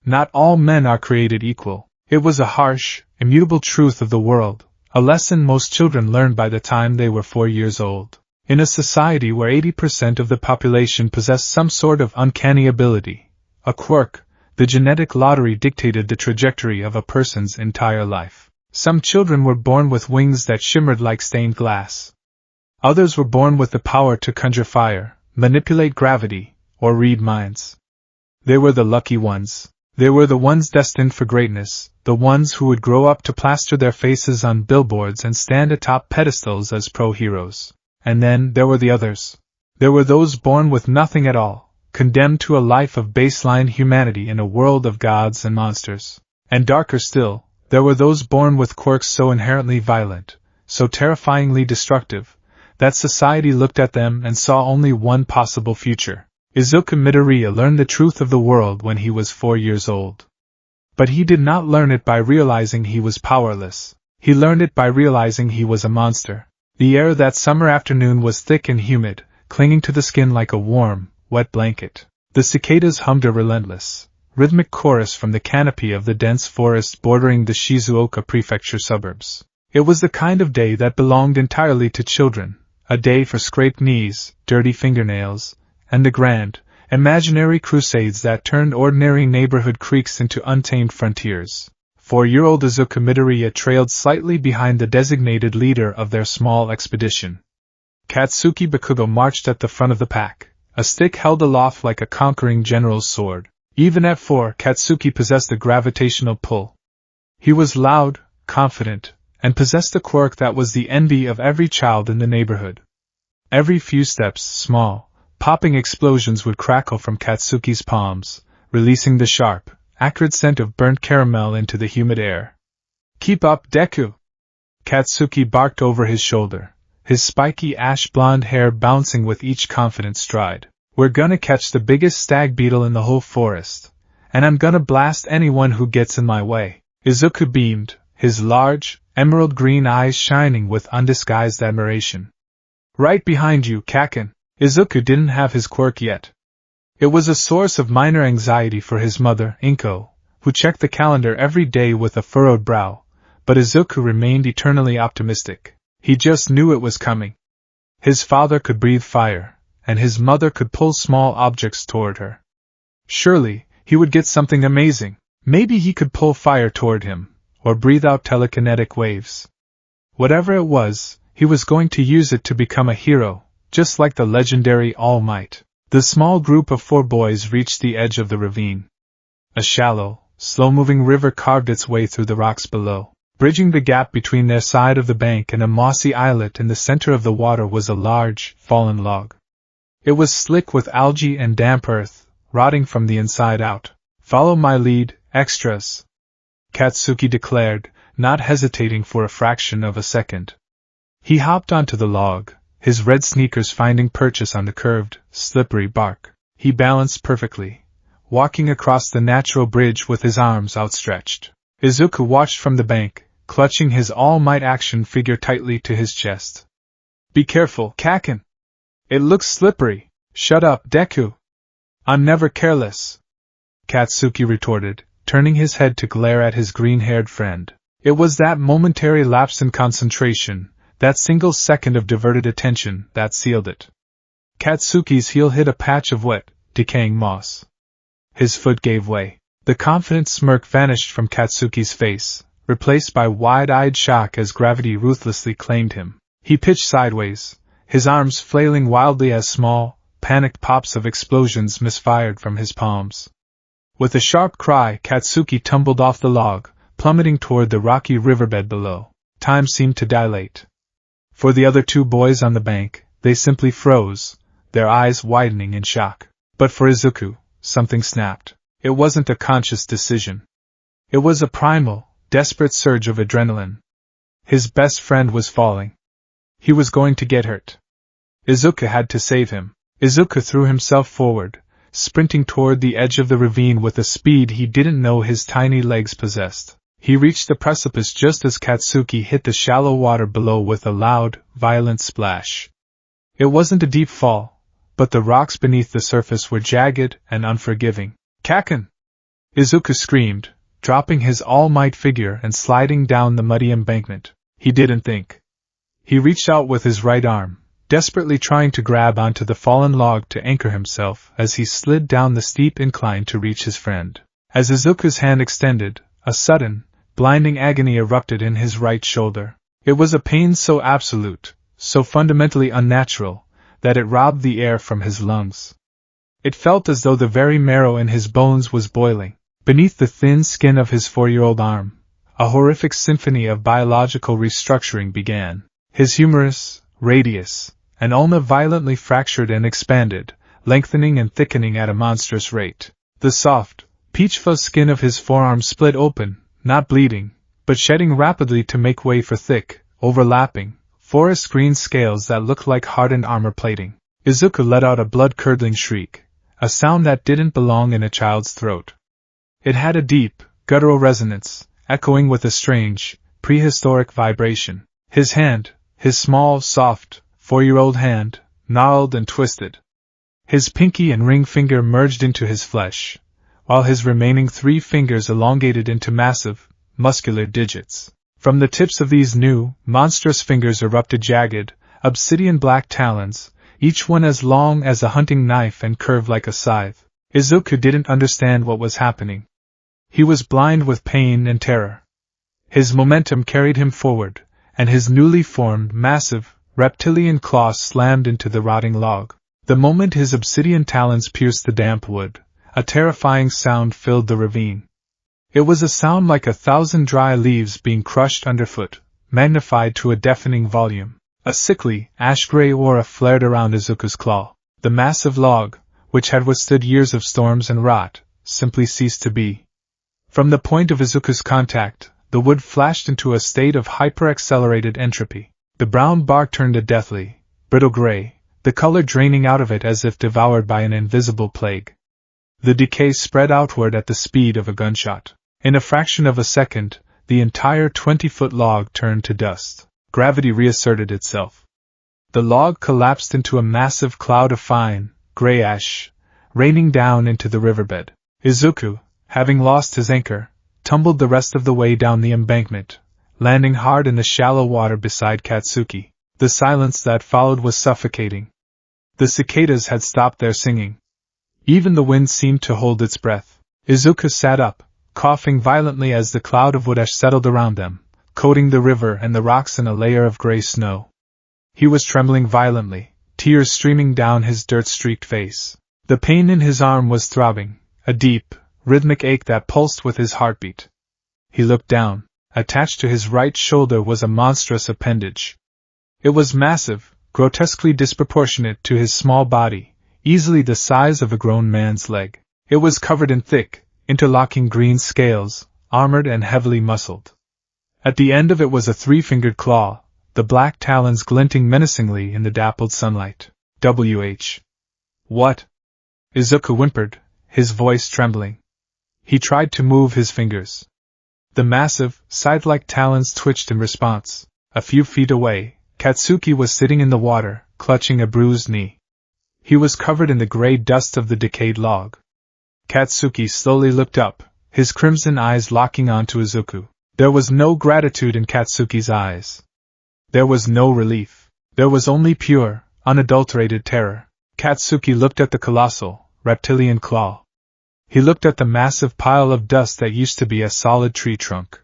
Not all men are created equal. It was a harsh, immutable truth of the world, a lesson most children learned by the time they were 4 years old. In a society where 80% of the population possessed some sort of uncanny ability, a quirk, the genetic lottery dictated the trajectory of a person's entire life. Some children were born with wings that shimmered like stained glass. Others were born with the power to conjure fire, manipulate gravity, or read minds. They were the lucky ones. They were the ones destined for greatness, the ones who would grow up to plaster their faces on billboards and stand atop pedestals as pro-heroes. And then there were the others. There were those born with nothing at all, condemned to a life of baseline humanity in a world of gods and monsters. And darker still, there were those born with quirks so inherently violent, so terrifyingly destructive, that society looked at them and saw only one possible future. Izuku Midoriya learned the truth of the world when he was 4 years old. But he did not learn it by realizing he was powerless. He learned it by realizing he was a monster. The air that summer afternoon was thick and humid, clinging to the skin like a warm, wet blanket. The cicadas hummed a relentless, rhythmic chorus from the canopy of the dense forest bordering the Shizuoka Prefecture suburbs. It was the kind of day that belonged entirely to children, a day for scraped knees, dirty fingernails, and the grand, imaginary crusades that turned ordinary neighborhood creeks into untamed frontiers. 4-year-old Izuku Midoriya trailed slightly behind the designated leader of their small expedition. Katsuki Bakugo marched at the front of the pack, a stick held aloft like a conquering general's sword. Even at 4, Katsuki possessed a gravitational pull. He was loud, confident, and possessed a quirk that was the envy of every child in the neighborhood. Every few steps, small, popping explosions would crackle from Katsuki's palms, releasing the sharp, acrid scent of burnt caramel into the humid air. "Keep up, Deku!" Katsuki barked over his shoulder, his spiky ash-blonde hair bouncing with each confident stride. "We're gonna catch the biggest stag beetle in the whole forest, and I'm gonna blast anyone who gets in my way." Izuku beamed, his large, emerald-green eyes shining with undisguised admiration. "Right behind you, Kaken." Izuku didn't have his quirk yet. It was a source of minor anxiety for his mother, Inko, who checked the calendar every day with a furrowed brow, but Izuku remained eternally optimistic. He just knew it was coming. His father could breathe fire, and his mother could pull small objects toward her. Surely, he would get something amazing. Maybe he could pull fire toward him, or breathe out telekinetic waves. Whatever it was, he was going to use it to become a hero, just like the legendary All Might. The small group of 4 boys reached the edge of the ravine. A shallow, slow-moving river carved its way through the rocks below. Bridging the gap between their side of the bank and a mossy islet in the center of the water was a large, fallen log. It was slick with algae and damp earth, rotting from the inside out. "Follow my lead, extras," Katsuki declared, not hesitating for a fraction of a second. He hopped onto the log, his red sneakers finding purchase on the curved, slippery bark. He balanced perfectly, walking across the natural bridge with his arms outstretched. Izuku watched from the bank, clutching his all-might action figure tightly to his chest. "Be careful, Kaken! It looks slippery." "Shut up, Deku! I'm never careless," Katsuki retorted, turning his head to glare at his green-haired friend. It was that momentary lapse in concentration, that single second of diverted attention, that sealed it. Katsuki's heel hit a patch of wet, decaying moss. His foot gave way. The confident smirk vanished from Katsuki's face, replaced by wide-eyed shock as gravity ruthlessly claimed him. He pitched sideways, his arms flailing wildly as small, panicked pops of explosions misfired from his palms. With a sharp cry, Katsuki tumbled off the log, plummeting toward the rocky riverbed below. Time seemed to dilate. For the other 2 boys on the bank, they simply froze, their eyes widening in shock. But for Izuku, something snapped. It wasn't a conscious decision. It was a primal, desperate surge of adrenaline. His best friend was falling. He was going to get hurt. Izuku had to save him. Izuku threw himself forward, sprinting toward the edge of the ravine with a speed he didn't know his tiny legs possessed. He reached the precipice just as Katsuki hit the shallow water below with a loud, violent splash. It wasn't a deep fall, but the rocks beneath the surface were jagged and unforgiving. "Kaken!" Izuku screamed, dropping his all-might figure and sliding down the muddy embankment. He didn't think. He reached out with his right arm, desperately trying to grab onto the fallen log to anchor himself as he slid down the steep incline to reach his friend. As Izuku's hand extended, a sudden, blinding agony erupted in his right shoulder. It was a pain so absolute, so fundamentally unnatural, that it robbed the air from his lungs. It felt as though the very marrow in his bones was boiling. Beneath the thin skin of his 4-year-old arm, a horrific symphony of biological restructuring began. His humerus, radius, and ulna violently fractured and expanded, lengthening and thickening at a monstrous rate. The soft, peach-fuzz skin of his forearm split open, not bleeding, but shedding rapidly to make way for thick, overlapping, forest green scales that looked like hardened armor plating. Izuku let out a blood-curdling shriek, a sound that didn't belong in a child's throat. It had a deep, guttural resonance, echoing with a strange, prehistoric vibration. His hand, his small, soft, 4-year-old hand, gnarled and twisted. His pinky and ring finger merged into his flesh, while his remaining 3 fingers elongated into massive, muscular digits. From the tips of these new, monstrous fingers erupted jagged, obsidian-black talons, each one as long as a hunting knife and curved like a scythe. Izuku didn't understand what was happening. He was blind with pain and terror. His momentum carried him forward, and his newly formed, massive, reptilian claws slammed into the rotting log. The moment his obsidian talons pierced the damp wood, a terrifying sound filled the ravine. It was a sound like 1,000 dry leaves being crushed underfoot, magnified to a deafening volume. A sickly, ash-gray aura flared around Izuku's claw. The massive log, which had withstood years of storms and rot, simply ceased to be. From the point of Izuku's contact, the wood flashed into a state of hyper-accelerated entropy. The brown bark turned a deathly, brittle gray, the color draining out of it as if devoured by an invisible plague. The decay spread outward at the speed of a gunshot. In a fraction of a second, the entire 20-foot log turned to dust. Gravity reasserted itself. The log collapsed into a massive cloud of fine, gray ash, raining down into the riverbed. Izuku, having lost his anchor, tumbled the rest of the way down the embankment, landing hard in the shallow water beside Katsuki. The silence that followed was suffocating. The cicadas had stopped their singing. Even the wind seemed to hold its breath. Izuku sat up, coughing violently as the cloud of wood ash settled around them, coating the river and the rocks in a layer of gray snow. He was trembling violently, tears streaming down his dirt-streaked face. The pain in his arm was throbbing, a deep, rhythmic ache that pulsed with his heartbeat. He looked down. Attached to his right shoulder was a monstrous appendage. It was massive, grotesquely disproportionate to his small body, easily the size of a grown man's leg. It was covered in thick, interlocking green scales, armored and heavily muscled. At the end of it was a 3-fingered claw, the black talons glinting menacingly in the dappled sunlight. "WH. What?" Izuku whimpered, his voice trembling. He tried to move his fingers. The massive, scythe-like talons twitched in response. A few feet away, Katsuki was sitting in the water, clutching a bruised knee. He was covered in the gray dust of the decayed log. Katsuki slowly looked up, his crimson eyes locking onto Izuku. There was no gratitude in Katsuki's eyes. There was no relief. There was only pure, unadulterated terror. Katsuki looked at the colossal, reptilian claw. He looked at the massive pile of dust that used to be a solid tree trunk.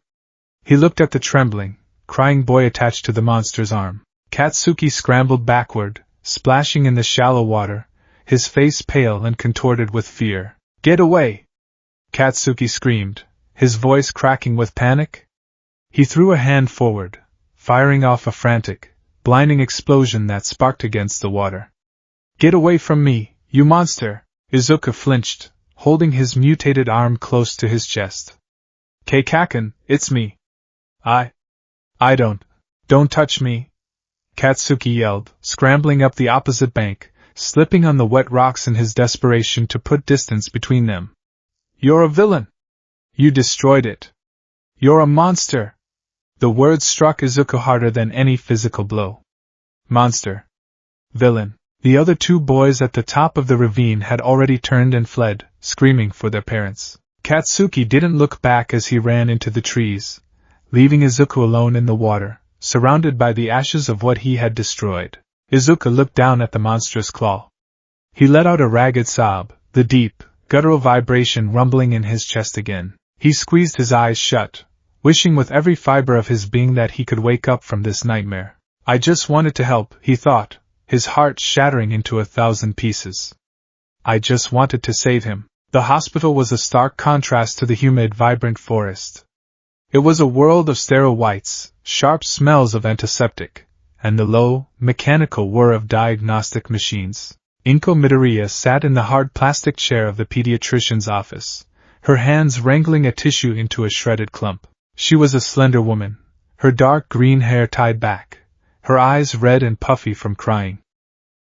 He looked at the trembling, crying boy attached to the monster's arm. Katsuki scrambled backward, splashing in the shallow water, his face pale and contorted with fear. "Get away!" Katsuki screamed, his voice cracking with panic. He threw a hand forward, firing off a frantic, blinding explosion that sparked against the water. "Get away from me, you monster!" Izuku flinched, holding his mutated arm close to his chest. "Keikaken, it's me. I don't touch me!" Katsuki yelled, scrambling up the opposite bank, slipping on the wet rocks in his desperation to put distance between them. "You're a villain! You destroyed it! You're a monster!" The words struck Izuku harder than any physical blow. Monster. Villain. The other 2 boys at the top of the ravine had already turned and fled, screaming for their parents. Katsuki didn't look back as he ran into the trees, leaving Izuku alone in the water, surrounded by the ashes of what he had destroyed. Izuku looked down at the monstrous claw. He let out a ragged sob, the deep, guttural vibration rumbling in his chest again. He squeezed his eyes shut, wishing with every fiber of his being that he could wake up from this nightmare. I just wanted to help, he thought, his heart shattering into 1,000 pieces. I just wanted to save him. The hospital was a stark contrast to the humid, vibrant forest. It was a world of sterile whites, sharp smells of antiseptic, and the low, mechanical whir of diagnostic machines. Inko Midoriya sat in the hard plastic chair of the pediatrician's office, her hands wrangling a tissue into a shredded clump. She was a slender woman, her dark green hair tied back, her eyes red and puffy from crying.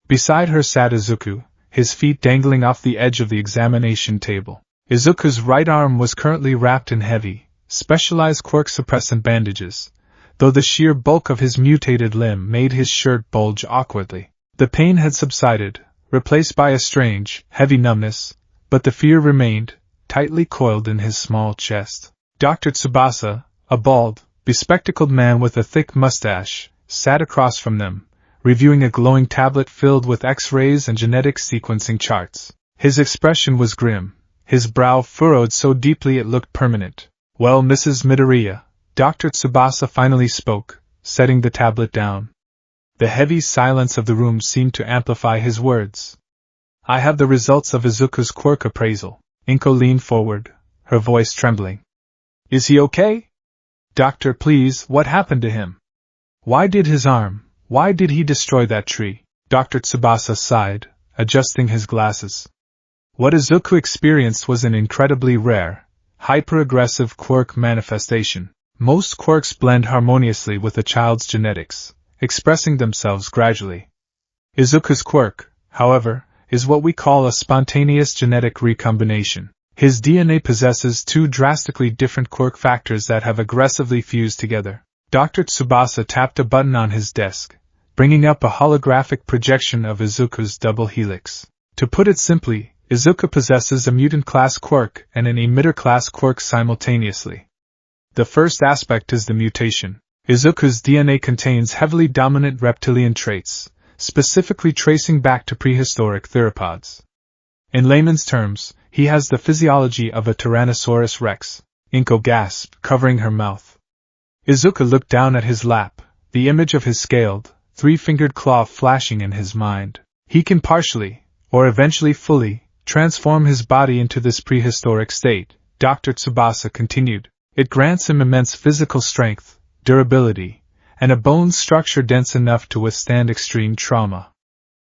Beside her sat Izuku, his feet dangling off the edge of the examination table. Izuku's right arm was currently wrapped in heavy, specialized quirk suppressant bandages, though the sheer bulk of his mutated limb made his shirt bulge awkwardly. The pain had subsided, replaced by a strange, heavy numbness, but the fear remained, tightly coiled in his small chest. Dr. Tsubasa, a bald, bespectacled man with a thick mustache, sat across from them, reviewing a glowing tablet filled with X-rays and genetic sequencing charts. His expression was grim, his brow furrowed so deeply it looked permanent. Well, Mrs. Midoriya, Dr. Tsubasa finally spoke, setting the tablet down. The heavy silence of the room seemed to amplify his words. I have the results of Izuku's quirk appraisal. Inko leaned forward, her voice trembling. Is he okay? Doctor, please, what happened to him? Why did he destroy that tree? Dr. Tsubasa sighed, adjusting his glasses. What Izuku experienced was an incredibly rare, hyper-aggressive quirk manifestation. Most quirks blend harmoniously with a child's genetics, expressing themselves gradually. Izuku's quirk, however, is what we call a spontaneous genetic recombination. His DNA possesses two drastically different quirk factors that have aggressively fused together. Dr. Tsubasa tapped a button on his desk, bringing up a holographic projection of Izuku's double helix. To put it simply, Izuku possesses a mutant-class quirk and an emitter-class quirk simultaneously. The first aspect is the mutation. Izuku's DNA contains heavily dominant reptilian traits, specifically tracing back to prehistoric theropods. In layman's terms, he has the physiology of a Tyrannosaurus rex. Inko gasped, covering her mouth. Izuku looked down at his lap, the image of his scaled, three-fingered claw flashing in his mind. He can partially, or eventually fully, transform his body into this prehistoric state, Dr. Tsubasa continued. It grants him immense physical strength, durability, and a bone structure dense enough to withstand extreme trauma.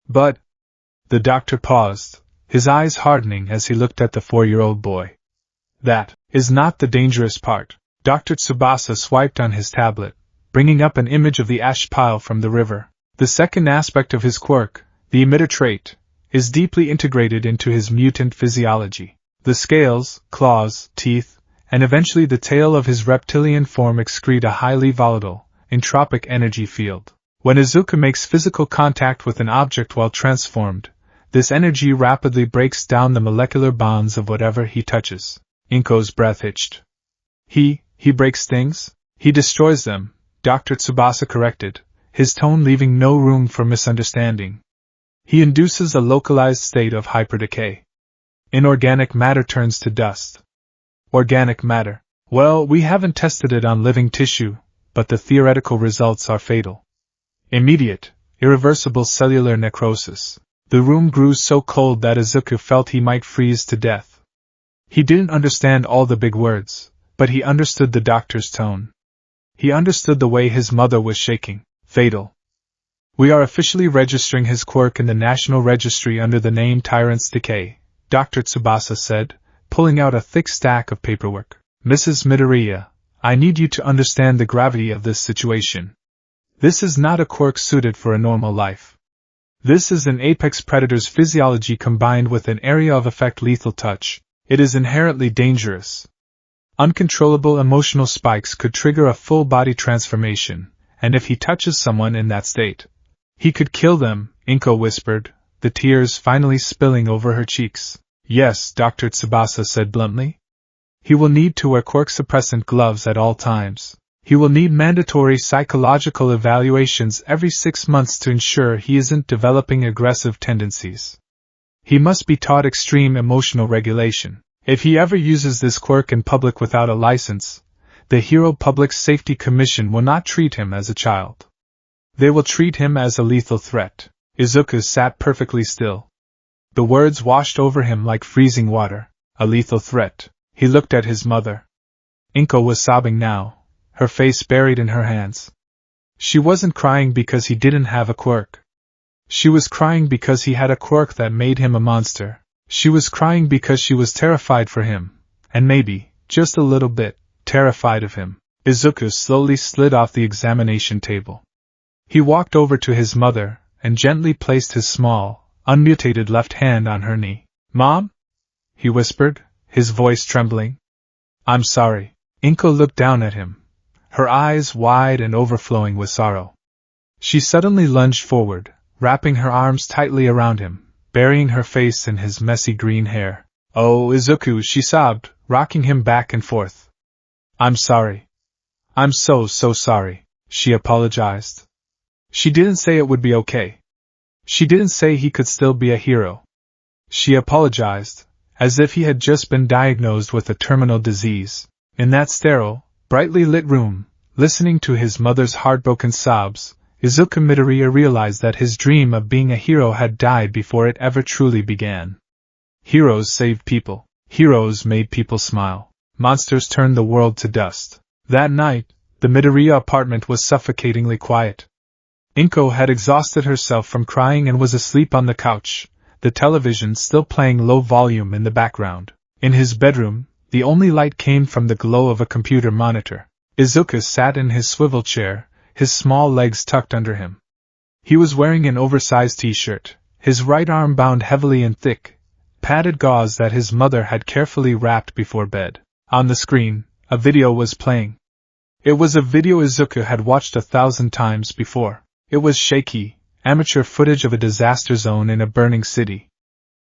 But, the doctor paused, his eyes hardening as he looked at the 4-year-old boy. That is not the dangerous part. Dr. Tsubasa swiped on his tablet, bringing up an image of the ash pile from the river. The second aspect of his quirk, the emitter trait, is deeply integrated into his mutant physiology. The scales, claws, teeth, and eventually the tail of his reptilian form excrete a highly volatile, entropic energy field. When Izuku makes physical contact with an object while transformed, this energy rapidly breaks down the molecular bonds of whatever he touches. Inko's breath hitched. He breaks things? He destroys them, Dr. Tsubasa corrected, his tone leaving no room for misunderstanding. He induces a localized state of hyperdecay. Inorganic matter turns to dust. Organic matter. Well, we haven't tested it on living tissue, but the theoretical results are fatal. Immediate, irreversible cellular necrosis. The room grew so cold that Izuku felt he might freeze to death. He didn't understand all the big words, but he understood the doctor's tone. He understood the way his mother was shaking. Fatal. We are officially registering his quirk in the National Registry under the name Tyrant's Decay, Dr. Tsubasa said, pulling out a thick stack of paperwork. Mrs. Midoriya, I need you to understand the gravity of this situation. This is not a quirk suited for a normal life. This is an apex predator's physiology combined with an area of effect lethal touch. It is inherently dangerous. Uncontrollable emotional spikes could trigger a full-body transformation, and if he touches someone in that state, he could kill them, Inko whispered, the tears finally spilling over her cheeks. Yes, Dr. Tsubasa said bluntly. He will need to wear quirk-suppressant gloves at all times. He will need mandatory psychological evaluations every 6 months to ensure he isn't developing aggressive tendencies. He must be taught extreme emotional regulation. If he ever uses this quirk in public without a license, the Hero Public Safety Commission will not treat him as a child. They will treat him as a lethal threat. Izuku sat perfectly still. The words washed over him like freezing water. A lethal threat. He looked at his mother. Inko was sobbing now, her face buried in her hands. She wasn't crying because he didn't have a quirk. She was crying because he had a quirk that made him a monster. She was crying because she was terrified for him, and maybe, just a little bit, terrified of him. Izuku slowly slid off the examination table. He walked over to his mother and gently placed his small, unmutated left hand on her knee. "Mom?" he whispered, his voice trembling. "I'm sorry." Inko looked down at him, her eyes wide and overflowing with sorrow. She suddenly lunged forward, wrapping her arms tightly around him, burying her face in his messy green hair. "Oh, Izuku," she sobbed, rocking him back and forth. "I'm sorry. I'm so sorry," she apologized. She didn't say it would be okay. She didn't say he could still be a hero. She apologized, as if he had just been diagnosed with a terminal disease. In that sterile, brightly lit room, listening to his mother's heartbroken sobs, Izuku Midoriya realized that his dream of being a hero had died before it ever truly began. Heroes saved people. Heroes made people smile. Monsters turned the world to dust. That night, the Midoriya apartment was suffocatingly quiet. Inko had exhausted herself from crying and was asleep on the couch, the television still playing low volume in the background. In his bedroom, the only light came from the glow of a computer monitor. Izuku sat in his swivel chair, his small legs tucked under him. He was wearing an oversized t-shirt, his right arm bound heavily in thick, padded gauze that his mother had carefully wrapped before bed. On the screen, a video was playing. It was a video Izuku had watched 1,000 times before. It was shaky, amateur footage of a disaster zone in a burning city.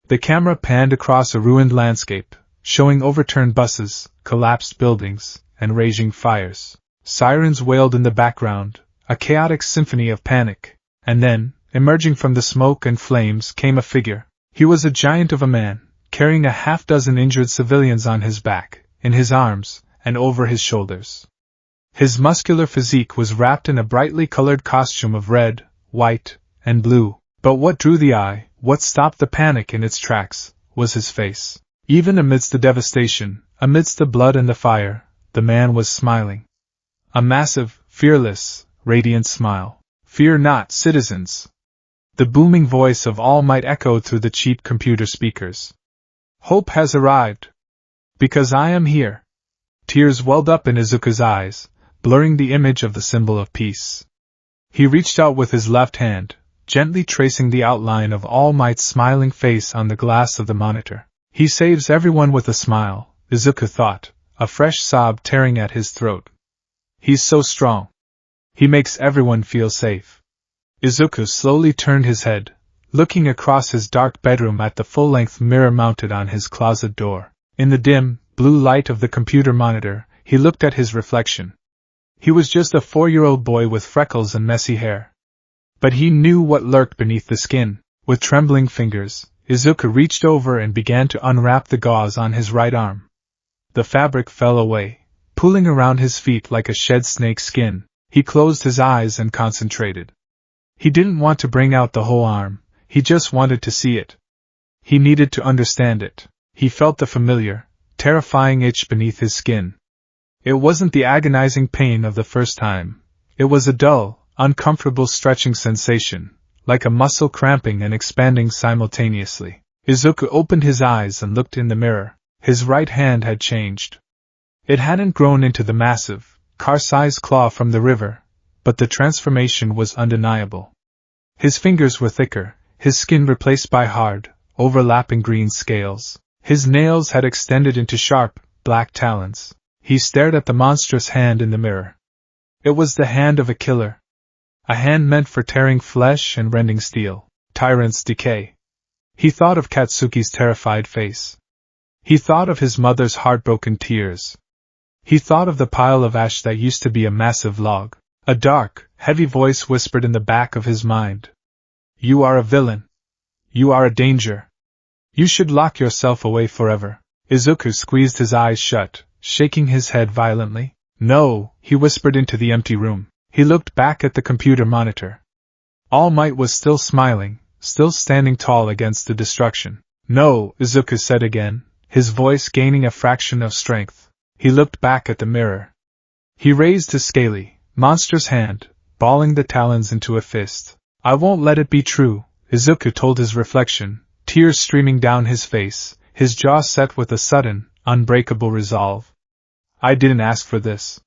The camera panned across a ruined landscape, showing overturned buses, collapsed buildings, and raging fires. Sirens wailed in the background, a chaotic symphony of panic. And then, emerging from the smoke and flames came a figure. He was a giant of a man, carrying a half-dozen injured civilians on his back, in his arms, and over his shoulders. His muscular physique was wrapped in a brightly colored costume of red, white, and blue. But what drew the eye, what stopped the panic in its tracks, was his face. Even amidst the devastation, amidst the blood and the fire, the man was smiling. A massive, fearless, radiant smile. "Fear not, citizens!" The booming voice of All Might echoed through the cheap computer speakers. "Hope has arrived. Because I am here." Tears welled up in Izuku's eyes, blurring the image of the symbol of peace. He reached out with his left hand, gently tracing the outline of All Might's smiling face on the glass of the monitor. He saves everyone with a smile, Izuku thought, a fresh sob tearing at his throat. He's so strong. He makes everyone feel safe. Izuku slowly turned his head, looking across his dark bedroom at the full-length mirror mounted on his closet door. In the dim, blue light of the computer monitor, he looked at his reflection. He was just a 4-year-old boy with freckles and messy hair. But he knew what lurked beneath the skin. With trembling fingers, Izuku reached over and began to unwrap the gauze on his right arm. The fabric fell away, pulling around his feet like a shed snake's skin. He closed his eyes and concentrated. He didn't want to bring out the whole arm, he just wanted to see it. He needed to understand it. He felt the familiar, terrifying itch beneath his skin. It wasn't the agonizing pain of the first time. It was a dull, uncomfortable stretching sensation, like a muscle cramping and expanding simultaneously. Izuku opened his eyes and looked in the mirror. His right hand had changed. It hadn't grown into the massive, car-sized claw from the river, but the transformation was undeniable. His fingers were thicker, his skin replaced by hard, overlapping green scales. His nails had extended into sharp, black talons. He stared at the monstrous hand in the mirror. It was the hand of a killer. A hand meant for tearing flesh and rending steel. Tyrant's decay. He thought of Katsuki's terrified face. He thought of his mother's heartbroken tears. He thought of the pile of ash that used to be a massive log. A dark, heavy voice whispered in the back of his mind. You are a villain. You are a danger. You should lock yourself away forever. Izuku squeezed his eyes shut, shaking his head violently. No, he whispered into the empty room. He looked back at the computer monitor. All Might was still smiling, still standing tall against the destruction. No, Izuku said again, his voice gaining a fraction of strength. He looked back at the mirror. He raised his scaly, monstrous hand, balling the talons into a fist. I won't let it be true, Izuku told his reflection, tears streaming down his face, his jaw set with a sudden, unbreakable resolve. I didn't ask for this.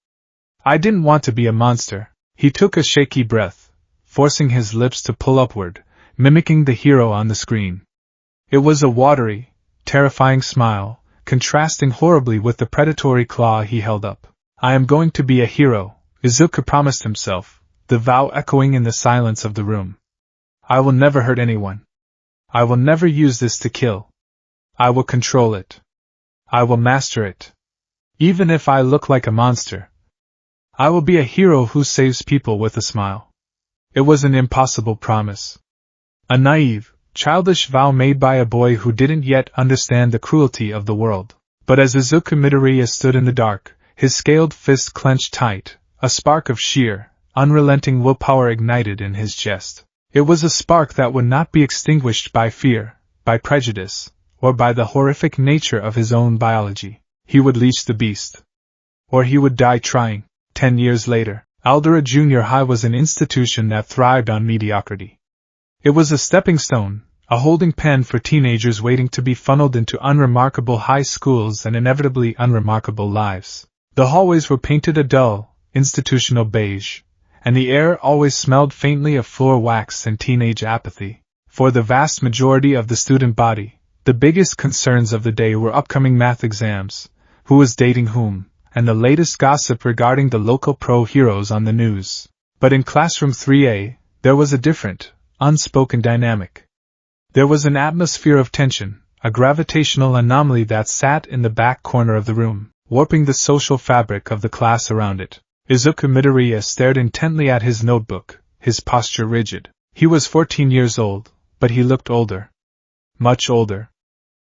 I didn't want to be a monster. He took a shaky breath, forcing his lips to pull upward, mimicking the hero on the screen. It was a watery, terrifying smile, contrasting horribly with the predatory claw he held up. I am going to be a hero, Izuku promised himself, the vow echoing in the silence of the room. I will never hurt anyone. I will never use this to kill. I will control it. I will master it. Even if I look like a monster, I will be a hero who saves people with a smile. It was an impossible promise. A naive, childish vow made by a boy who didn't yet understand the cruelty of the world. But as Izuku Midoriya stood in the dark, his scaled fist clenched tight, a spark of sheer, unrelenting willpower ignited in his chest. It was a spark that would not be extinguished by fear, by prejudice, or by the horrific nature of his own biology. He would leash the beast. Or he would die trying. 10 years later, Aldera Junior High was an institution that thrived on mediocrity. It was a stepping stone, a holding pen for teenagers waiting to be funneled into unremarkable high schools and inevitably unremarkable lives. The hallways were painted a dull, institutional beige, and the air always smelled faintly of floor wax and teenage apathy. For the vast majority of the student body, the biggest concerns of the day were upcoming math exams, who was dating whom, and the latest gossip regarding the local pro heroes on the news. But in classroom 3A, there was a different, unspoken dynamic. There was an atmosphere of tension, a gravitational anomaly that sat in the back corner of the room, warping the social fabric of the class around it. Izuku Midoriya stared intently at his notebook, his posture rigid. He was 14 years old, but he looked older. Much older.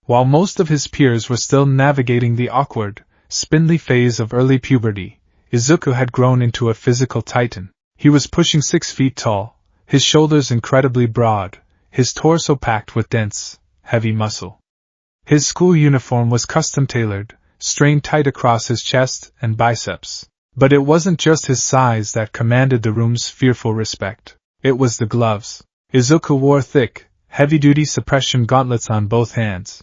While most of his peers were still navigating the awkward, spindly phase of early puberty, Izuku had grown into a physical titan. He was pushing 6 feet tall, his shoulders incredibly broad, his torso packed with dense, heavy muscle. His school uniform was custom-tailored, strained tight across his chest and biceps. But it wasn't just his size that commanded the room's fearful respect. It was the gloves. Izuku wore thick, heavy-duty suppression gauntlets on both hands.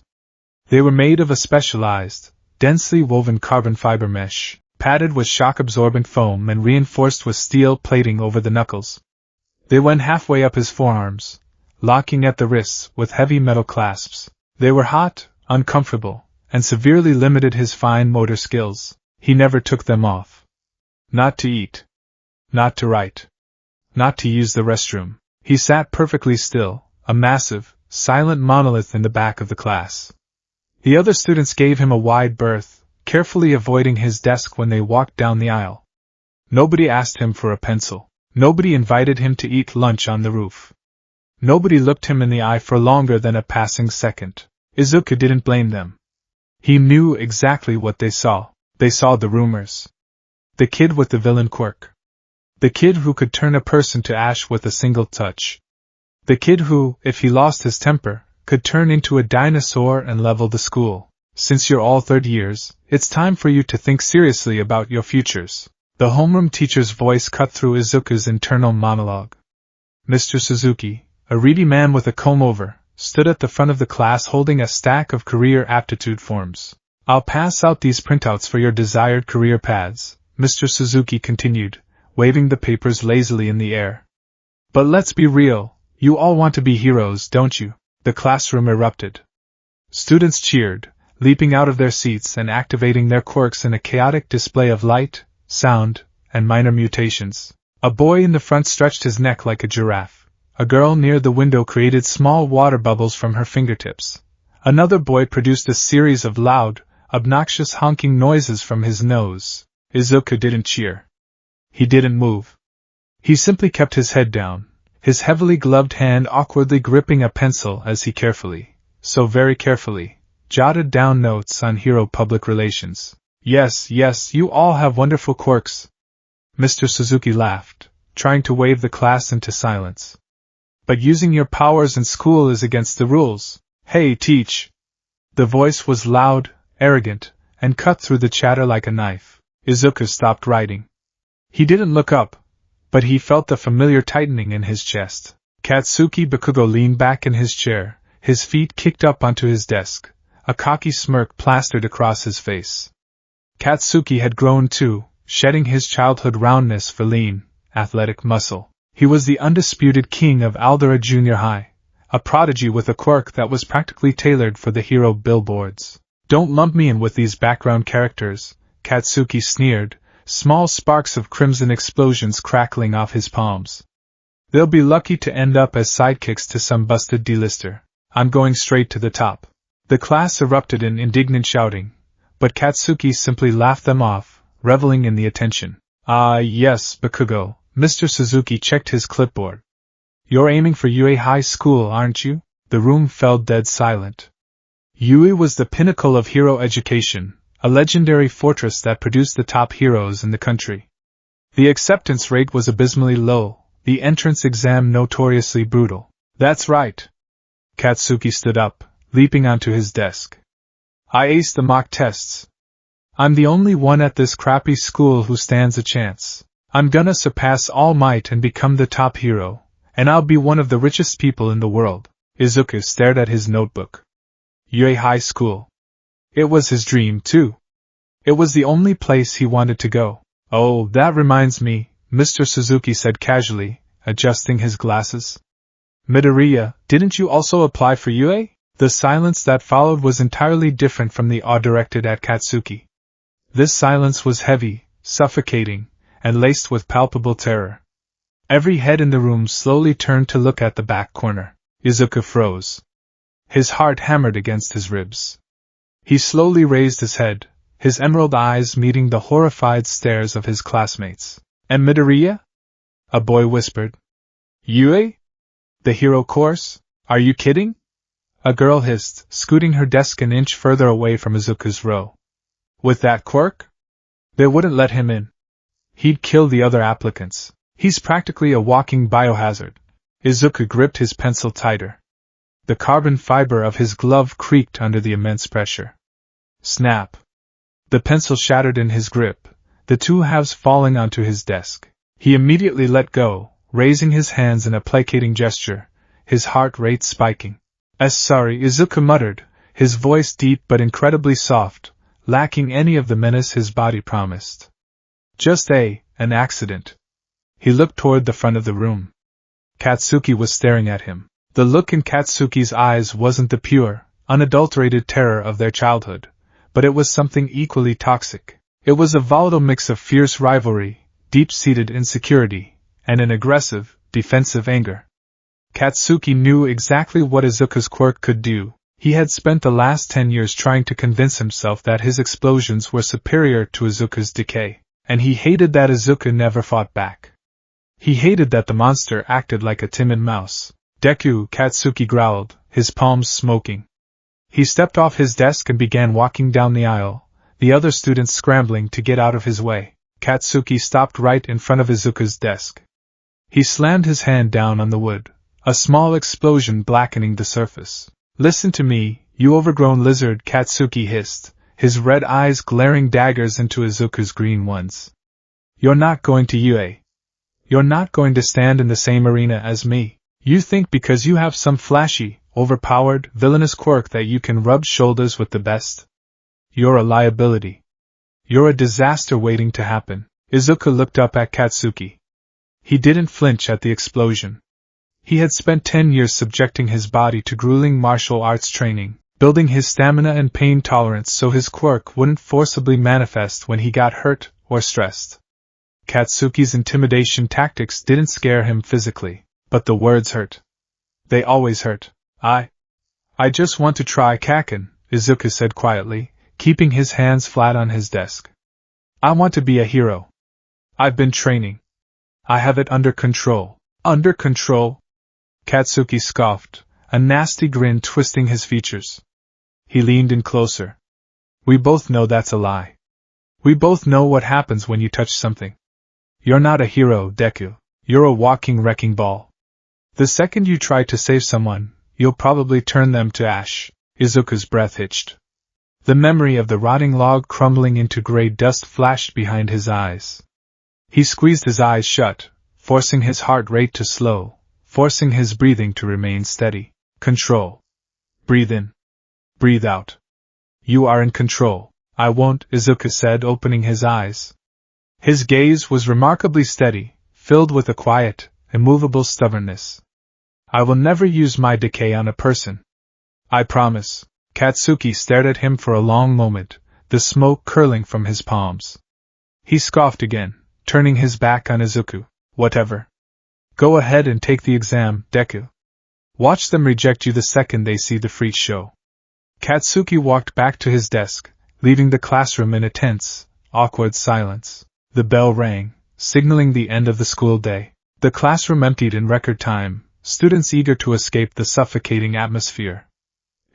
They were made of a specialized, densely woven carbon fiber mesh, padded with shock-absorbent foam and reinforced with steel plating over the knuckles. They went halfway up his forearms, locking at the wrists with heavy metal clasps. They were hot, uncomfortable, and severely limited his fine motor skills. He never took them off. Not to eat. Not to write. Not to use the restroom. He sat perfectly still, a massive, silent monolith in the back of the class. The other students gave him a wide berth, carefully avoiding his desk when they walked down the aisle. Nobody asked him for a pencil. Nobody invited him to eat lunch on the roof. Nobody looked him in the eye for longer than a passing second. Izuku didn't blame them. He knew exactly what they saw. They saw the rumors. The kid with the villain quirk. The kid who could turn a person to ash with a single touch. The kid who, if he lost his temper, could turn into a dinosaur and level the school. Since you're all third years, it's time for you to think seriously about your futures. The homeroom teacher's voice cut through Izuku's internal monologue. Mr. Suzuki, a reedy man with a comb-over, stood at the front of the class holding a stack of career aptitude forms. I'll pass out these printouts for your desired career paths, Mr. Suzuki continued, waving the papers lazily in the air. But let's be real, you all want to be heroes, don't you? The classroom erupted. Students cheered, leaping out of their seats and activating their quirks in a chaotic display of light, sound, and minor mutations. A boy in the front stretched his neck like a giraffe. A girl near the window created small water bubbles from her fingertips. Another boy produced a series of loud, obnoxious honking noises from his nose. Izuku didn't cheer. He didn't move. He simply kept his head down, his heavily gloved hand awkwardly gripping a pencil as he carefully, so very carefully, jotted down notes on hero public relations. Yes, you all have wonderful quirks. Mr. Suzuki laughed, trying to wave the class into silence. But using your powers in school is against the rules. Hey, teach! The voice was loud, arrogant, and cut through the chatter like a knife. Izuku stopped writing. He didn't look up, but he felt the familiar tightening in his chest. Katsuki Bakugo leaned back in his chair, his feet kicked up onto his desk, a cocky smirk plastered across his face. Katsuki had grown too, shedding his childhood roundness for lean, athletic muscle. He was the undisputed king of Aldera Junior High, a prodigy with a quirk that was practically tailored for the hero billboards. Don't lump me in with these background characters, Katsuki sneered, small sparks of crimson explosions crackling off his palms. They'll be lucky to end up as sidekicks to some busted D-lister. I'm going straight to the top. The class erupted in indignant shouting, but Katsuki simply laughed them off, reveling in the attention. Ah, yes, Bakugo, Mr. Suzuki checked his clipboard. You're aiming for Yue High School, aren't you? The room fell dead silent. Yue was the pinnacle of hero education, a legendary fortress that produced the top heroes in the country. The acceptance rate was abysmally low, the entrance exam notoriously brutal. That's right. Katsuki stood up, leaping onto his desk. I aced the mock tests. I'm the only one at this crappy school who stands a chance. I'm gonna surpass All Might and become the top hero, and I'll be one of the richest people in the world. Izuku stared at his notebook. Yue High School. It was his dream, too. It was the only place he wanted to go. Oh, that reminds me, Mr. Suzuki said casually, adjusting his glasses. Midoriya, didn't you also apply for Yue? The silence that followed was entirely different from the awe directed at Katsuki. This silence was heavy, suffocating, and laced with palpable terror. Every head in the room slowly turned to look at the back corner. Izuku froze. His heart hammered against his ribs. He slowly raised his head, his emerald eyes meeting the horrified stares of his classmates. And Midoriya? A boy whispered. Yue? The hero course? Are you kidding? A girl hissed, scooting her desk an inch further away from Izuku's row. With that quirk? They wouldn't let him in. He'd kill the other applicants. He's practically a walking biohazard. Izuku gripped his pencil tighter. The carbon fiber of his glove creaked under the immense pressure. Snap! The pencil shattered in his grip, the two halves falling onto his desk. He immediately let go, raising his hands in a placating gesture, his heart rate spiking. Sorry, Izuku muttered, his voice deep but incredibly soft, lacking any of the menace his body promised. Just an accident. He looked toward the front of the room. Katsuki was staring at him. The look in Katsuki's eyes wasn't the pure, unadulterated terror of their childhood, but it was something equally toxic. It was a volatile mix of fierce rivalry, deep-seated insecurity, and an aggressive, defensive anger. Katsuki knew exactly what Izuku's quirk could do. He had spent the last 10 years trying to convince himself that his explosions were superior to Izuku's decay, and he hated that Izuku never fought back. He hated that the monster acted like a timid mouse. Deku, Katsuki growled, his palms smoking. He stepped off his desk and began walking down the aisle, the other students scrambling to get out of his way. Katsuki stopped right in front of Izuku's desk. He slammed his hand down on the wood, a small explosion blackening the surface. Listen to me, you overgrown lizard, Katsuki hissed, his red eyes glaring daggers into Izuku's green ones. You're not going to Yue. You're not going to stand in the same arena as me. You think because you have some flashy, overpowered, villainous quirk that you can rub shoulders with the best? You're a liability. You're a disaster waiting to happen. Izuku looked up at Katsuki. He didn't flinch at the explosion. He had spent 10 years subjecting his body to grueling martial arts training, building his stamina and pain tolerance so his quirk wouldn't forcibly manifest when he got hurt or stressed. Katsuki's intimidation tactics didn't scare him physically, but the words hurt. They always hurt. I I just want to try Kaken, Izuku said quietly, keeping his hands flat on his desk. I want to be a hero. I've been training. I have it under control. Under control? Katsuki scoffed, a nasty grin twisting his features. He leaned in closer. We both know that's a lie. We both know what happens when you touch something. You're not a hero, Deku. You're a walking wrecking ball. The second you try to save someone, you'll probably turn them to ash. Izuku's breath hitched. The memory of the rotting log crumbling into gray dust flashed behind his eyes. He squeezed his eyes shut, forcing his heart rate to slow, forcing his breathing to remain steady. Control. Breathe in. Breathe out. You are in control. I won't, Izuku said, opening his eyes. His gaze was remarkably steady, filled with a quiet, immovable stubbornness. I will never use my decay on a person. I promise. Katsuki stared at him for a long moment, the smoke curling from his palms. He scoffed again, turning his back on Izuku. Whatever. Go ahead and take the exam, Deku. Watch them reject you the second they see the freak show. Katsuki walked back to his desk, leaving the classroom in a tense, awkward silence. The bell rang, signaling the end of the school day. The classroom emptied in record time, students eager to escape the suffocating atmosphere.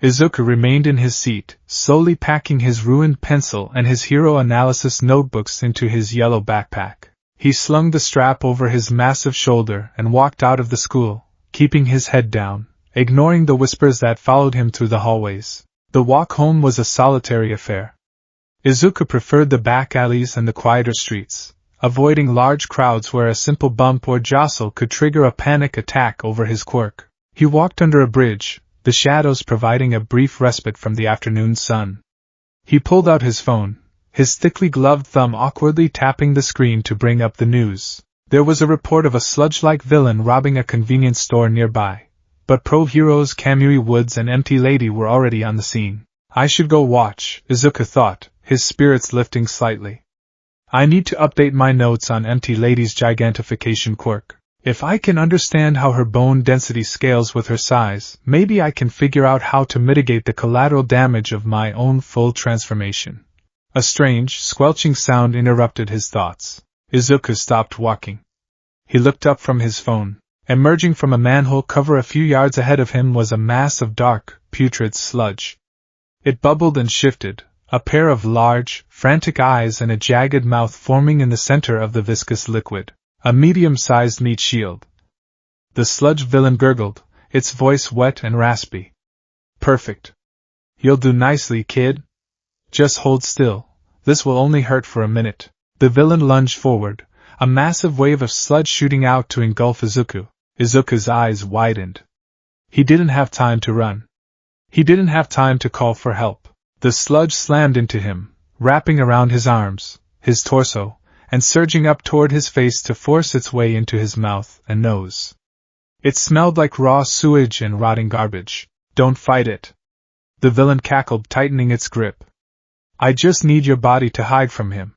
Izuku remained in his seat, slowly packing his ruined pencil and his hero analysis notebooks into his yellow backpack. He slung the strap over his massive shoulder and walked out of the school, keeping his head down, ignoring the whispers that followed him through the hallways. The walk home was a solitary affair. Izuku preferred the back alleys and the quieter streets, avoiding large crowds where a simple bump or jostle could trigger a panic attack over his quirk. He walked under a bridge, the shadows providing a brief respite from the afternoon sun. He pulled out his phone, his thickly gloved thumb awkwardly tapping the screen to bring up the news. There was a report of a sludge-like villain robbing a convenience store nearby, but pro-heroes Kamui Woods and Empty Lady were already on the scene. I should go watch, Izuku thought, his spirits lifting slightly. I need to update my notes on Empty Lady's gigantification quirk. If I can understand how her bone density scales with her size, maybe I can figure out how to mitigate the collateral damage of my own full transformation. A strange, squelching sound interrupted his thoughts. Izuku stopped walking. He looked up from his phone. Emerging from a manhole cover a few yards ahead of him was a mass of dark, putrid sludge. It bubbled and shifted, a pair of large, frantic eyes and a jagged mouth forming in the center of the viscous liquid. A medium-sized meat shield. The sludge villain gurgled, its voice wet and raspy. Perfect. You'll do nicely, kid. Just hold still. This will only hurt for a minute. The villain lunged forward, a massive wave of sludge shooting out to engulf Izuku. Izuku's eyes widened. He didn't have time to run. He didn't have time to call for help. The sludge slammed into him, wrapping around his arms, his torso, and surging up toward his face to force its way into his mouth and nose. It smelled like raw sewage and rotting garbage. Don't fight it. The villain cackled, tightening its grip. I just need your body to hide from him.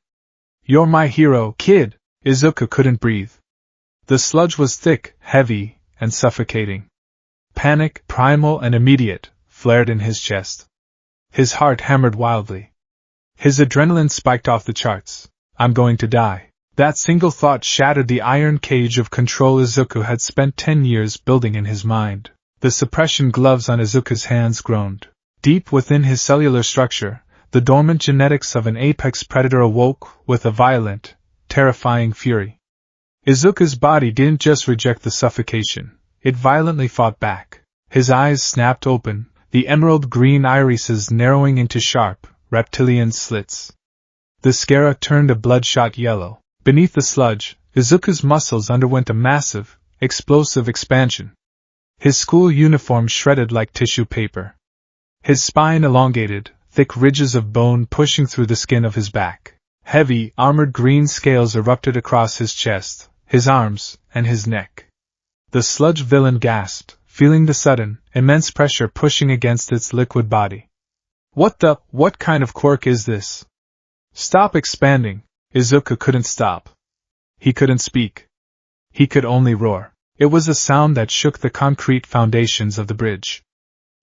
You're my hero, kid. Izuku couldn't breathe. The sludge was thick, heavy, and suffocating. Panic, primal and immediate, flared in his chest. His heart hammered wildly. His adrenaline spiked off the charts. I'm going to die. That single thought shattered the iron cage of control Izuku had spent 10 years building in his mind. The suppression gloves on Izuku's hands groaned. Deep within his cellular structure, the dormant genetics of an apex predator awoke with a violent, terrifying fury. Izuku's body didn't just reject the suffocation, it violently fought back. His eyes snapped open, the emerald green irises narrowing into sharp, reptilian slits. The scara turned a bloodshot yellow. Beneath the sludge, Izuku's muscles underwent a massive, explosive expansion. His school uniform shredded like tissue paper. His spine elongated, thick ridges of bone pushing through the skin of his back. Heavy, armored green scales erupted across his chest, his arms, and his neck. The sludge villain gasped, feeling the sudden, immense pressure pushing against its liquid body. What kind of quirk is this? Stop expanding. Izuku couldn't stop. He couldn't speak. He could only roar. It was a sound that shook the concrete foundations of the bridge.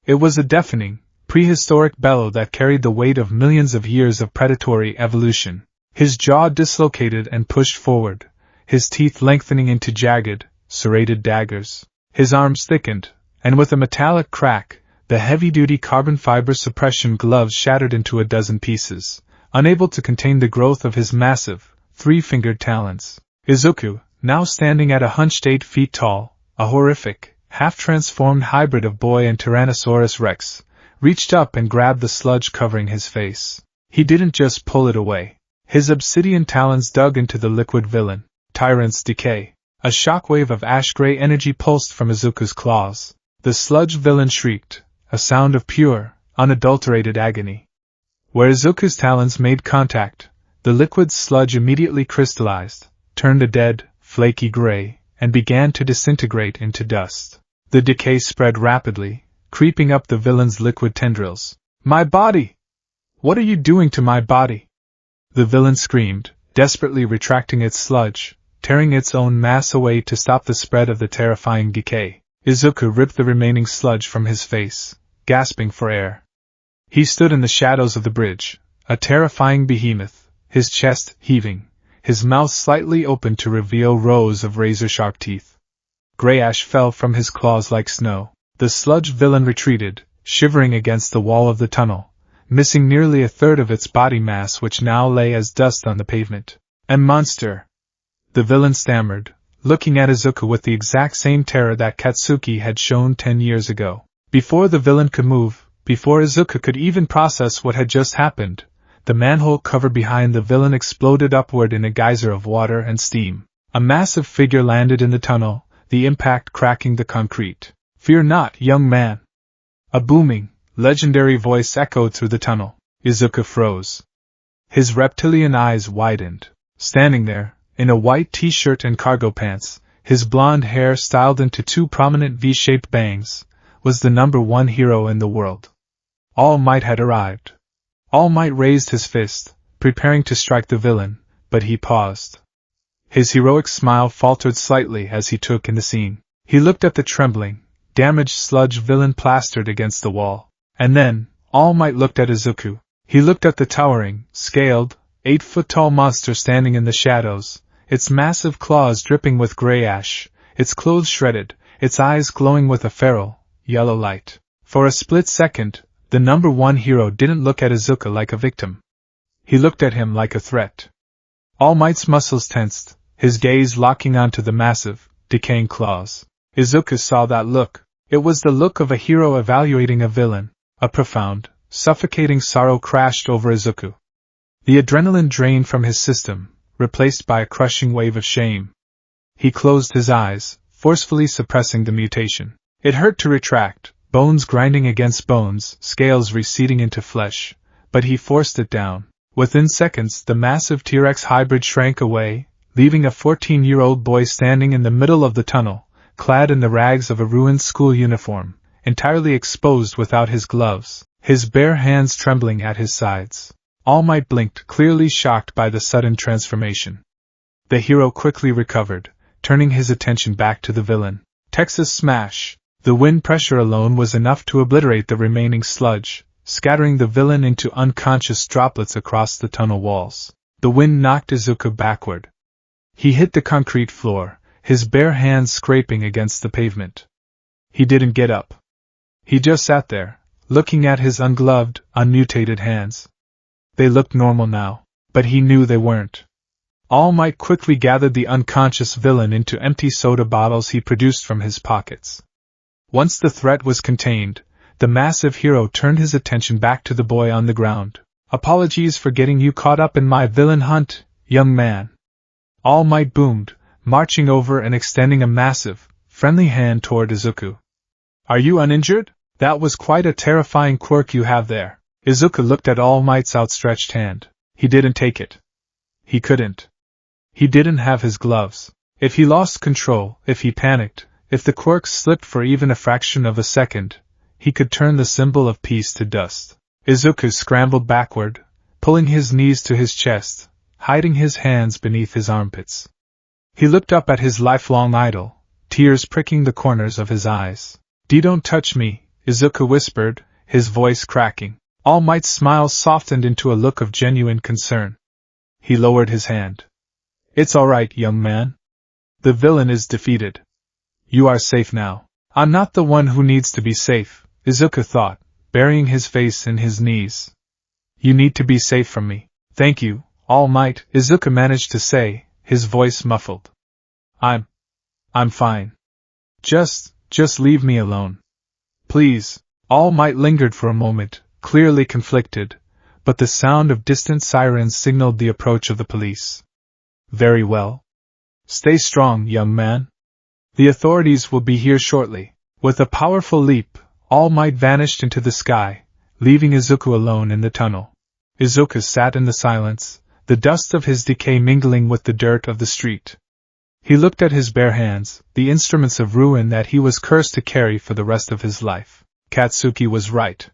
It was a deafening, prehistoric bellow that carried the weight of millions of years of predatory evolution. His jaw dislocated and pushed forward, his teeth lengthening into jagged, serrated daggers. His arms thickened, and with a metallic crack, the heavy-duty carbon fiber suppression gloves shattered into a dozen pieces, unable to contain the growth of his massive, three-fingered talons. Izuku, now standing at a hunched 8 feet tall, a horrific, half-transformed hybrid of boy and Tyrannosaurus Rex, reached up and grabbed the sludge covering his face. He didn't just pull it away. His obsidian talons dug into the liquid villain, Tyrant's decay. A shockwave of ash-gray energy pulsed from Izuku's claws. The sludge villain shrieked, a sound of pure, unadulterated agony. Where Izuku's talons made contact, the liquid sludge immediately crystallized, turned a dead, flaky gray, and began to disintegrate into dust. The decay spread rapidly, creeping up the villain's liquid tendrils. "My body! What are you doing to my body?" The villain screamed, desperately retracting its sludge, tearing its own mass away to stop the spread of the terrifying decay. Izuku ripped the remaining sludge from his face, gasping for air. He stood in the shadows of the bridge, a terrifying behemoth, his chest heaving, his mouth slightly open to reveal rows of razor-sharp teeth. Gray ash fell from his claws like snow. The sludge villain retreated, shivering against the wall of the tunnel, missing nearly a third of its body mass, which now lay as dust on the pavement. "A monster!" the villain stammered, looking at Izuku with the exact same terror that Katsuki had shown 10 years ago. Before the villain could move, before Izuku could even process what had just happened, the manhole cover behind the villain exploded upward in a geyser of water and steam. A massive figure landed in the tunnel, the impact cracking the concrete. "Fear not, young man!" A booming, legendary voice echoed through the tunnel. Izuku froze. His reptilian eyes widened. Standing there, in a white t-shirt and cargo pants, his blonde hair styled into 2 prominent V-shaped bangs, was the #1 hero in the world. All Might had arrived. All Might raised his fist, preparing to strike the villain, but he paused. His heroic smile faltered slightly as he took in the scene. He looked at the trembling, damaged sludge villain plastered against the wall. And then, All Might looked at Izuku. He looked at the towering, scaled, 8-foot-tall monster standing in the shadows, its massive claws dripping with gray ash, its clothes shredded, its eyes glowing with a feral, yellow light. For a split second, the #1 hero didn't look at Izuku like a victim. He looked at him like a threat. All Might's muscles tensed, his gaze locking onto the massive, decaying claws. Izuku saw that look. It was the look of a hero evaluating a villain. A profound, suffocating sorrow crashed over Izuku. The adrenaline drained from his system, replaced by a crushing wave of shame. He closed his eyes, forcefully suppressing the mutation. It hurt to retract, bones grinding against bones, scales receding into flesh, but he forced it down. Within seconds, the massive T-Rex hybrid shrank away, leaving a 14-year-old boy standing in the middle of the tunnel, clad in the rags of a ruined school uniform, entirely exposed without his gloves, his bare hands trembling at his sides. All Might blinked, clearly shocked by the sudden transformation. The hero quickly recovered, turning his attention back to the villain. Texas smash! The wind pressure alone was enough to obliterate the remaining sludge, scattering the villain into unconscious droplets across the tunnel walls. The wind knocked Izuku backward. He hit the concrete floor, his bare hands scraping against the pavement. He didn't get up. He just sat there, looking at his ungloved, unmutated hands. They looked normal now, but he knew they weren't. All Might quickly gathered the unconscious villain into empty soda bottles he produced from his pockets. Once the threat was contained, the massive hero turned his attention back to the boy on the ground. "Apologies for getting you caught up in my villain hunt, young man." All Might boomed, marching over and extending a massive, friendly hand toward Izuku. "Are you uninjured? That was quite a terrifying quirk you have there." Izuku looked at All Might's outstretched hand. He didn't take it. He couldn't. He didn't have his gloves. If he lost control, if he panicked, if the quirk slipped for even a fraction of a second, he could turn the symbol of peace to dust. Izuku scrambled backward, pulling his knees to his chest, hiding his hands beneath his armpits. He looked up at his lifelong idol, tears pricking the corners of his eyes. "Don't touch me, Izuku whispered, his voice cracking. All Might's smile softened into a look of genuine concern. He lowered his hand. It's all right, young man. The villain is defeated. You are safe now. I'm not the one who needs to be safe, Izuku thought, burying his face in his knees. You need to be safe from me. Thank you, All Might, Izuku managed to say, his voice muffled. I'm fine. Just leave me alone. Please. All Might lingered for a moment, clearly conflicted, but the sound of distant sirens signaled the approach of the police. Very well. Stay strong, young man. The authorities will be here shortly. With a powerful leap, All Might vanished into the sky, leaving Izuku alone in the tunnel. Izuku sat in the silence, the dust of his decay mingling with the dirt of the street. He looked at his bare hands, the instruments of ruin that he was cursed to carry for the rest of his life. Katsuki was right.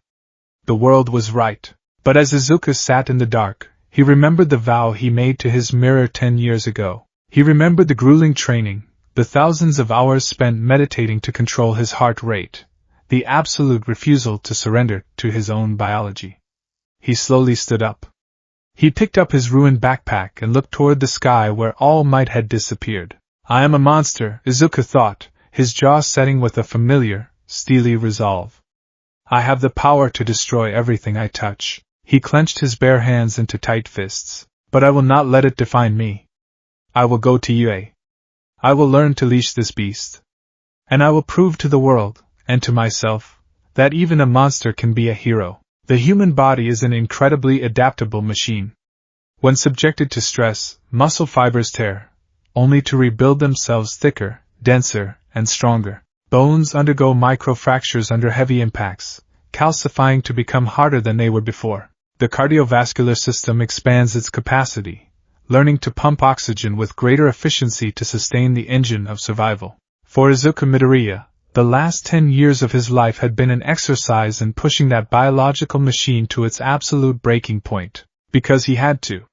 The world was right. But as Izuku sat in the dark, he remembered the vow he made to his mirror 10 years ago. He remembered the grueling training, the thousands of hours spent meditating to control his heart rate, the absolute refusal to surrender to his own biology. He slowly stood up. He picked up his ruined backpack and looked toward the sky where All Might had disappeared. I am a monster, Izuku thought, his jaw setting with a familiar, steely resolve. I have the power to destroy everything I touch. He clenched his bare hands into tight fists. But I will not let it define me. I will go to UA. I will learn to leash this beast. And I will prove to the world, and to myself, that even a monster can be a hero. The human body is an incredibly adaptable machine. When subjected to stress, muscle fibers tear, only to rebuild themselves thicker, denser, and stronger. Bones undergo microfractures under heavy impacts, calcifying to become harder than they were before. The cardiovascular system expands its capacity, learning to pump oxygen with greater efficiency to sustain the engine of survival. For Izuku Midoriya, the last 10 years of his life had been an exercise in pushing that biological machine to its absolute breaking point, because he had to.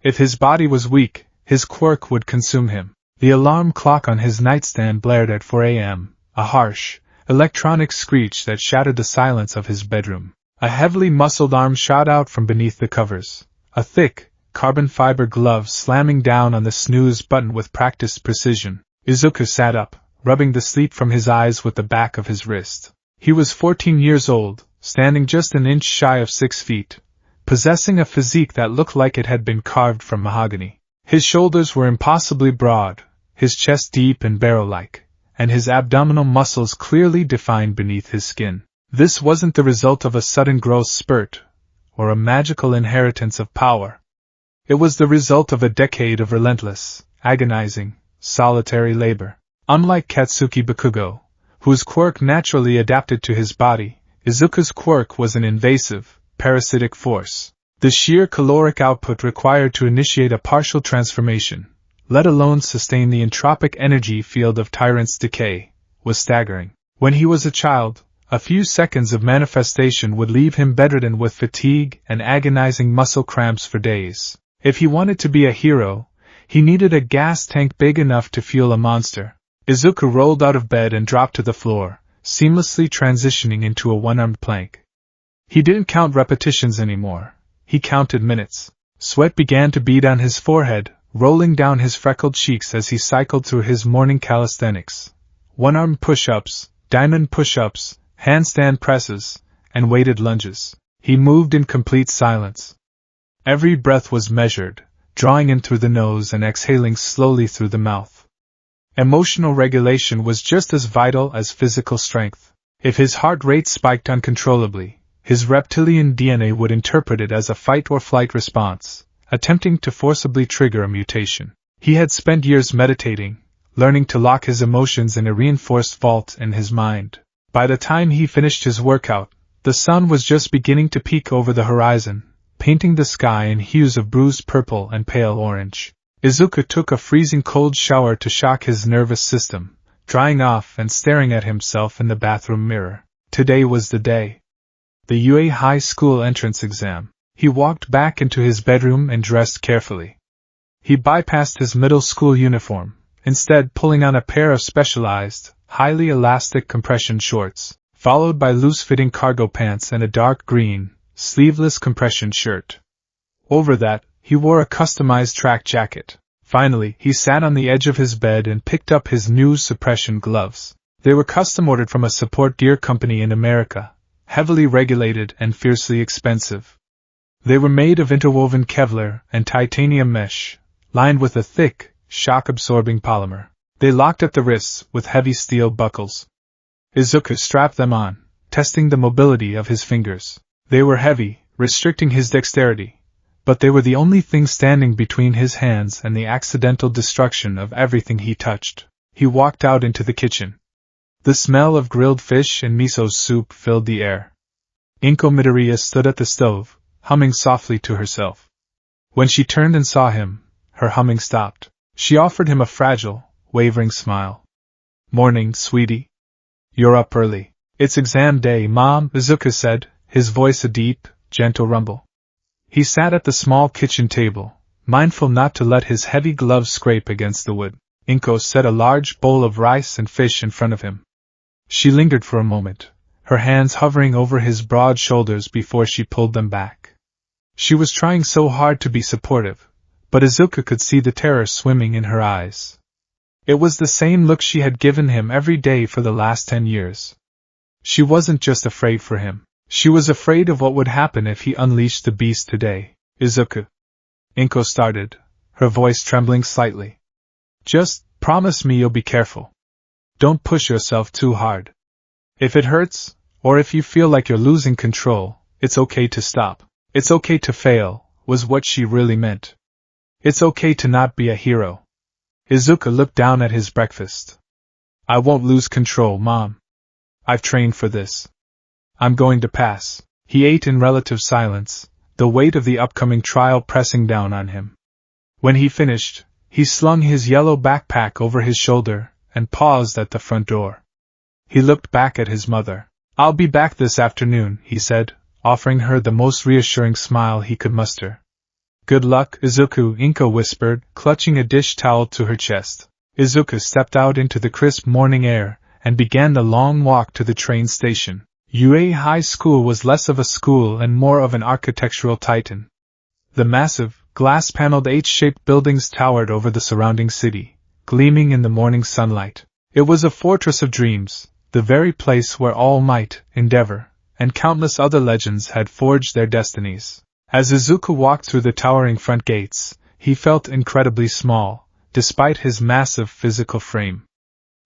If his body was weak, his quirk would consume him. The alarm clock on his nightstand blared at 4 a.m., a harsh, electronic screech that shattered the silence of his bedroom. A heavily muscled arm shot out from beneath the covers, a thick, carbon fiber glove slamming down on the snooze button with practiced precision. Izuku sat up, rubbing the sleep from his eyes with the back of his wrist. He was 14 years old, standing just an inch shy of 6 feet, possessing a physique that looked like it had been carved from mahogany. His shoulders were impossibly broad, his chest deep and barrel-like, and his abdominal muscles clearly defined beneath his skin. This wasn't the result of a sudden growth spurt, or a magical inheritance of power. It was the result of a decade of relentless, agonizing, solitary labor. Unlike Katsuki Bakugo, whose quirk naturally adapted to his body, Izuku's quirk was an invasive, parasitic force. The sheer caloric output required to initiate a partial transformation, let alone sustain the entropic energy field of Tyrant's decay, was staggering. When he was a child, a few seconds of manifestation would leave him bedridden with fatigue and agonizing muscle cramps for days. If he wanted to be a hero, he needed a gas tank big enough to fuel a monster. Izuku rolled out of bed and dropped to the floor, seamlessly transitioning into a one-armed plank. He didn't count repetitions anymore. He counted minutes. Sweat began to bead on his forehead, rolling down his freckled cheeks as he cycled through his morning calisthenics. One-arm push-ups, diamond push-ups, handstand presses, and weighted lunges. He moved in complete silence. Every breath was measured, drawing in through the nose and exhaling slowly through the mouth. Emotional regulation was just as vital as physical strength. If his heart rate spiked uncontrollably, his reptilian DNA would interpret it as a fight-or-flight response, attempting to forcibly trigger a mutation. He had spent years meditating, learning to lock his emotions in a reinforced vault in his mind. By the time he finished his workout, the sun was just beginning to peek over the horizon, painting the sky in hues of bruised purple and pale orange. Izuku took a freezing cold shower to shock his nervous system, drying off and staring at himself in the bathroom mirror. Today was the day. The UA High School entrance exam. He walked back into his bedroom and dressed carefully. He bypassed his middle school uniform, instead pulling on a pair of specialized, highly elastic compression shorts. followed by loose-fitting cargo pants and a dark green, sleeveless compression shirt. Over that, he wore a customized track jacket. Finally, he sat on the edge of his bed and picked up his new suppression gloves. They were custom-ordered from a support gear company in America, heavily regulated and fiercely expensive. They were made of interwoven Kevlar and titanium mesh, lined with a thick, shock-absorbing polymer. They locked at the wrists with heavy steel buckles. Izuku strapped them on, testing the mobility of his fingers. They were heavy, restricting his dexterity, but they were the only thing standing between his hands and the accidental destruction of everything he touched. He walked out into the kitchen. The smell of grilled fish and miso soup filled the air. Inko Midoriya stood at the stove, humming softly to herself. When she turned and saw him, her humming stopped. She offered him a fragile, wavering smile. "Morning, sweetie. You're up early." "It's exam day, Mom," Izuku said, his voice a deep, gentle rumble. He sat at the small kitchen table, mindful not to let his heavy gloves scrape against the wood. Inko set a large bowl of rice and fish in front of him. She lingered for a moment, her hands hovering over his broad shoulders before she pulled them back. She was trying so hard to be supportive, but Izuku could see the terror swimming in her eyes. It was the same look she had given him every day for the last 10 years. She wasn't just afraid for him. She was afraid of what would happen if he unleashed the beast today. "Izuku," Inko started, her voice trembling slightly. "Just promise me you'll be careful. Don't push yourself too hard. If it hurts, or if you feel like you're losing control, it's okay to stop. It's okay to fail," was what she really meant. It's okay to not be a hero. Izuku looked down at his breakfast. "I won't lose control, Mom. I've trained for this. I'm going to pass." He ate in relative silence, the weight of the upcoming trial pressing down on him. When he finished, he slung his yellow backpack over his shoulder and paused at the front door. He looked back at his mother. "I'll be back this afternoon," he said, offering her the most reassuring smile he could muster. "Good luck, Izuku," Inko whispered, clutching a dish towel to her chest. Izuku stepped out into the crisp morning air and began the long walk to the train station. UA High School was less of a school and more of an architectural titan. The massive, glass-paneled H-shaped buildings towered over the surrounding city, gleaming in the morning sunlight. It was a fortress of dreams, the very place where All Might, Endeavor, and countless other legends had forged their destinies. As Izuku walked through the towering front gates, he felt incredibly small, despite his massive physical frame.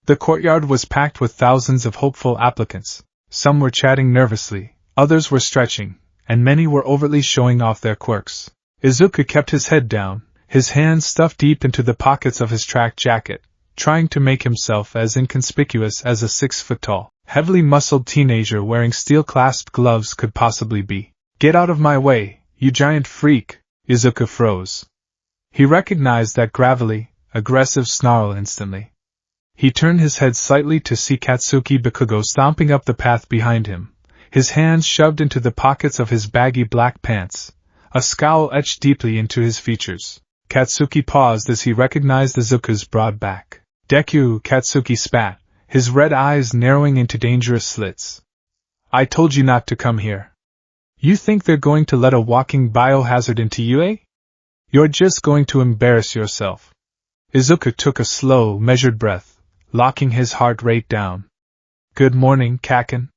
The courtyard was packed with thousands of hopeful applicants. Some were chatting nervously, others were stretching, and many were overtly showing off their quirks. Izuku kept his head down, his hands stuffed deep into the pockets of his track jacket, trying to make himself as inconspicuous as a 6-foot-tall, heavily muscled teenager wearing steel-clasped gloves could possibly be. "Get out of my way, you giant freak!" Izuku froze. He recognized that gravelly, aggressive snarl instantly. He turned his head slightly to see Katsuki Bakugo stomping up the path behind him, his hands shoved into the pockets of his baggy black pants, a scowl etched deeply into his features. Katsuki paused as he recognized Izuku's broad back. "Deku," Katsuki spat, his red eyes narrowing into dangerous slits. "I told you not to come here. You think they're going to let a walking biohazard into UA? You're just going to embarrass yourself." Izuku took a slow, measured breath, locking his heart rate down. "Good morning, Kaken.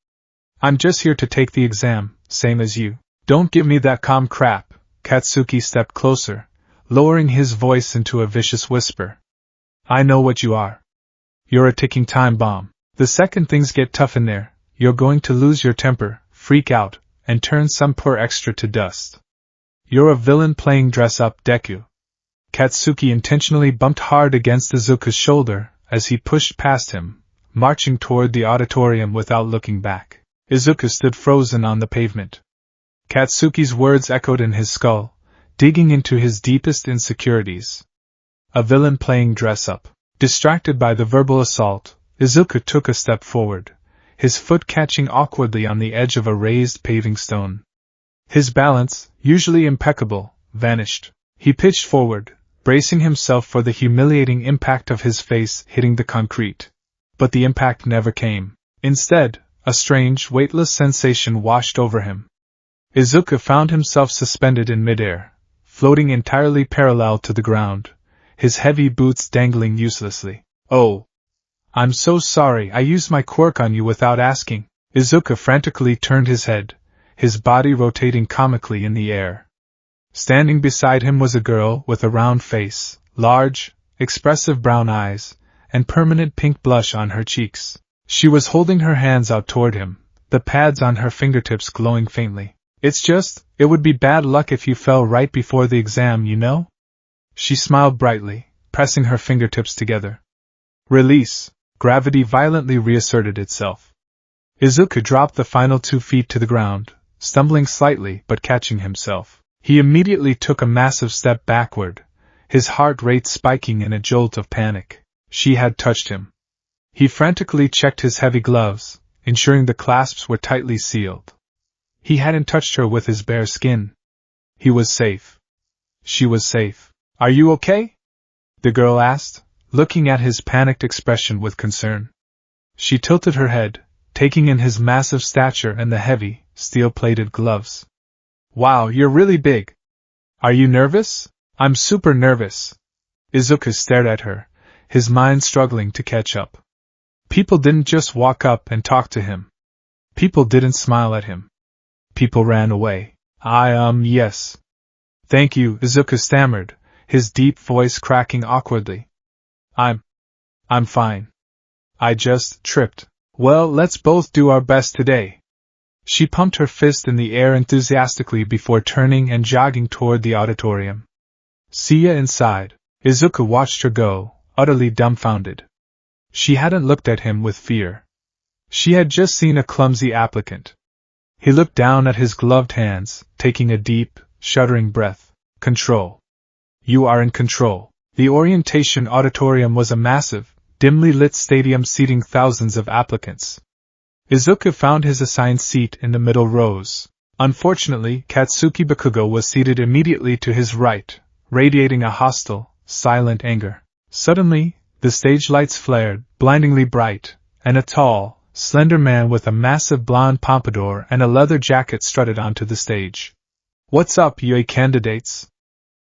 I'm just here to take the exam, same as you." "Don't give me that calm crap." Katsuki stepped closer, lowering his voice into a vicious whisper. "I know what you are. You're a ticking time bomb. The second things get tough in there, you're going to lose your temper, freak out, and turn some poor extra to dust. You're a villain playing dress-up, Deku." Katsuki intentionally bumped hard against Izuku's shoulder as he pushed past him, marching toward the auditorium without looking back. Izuku stood frozen on the pavement. Katsuki's words echoed in his skull, digging into his deepest insecurities. A villain playing dress-up. Distracted by the verbal assault, Izuku took a step forward, his foot catching awkwardly on the edge of a raised paving stone. His balance, usually impeccable, vanished. He pitched forward, bracing himself for the humiliating impact of his face hitting the concrete. But the impact never came. Instead, a strange, weightless sensation washed over him. Izuku found himself suspended in midair, floating entirely parallel to the ground, his heavy boots dangling uselessly. "Oh! I'm so sorry I used my quirk on you without asking." Izuku frantically turned his head, his body rotating comically in the air. Standing beside him was a girl with a round face, large, expressive brown eyes, and permanent pink blush on her cheeks. She was holding her hands out toward him, the pads on her fingertips glowing faintly. It would be bad luck if you fell right before the exam, you know?" She smiled brightly, pressing her fingertips together. Release. Gravity violently reasserted itself. Izuku dropped the final 2 feet to the ground, stumbling slightly but catching himself. He immediately took a massive step backward, his heart rate spiking in a jolt of panic. She had touched him. He frantically checked his heavy gloves, ensuring the clasps were tightly sealed. He hadn't touched her with his bare skin. He was safe. She was safe. "Are you okay?" the girl asked, looking at his panicked expression with concern. She tilted her head, taking in his massive stature and the heavy, steel-plated gloves. "Wow, you're really big. Are you nervous?" "I'm super nervous." Izuku stared at her, his mind struggling to catch up. People didn't just walk up and talk to him. People didn't smile at him. People ran away. Yes. "Thank you," Izuku stammered, his deep voice cracking awkwardly. I'm fine. I just tripped." "Well, let's both do our best today." She pumped her fist in the air enthusiastically before turning and jogging toward the auditorium. "See ya inside." Izuku watched her go, utterly dumbfounded. She hadn't looked at him with fear. She had just seen a clumsy applicant. He looked down at his gloved hands, taking a deep, shuddering breath. "Control. You are in control." The orientation auditorium was a massive, dimly lit stadium seating thousands of applicants. Izuku found his assigned seat in the middle rows. Unfortunately, Katsuki Bakugo was seated immediately to his right, radiating a hostile, silent anger. Suddenly, the stage lights flared, blindingly bright, and a tall, slender man with a massive blonde pompadour and a leather jacket strutted onto the stage. "What's up, UA candidates?"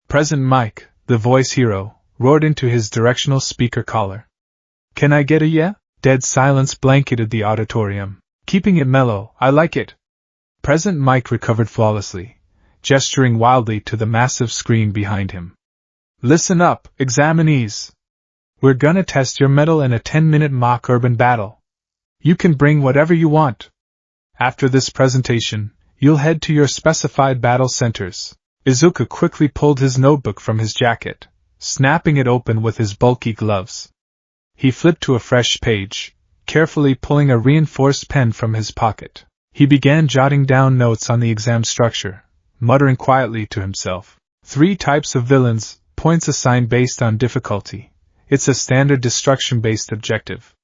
Present Mike, the voice hero, roared into his directional speaker collar. "Can I get a yeah?" Dead silence blanketed the auditorium. "Keeping it mellow, I like it." Present Mike recovered flawlessly, gesturing wildly to the massive screen behind him. "Listen up, examinees. We're gonna test your mettle in a 10-minute mock urban battle. You can bring whatever you want. After this presentation, you'll head to your specified battle centers." Izuku quickly pulled his notebook from his jacket, snapping it open with his bulky gloves. He flipped to a fresh page, carefully pulling a reinforced pen from his pocket. He began jotting down notes on the exam structure, muttering quietly to himself. 3 types of villains, points assigned based on difficulty. It's a standard destruction-based objective.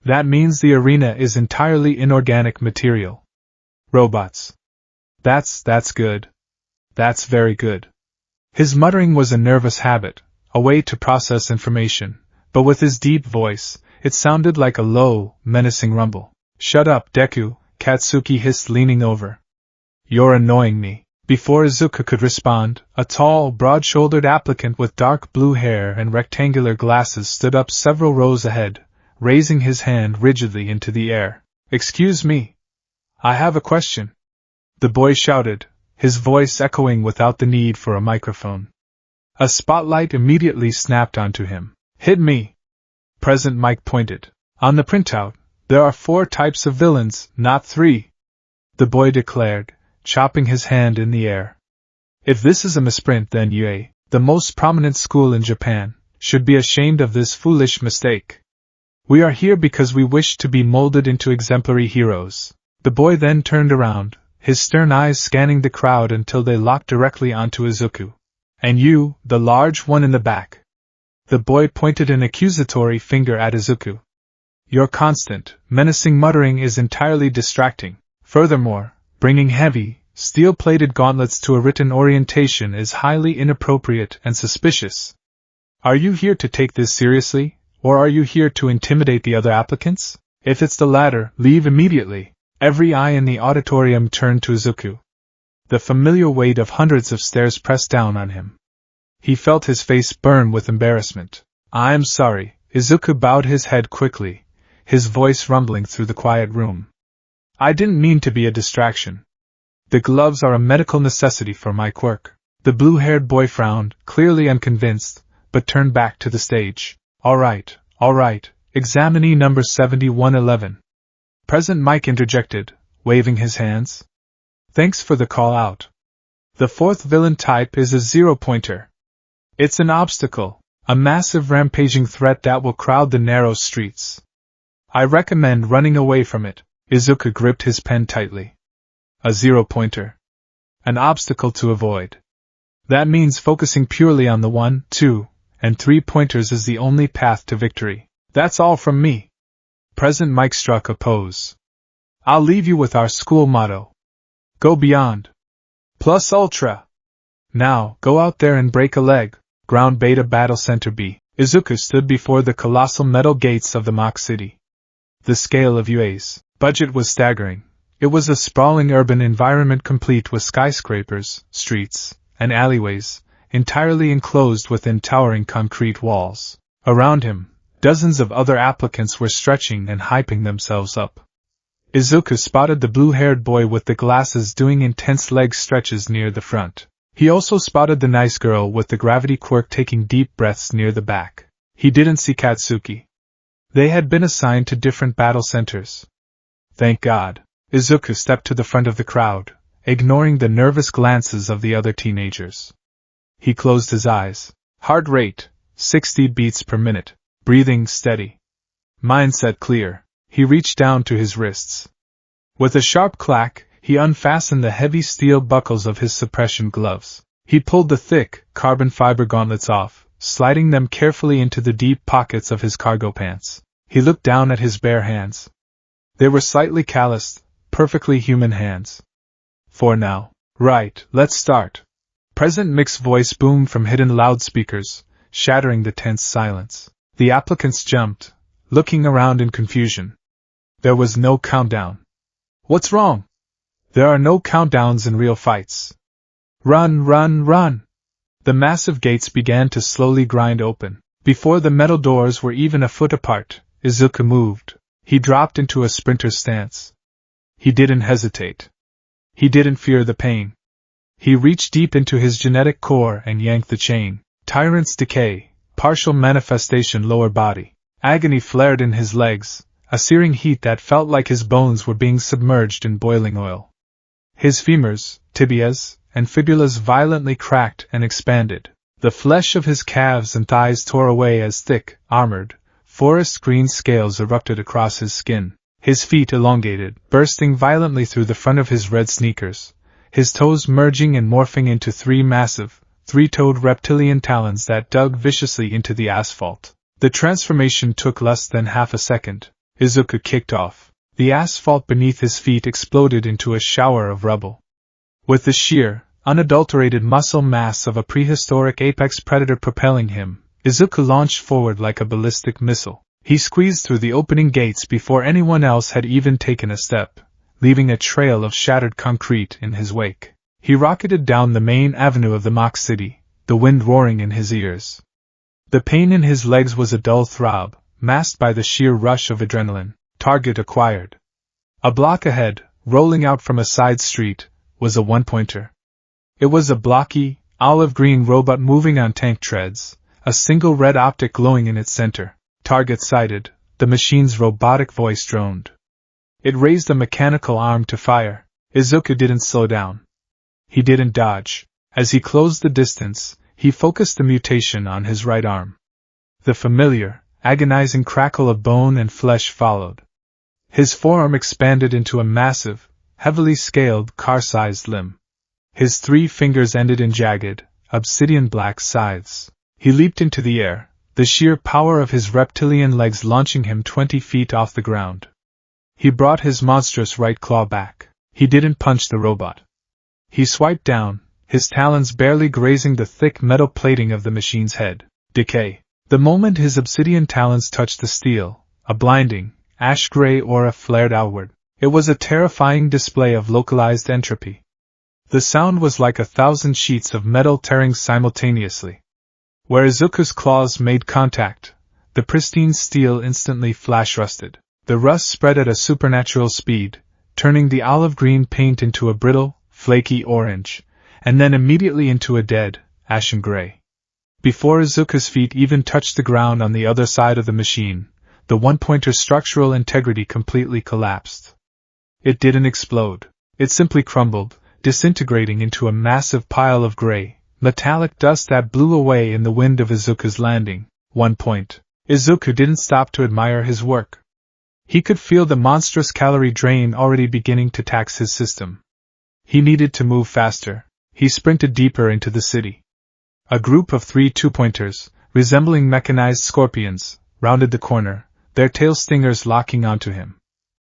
That means the arena is entirely inorganic material. Robots. That's good. That's very good. His muttering was a nervous habit, a way to process information, but with his deep voice, it sounded like a low, menacing rumble. "Shut up, Deku," Katsuki hissed, leaning over. "You're annoying me." Before Izuku could respond, a tall, broad-shouldered applicant with dark blue hair and rectangular glasses stood up several rows ahead, raising his hand rigidly into the air. "Excuse me. I have a question," the boy shouted, his voice echoing without the need for a microphone. A spotlight immediately snapped onto him. "Hit me." Present Mike pointed. "On the printout, there are 4 types of villains, not 3. The boy declared, chopping his hand in the air. "If this is a misprint, then UA, the most prominent school in Japan, should be ashamed of this foolish mistake. We are here because we wish to be molded into exemplary heroes." The boy then turned around, his stern eyes scanning the crowd until they locked directly onto Izuku. "And you, the large one in the back." The boy pointed an accusatory finger at Izuku. "Your constant, menacing muttering is entirely distracting. Furthermore, bringing heavy, steel-plated gauntlets to a written orientation is highly inappropriate and suspicious. Are you here to take this seriously, or are you here to intimidate the other applicants?" If it's the latter, leave immediately. Every eye in the auditorium turned to Izuku. The familiar weight of hundreds of stares pressed down on him. He felt his face burn with embarrassment. I'm sorry. Izuku bowed his head quickly, his voice rumbling through the quiet room. I didn't mean to be a distraction. The gloves are a medical necessity for my quirk. The blue-haired boy frowned, clearly unconvinced, but turned back to the stage. All right, examinee number 7111. President Mike interjected, waving his hands. Thanks for the call out. The fourth villain type is a zero-pointer. It's an obstacle, a massive rampaging threat that will crowd the narrow streets. I recommend running away from it. Izuku gripped his pen tightly. A zero-pointer. An obstacle to avoid. That means focusing purely on the 1, 2, and 3 pointers is the only path to victory. That's all from me. President Mike struck a pose. I'll leave you with our school motto. Go beyond. Plus ultra. Now, go out there and break a leg. Ground Beta Battle Center B. Izuku stood before the colossal metal gates of the Mach City. The scale of UA's budget was staggering. It was a sprawling urban environment complete with skyscrapers, streets, and alleyways, entirely enclosed within towering concrete walls. Around him, dozens of other applicants were stretching and hyping themselves up. Izuku spotted the blue-haired boy with the glasses doing intense leg stretches near the front. He also spotted the nice girl with the gravity quirk taking deep breaths near the back. He didn't see Katsuki. They had been assigned to different battle centers. Thank God. Izuku stepped to the front of the crowd, ignoring the nervous glances of the other teenagers. He closed his eyes. Heart rate, 60 beats per minute. Breathing steady. Mindset clear. He reached down to his wrists. With a sharp clack, he unfastened the heavy steel buckles of his suppression gloves. He pulled the thick, carbon fiber gauntlets off, sliding them carefully into the deep pockets of his cargo pants. He looked down at his bare hands. They were slightly calloused, perfectly human hands. For now. Right, let's start. President Mick's voice boomed from hidden loudspeakers, shattering the tense silence. The applicants jumped, looking around in confusion. There was no countdown. What's wrong? There are no countdowns in real fights. Run, run, run! The massive gates began to slowly grind open. Before the metal doors were even a foot apart, Izuku moved. He dropped into a sprinter's stance. He didn't hesitate. He didn't fear the pain. He reached deep into his genetic core and yanked the chain. Tyrant's decay, partial manifestation lower body. Agony flared in his legs, a searing heat that felt like his bones were being submerged in boiling oil. His femurs, tibias, and fibulas violently cracked and expanded. The flesh of his calves and thighs tore away as thick, armored, forest green scales erupted across his skin. His feet elongated, bursting violently through the front of his red sneakers, his toes merging and morphing into 3 massive, 3-toed reptilian talons that dug viciously into the asphalt. The transformation took less than half a second. Izuku kicked off. The asphalt beneath his feet exploded into a shower of rubble. With the sheer, unadulterated muscle mass of a prehistoric apex predator propelling him, Izuku launched forward like a ballistic missile. He squeezed through the opening gates before anyone else had even taken a step, leaving a trail of shattered concrete in his wake. He rocketed down the main avenue of the Mach City, the wind roaring in his ears. The pain in his legs was a dull throb, masked by the sheer rush of adrenaline. Target acquired. A block ahead, rolling out from a side street, was a 1-pointer. It was a blocky, olive-green robot moving on tank treads, a single red optic glowing in its center. Target sighted, the machine's robotic voice droned. It raised a mechanical arm to fire. Izuku didn't slow down. He didn't dodge. As he closed the distance, he focused the mutation on his right arm. The familiar, agonizing crackle of bone and flesh followed. His forearm expanded into a massive, heavily scaled, car-sized limb. His 3 fingers ended in jagged, obsidian-black scythes. He leaped into the air, the sheer power of his reptilian legs launching him 20 feet off the ground. He brought his monstrous right claw back. He didn't punch the robot. He swiped down, his talons barely grazing the thick metal plating of the machine's head. Decay. The moment his obsidian talons touched the steel, a blinding, ash-gray aura flared outward. It was a terrifying display of localized entropy. The sound was like 1,000 sheets of metal tearing simultaneously. Where Izuku's claws made contact, the pristine steel instantly flash-rusted. The rust spread at a supernatural speed, turning the olive-green paint into a brittle, flaky orange, and then immediately into a dead, ashen gray. Before Izuku's feet even touched the ground on the other side of the machine, the one-pointer's structural integrity completely collapsed. It didn't explode. It simply crumbled, disintegrating into a massive pile of gray, metallic dust that blew away in the wind of Izuku's landing. 1 point. Izuku didn't stop to admire his work. He could feel the monstrous calorie drain already beginning to tax his system. He needed to move faster. He sprinted deeper into the city. A group of 3 two-pointers, resembling mechanized scorpions, rounded the corner, their tail stingers locking onto him.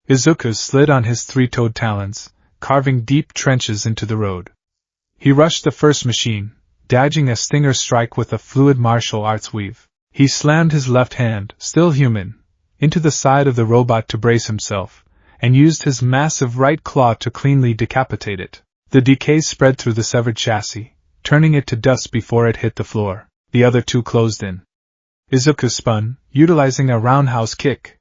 Izuku slid on his 3-toed talons, carving deep trenches into the road. He rushed the first machine, dodging a stinger strike with a fluid martial arts weave. He slammed his left hand, still human, into the side of the robot to brace himself, and used his massive right claw to cleanly decapitate it. The decay spread through the severed chassis, turning it to dust before it hit the floor. The other two closed in. Izuku spun, utilizing a roundhouse kick.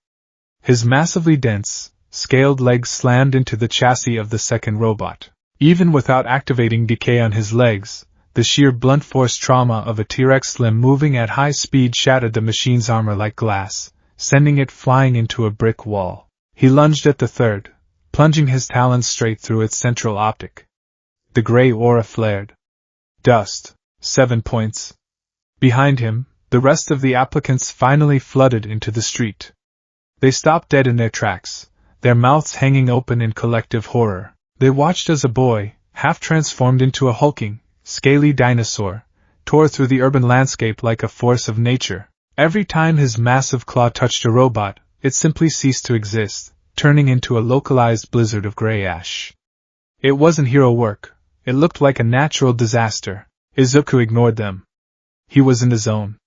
His massively dense, scaled legs slammed into the chassis of the second robot. Even without activating decay on his legs, the sheer blunt force trauma of a T-Rex limb moving at high speed shattered the machine's armor like glass, sending it flying into a brick wall. He lunged at the third, plunging his talons straight through its central optic. The gray aura flared. Dust. 7 points. Behind him, the rest of the applicants finally flooded into the street. They stopped dead in their tracks, their mouths hanging open in collective horror. They watched as a boy, half transformed into a hulking, scaly dinosaur, tore through the urban landscape like a force of nature. Every time his massive claw touched a robot, it simply ceased to exist, turning into a localized blizzard of gray ash. It wasn't hero work. It looked like a natural disaster. Izuku ignored them. He was in the zone.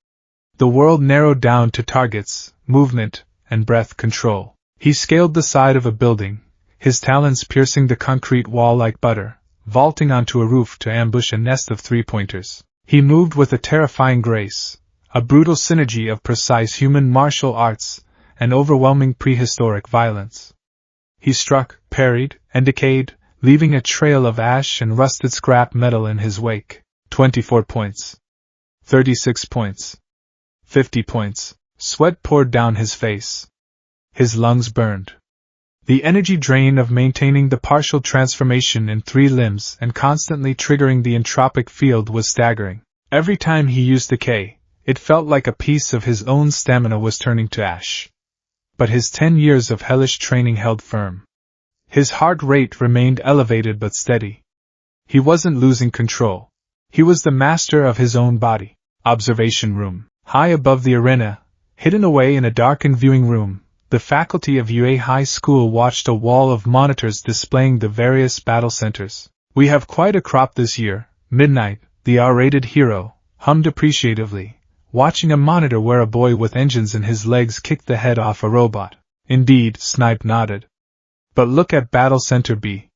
The world narrowed down to targets, movement, and breath control. He scaled the side of a building, his talons piercing the concrete wall like butter, vaulting onto a roof to ambush a nest of 3-pointers. He moved with a terrifying grace, a brutal synergy of precise human martial arts and overwhelming prehistoric violence. He struck, parried, and decayed, leaving a trail of ash and rusted scrap metal in his wake. 24 points. 36 points. 50 points. Sweat poured down his face. His lungs burned. The energy drain of maintaining the partial transformation in 3 limbs and constantly triggering the entropic field was staggering. Every time he used decay, it felt like a piece of his own stamina was turning to ash. But his 10 years of hellish training held firm. His heart rate remained elevated but steady. He wasn't losing control. He was the master of his own body. Observation room. High above the arena, hidden away in a darkened viewing room, the faculty of UA High School watched a wall of monitors displaying the various battle centers. "We have quite a crop this year," Midnight, the R-rated hero, hummed appreciatively, watching a monitor where a boy with engines in his legs kicked the head off a robot. "Indeed," Snipe nodded. "But look at Battle Center B.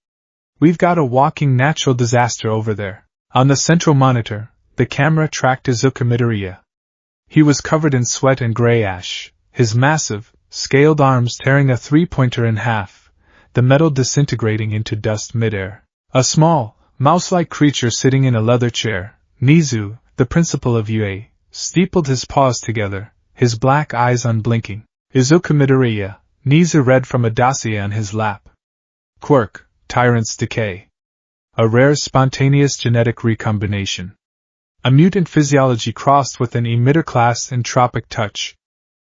We've got a walking natural disaster over there." On the central monitor, the camera tracked Izuku Midoriya. He was covered in sweat and gray ash, his massive, scaled arms tearing a 3-pointer in half, the metal disintegrating into dust midair. A small, mouse-like creature sitting in a leather chair, Nizu, the principal of UA, steepled his paws together, his black eyes unblinking. "Izuku Midoriya," Nizu read from a dossier on his lap. "Quirk, Tyrant's Decay. A rare spontaneous genetic recombination. A mutant physiology crossed with an emitter-class entropic touch.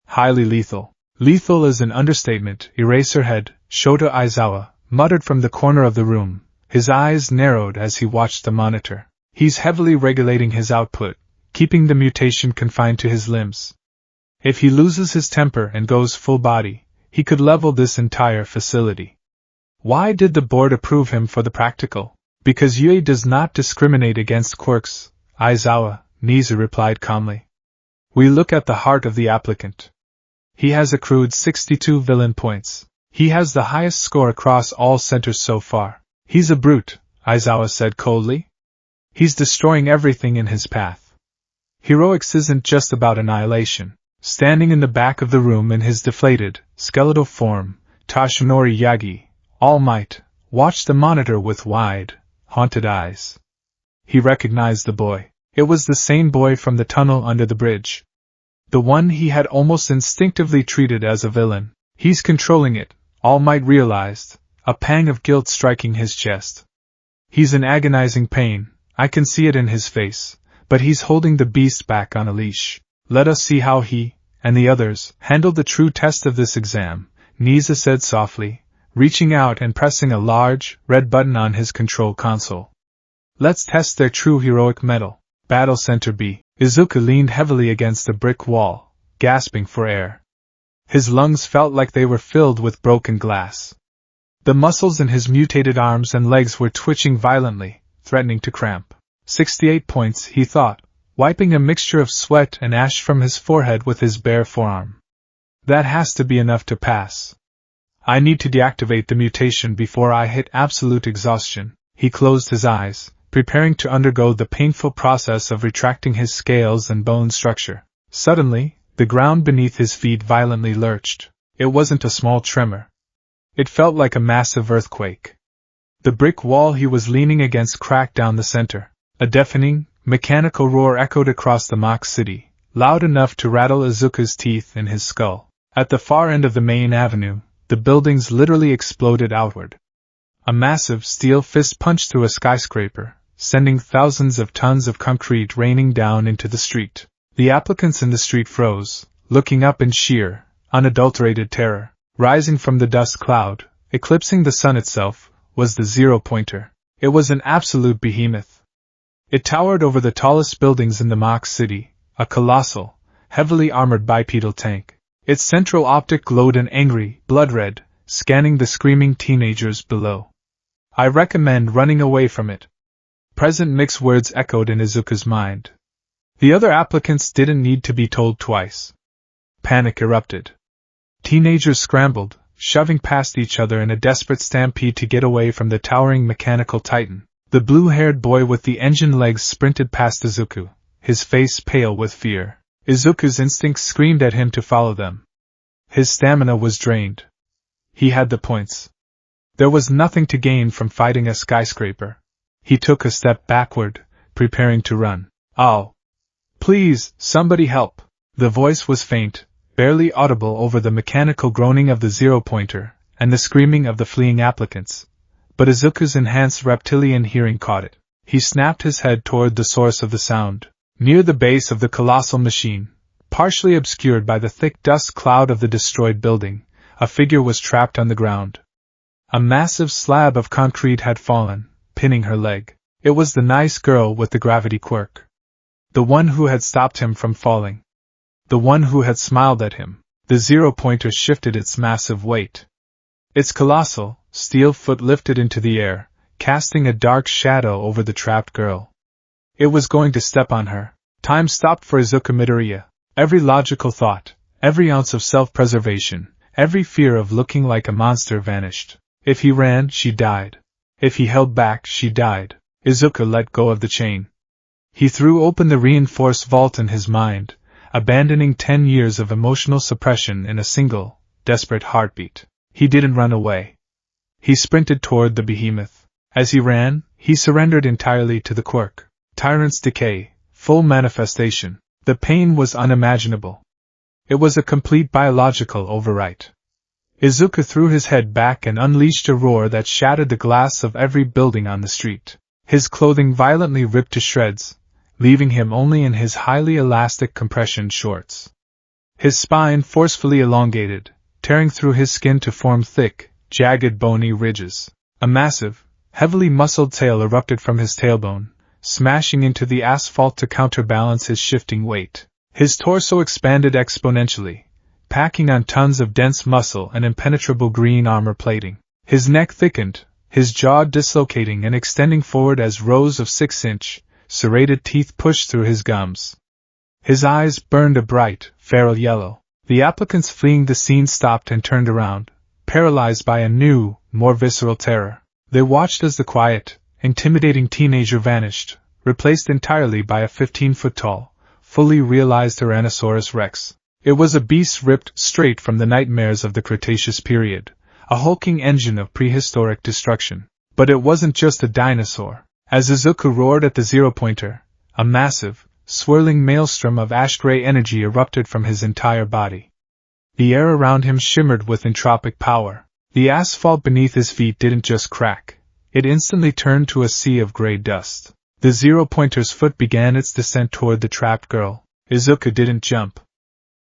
Highly lethal." "Lethal is an understatement," Eraserhead, Shota Aizawa, muttered from the corner of the room, his eyes narrowed as he watched the monitor. "He's heavily regulating his output, keeping the mutation confined to his limbs. If he loses his temper and goes full body, he could level this entire facility." "Why did the board approve him for the practical?" "Because UA does not discriminate against quirks," Aizawa, Nizu replied calmly. "We look at the heart of the applicant. He has accrued 62 villain points. He has the highest score across all centers so far. He's a brute, Aizawa said coldly. He's destroying everything in his path. Heroics isn't just about annihilation. Standing in the back of the room in his deflated, skeletal form, Tashinori Yagi, All Might, watched the monitor with wide, haunted eyes. He recognized the boy. It was the same boy from the tunnel under the bridge. The one he had almost instinctively treated as a villain. He's controlling it, All Might realized, a pang of guilt striking his chest. He's in agonizing pain, I can see it in his face, but he's holding the beast back on a leash. Let us see how he, and the others, handle the true test of this exam, Nisa said softly, reaching out and pressing a large, red button on his control console. Let's test their true heroic mettle. Battle Center B. Izuku leaned heavily against the brick wall, gasping for air. His lungs felt like they were filled with broken glass. The muscles in his mutated arms and legs were twitching violently, threatening to cramp. 68 points, he thought, wiping a mixture of sweat and ash from his forehead with his bare forearm. That has to be enough to pass. I need to deactivate the mutation before I hit absolute exhaustion. He closed his eyes, preparing to undergo the painful process of retracting his scales and bone structure. Suddenly, the ground beneath his feet violently lurched. It wasn't a small tremor. It felt like a massive earthquake. The brick wall he was leaning against cracked down the center. A deafening, mechanical roar echoed across the mock city, loud enough to rattle Izuku's teeth in his skull. At the far end of the main avenue, the buildings literally exploded outward. A massive steel fist punched through a skyscraper, sending thousands of tons of concrete raining down into the street. The applicants in the street froze, looking up in sheer, unadulterated terror. Rising from the dust cloud, eclipsing the sun itself, was the zero-pointer. It was an absolute behemoth. It towered over the tallest buildings in the mock city, a colossal, heavily armored bipedal tank. Its central optic glowed an angry, blood red, scanning the screaming teenagers below. I recommend running away from it. Present mixed words echoed in Izuku's mind. The other applicants didn't need to be told twice. Panic erupted. Teenagers scrambled, shoving past each other in a desperate stampede to get away from the towering mechanical titan. The blue-haired boy with the engine legs sprinted past Izuku, his face pale with fear. Izuku's instincts screamed at him to follow them. His stamina was drained. He had the points. There was nothing to gain from fighting a skyscraper. He took a step backward, preparing to run. Oh! Please, somebody help! The voice was faint, barely audible over the mechanical groaning of the zero-pointer, and the screaming of the fleeing applicants. But Izuku's enhanced reptilian hearing caught it. He snapped his head toward the source of the sound. Near the base of the colossal machine, partially obscured by the thick dust cloud of the destroyed building, a figure was trapped on the ground. A massive slab of concrete had fallen, pinning her leg. It was the nice girl with the gravity quirk. The one who had stopped him from falling. The one who had smiled at him. The zero-pointer shifted its massive weight. Its colossal, steel foot lifted into the air, casting a dark shadow over the trapped girl. It was going to step on her. Time stopped for Izuku Midoriya. Every logical thought, every ounce of self-preservation, every fear of looking like a monster vanished. If he ran, she died. If he held back, she died. Izuku let go of the chain. He threw open the reinforced vault in his mind, abandoning 10 years of emotional suppression in a single, desperate heartbeat. He didn't run away. He sprinted toward the behemoth. As he ran, he surrendered entirely to the quirk. Tyrant's decay, full manifestation. The pain was unimaginable. It was a complete biological overwrite. Izuku threw his head back and unleashed a roar that shattered the glass of every building on the street. His clothing violently ripped to shreds, leaving him only in his highly elastic compression shorts. His spine forcefully elongated, tearing through his skin to form thick, jagged bony ridges. A massive, heavily muscled tail erupted from his tailbone, smashing into the asphalt to counterbalance his shifting weight. His torso expanded exponentially, packing on tons of dense muscle and impenetrable green armor plating. His neck thickened, his jaw dislocating and extending forward as rows of 6-inch, serrated teeth pushed through his gums. His eyes burned a bright, feral yellow. The applicants fleeing the scene stopped and turned around, paralyzed by a new, more visceral terror. They watched as the quiet, intimidating teenager vanished, replaced entirely by a 15-foot-tall, fully realized Tyrannosaurus rex. It was a beast ripped straight from the nightmares of the Cretaceous period, a hulking engine of prehistoric destruction. But it wasn't just a dinosaur. As Izuku roared at the zero-pointer, a massive, swirling maelstrom of ash-gray energy erupted from his entire body. The air around him shimmered with entropic power. The asphalt beneath his feet didn't just crack, it instantly turned to a sea of gray dust. The zero-pointer's foot began its descent toward the trapped girl. Izuku didn't jump.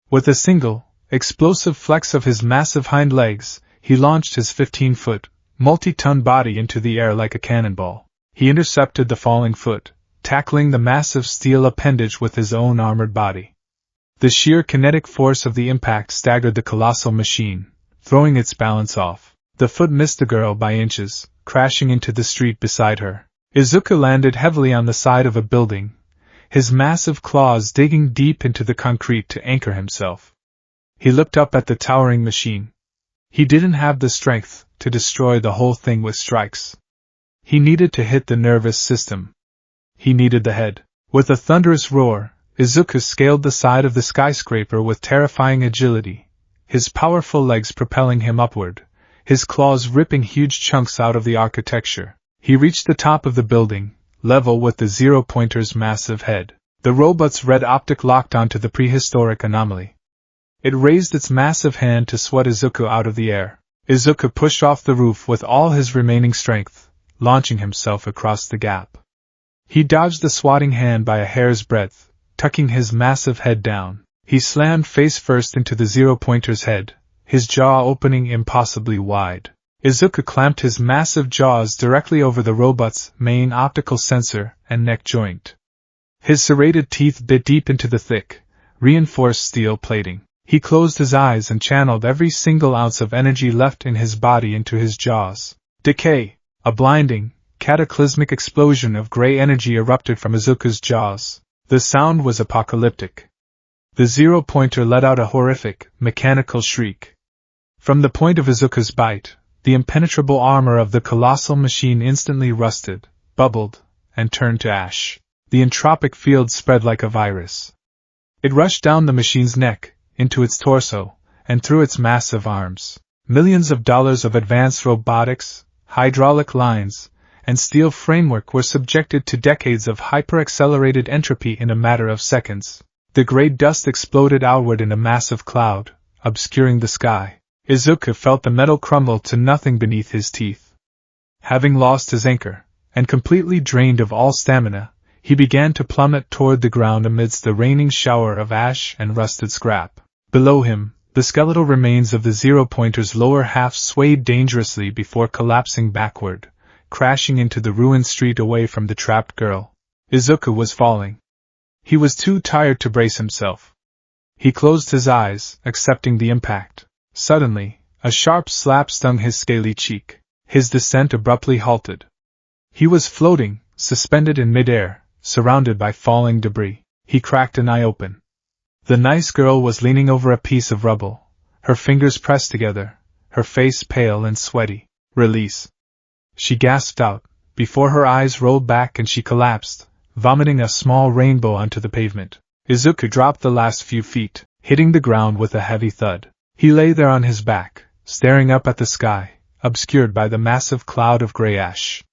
With a single, explosive flex of his massive hind legs, he launched his 15-foot, multi-ton body into the air like a cannonball. He intercepted the falling foot, tackling the massive steel appendage with his own armored body. The sheer kinetic force of the impact staggered the colossal machine, throwing its balance off. The foot missed the girl by inches, crashing into the street beside her. Izuku landed heavily on the side of a building, his massive claws digging deep into the concrete to anchor himself. He looked up at the towering machine. He didn't have the strength to destroy the whole thing with strikes. He needed to hit the nervous system. He needed the head. With a thunderous roar, Izuku scaled the side of the skyscraper with terrifying agility, his powerful legs propelling him upward, his claws ripping huge chunks out of the architecture. He reached the top of the building, level with the zero-pointer's massive head. The robot's red optic locked onto the prehistoric anomaly. It raised its massive hand to swat Izuku out of the air. Izuku pushed off the roof with all his remaining strength, launching himself across the gap. He dodged the swatting hand by a hair's breadth, tucking his massive head down. He slammed face first into the zero-pointer's head, his jaw opening impossibly wide. Izuku clamped his massive jaws directly over the robot's main optical sensor and neck joint. His serrated teeth bit deep into the thick, reinforced steel plating. He closed his eyes and channeled every single ounce of energy left in his body into his jaws. Decay! A blinding, cataclysmic explosion of gray energy erupted from Izuku's jaws. The sound was apocalyptic. The zero-pointer let out a horrific, mechanical shriek. From the point of Izuku's bite, the impenetrable armor of the colossal machine instantly rusted, bubbled, and turned to ash. The entropic field spread like a virus. It rushed down the machine's neck, into its torso, and through its massive arms. Millions of dollars of advanced robotics, hydraulic lines, and steel framework were subjected to decades of hyper-accelerated entropy in a matter of seconds. The gray dust exploded outward in a massive cloud, obscuring the sky. Izuku felt the metal crumble to nothing beneath his teeth. Having lost his anchor, and completely drained of all stamina, he began to plummet toward the ground amidst the raining shower of ash and rusted scrap. Below him, the skeletal remains of the zero-pointer's lower half swayed dangerously before collapsing backward, crashing into the ruined street away from the trapped girl. Izuku was falling. He was too tired to brace himself. He closed his eyes, accepting the impact. Suddenly, a sharp slap stung his scaly cheek. His descent abruptly halted. He was floating, suspended in midair, surrounded by falling debris. He cracked an eye open. The nice girl was leaning over a piece of rubble, her fingers pressed together, her face pale and sweaty. Release! She gasped out, before her eyes rolled back and she collapsed, vomiting a small rainbow onto the pavement. Izuku dropped the last few feet, hitting the ground with a heavy thud. He lay there on his back, staring up at the sky, obscured by the massive cloud of gray ash.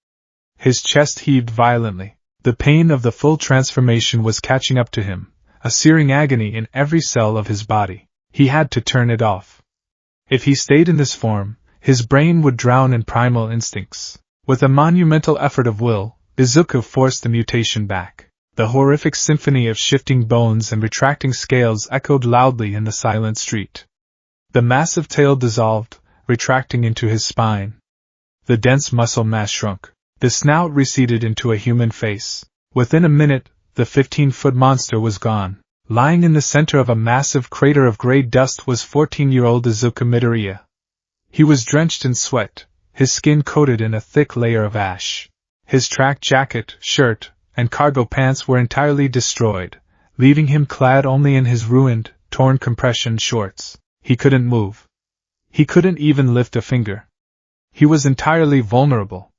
His chest heaved violently. The pain of the full transformation was catching up to him, a searing agony in every cell of his body. He had to turn it off. If he stayed in this form, his brain would drown in primal instincts. With a monumental effort of will, Izuku forced the mutation back. The horrific symphony of shifting bones and retracting scales echoed loudly in the silent street. The massive tail dissolved, retracting into his spine. The dense muscle mass shrunk. The snout receded into a human face. Within a minute, the 15-foot monster was gone. Lying in the center of a massive crater of gray dust was 14-year-old Izuku Midoriya. He was drenched in sweat, his skin coated in a thick layer of ash. His track jacket, shirt, and cargo pants were entirely destroyed, leaving him clad only in his ruined, torn compression shorts. He couldn't move. He couldn't even lift a finger. He was entirely vulnerable.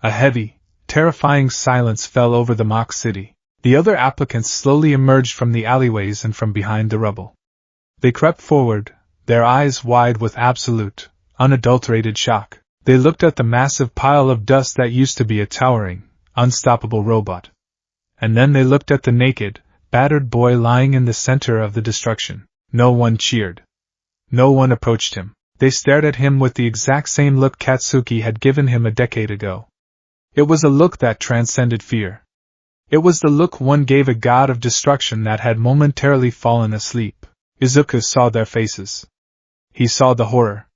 A heavy, terrifying silence fell over the mock city. The other applicants slowly emerged from the alleyways and from behind the rubble. They crept forward, their eyes wide with absolute, unadulterated shock. They looked at the massive pile of dust that used to be a towering, unstoppable robot. And then they looked at the naked, battered boy lying in the center of the destruction. No one cheered. No one approached him. They stared at him with the exact same look Katsuki had given him a decade ago. It was a look that transcended fear. It was the look one gave a god of destruction that had momentarily fallen asleep. Izuku saw their faces. He saw the horror.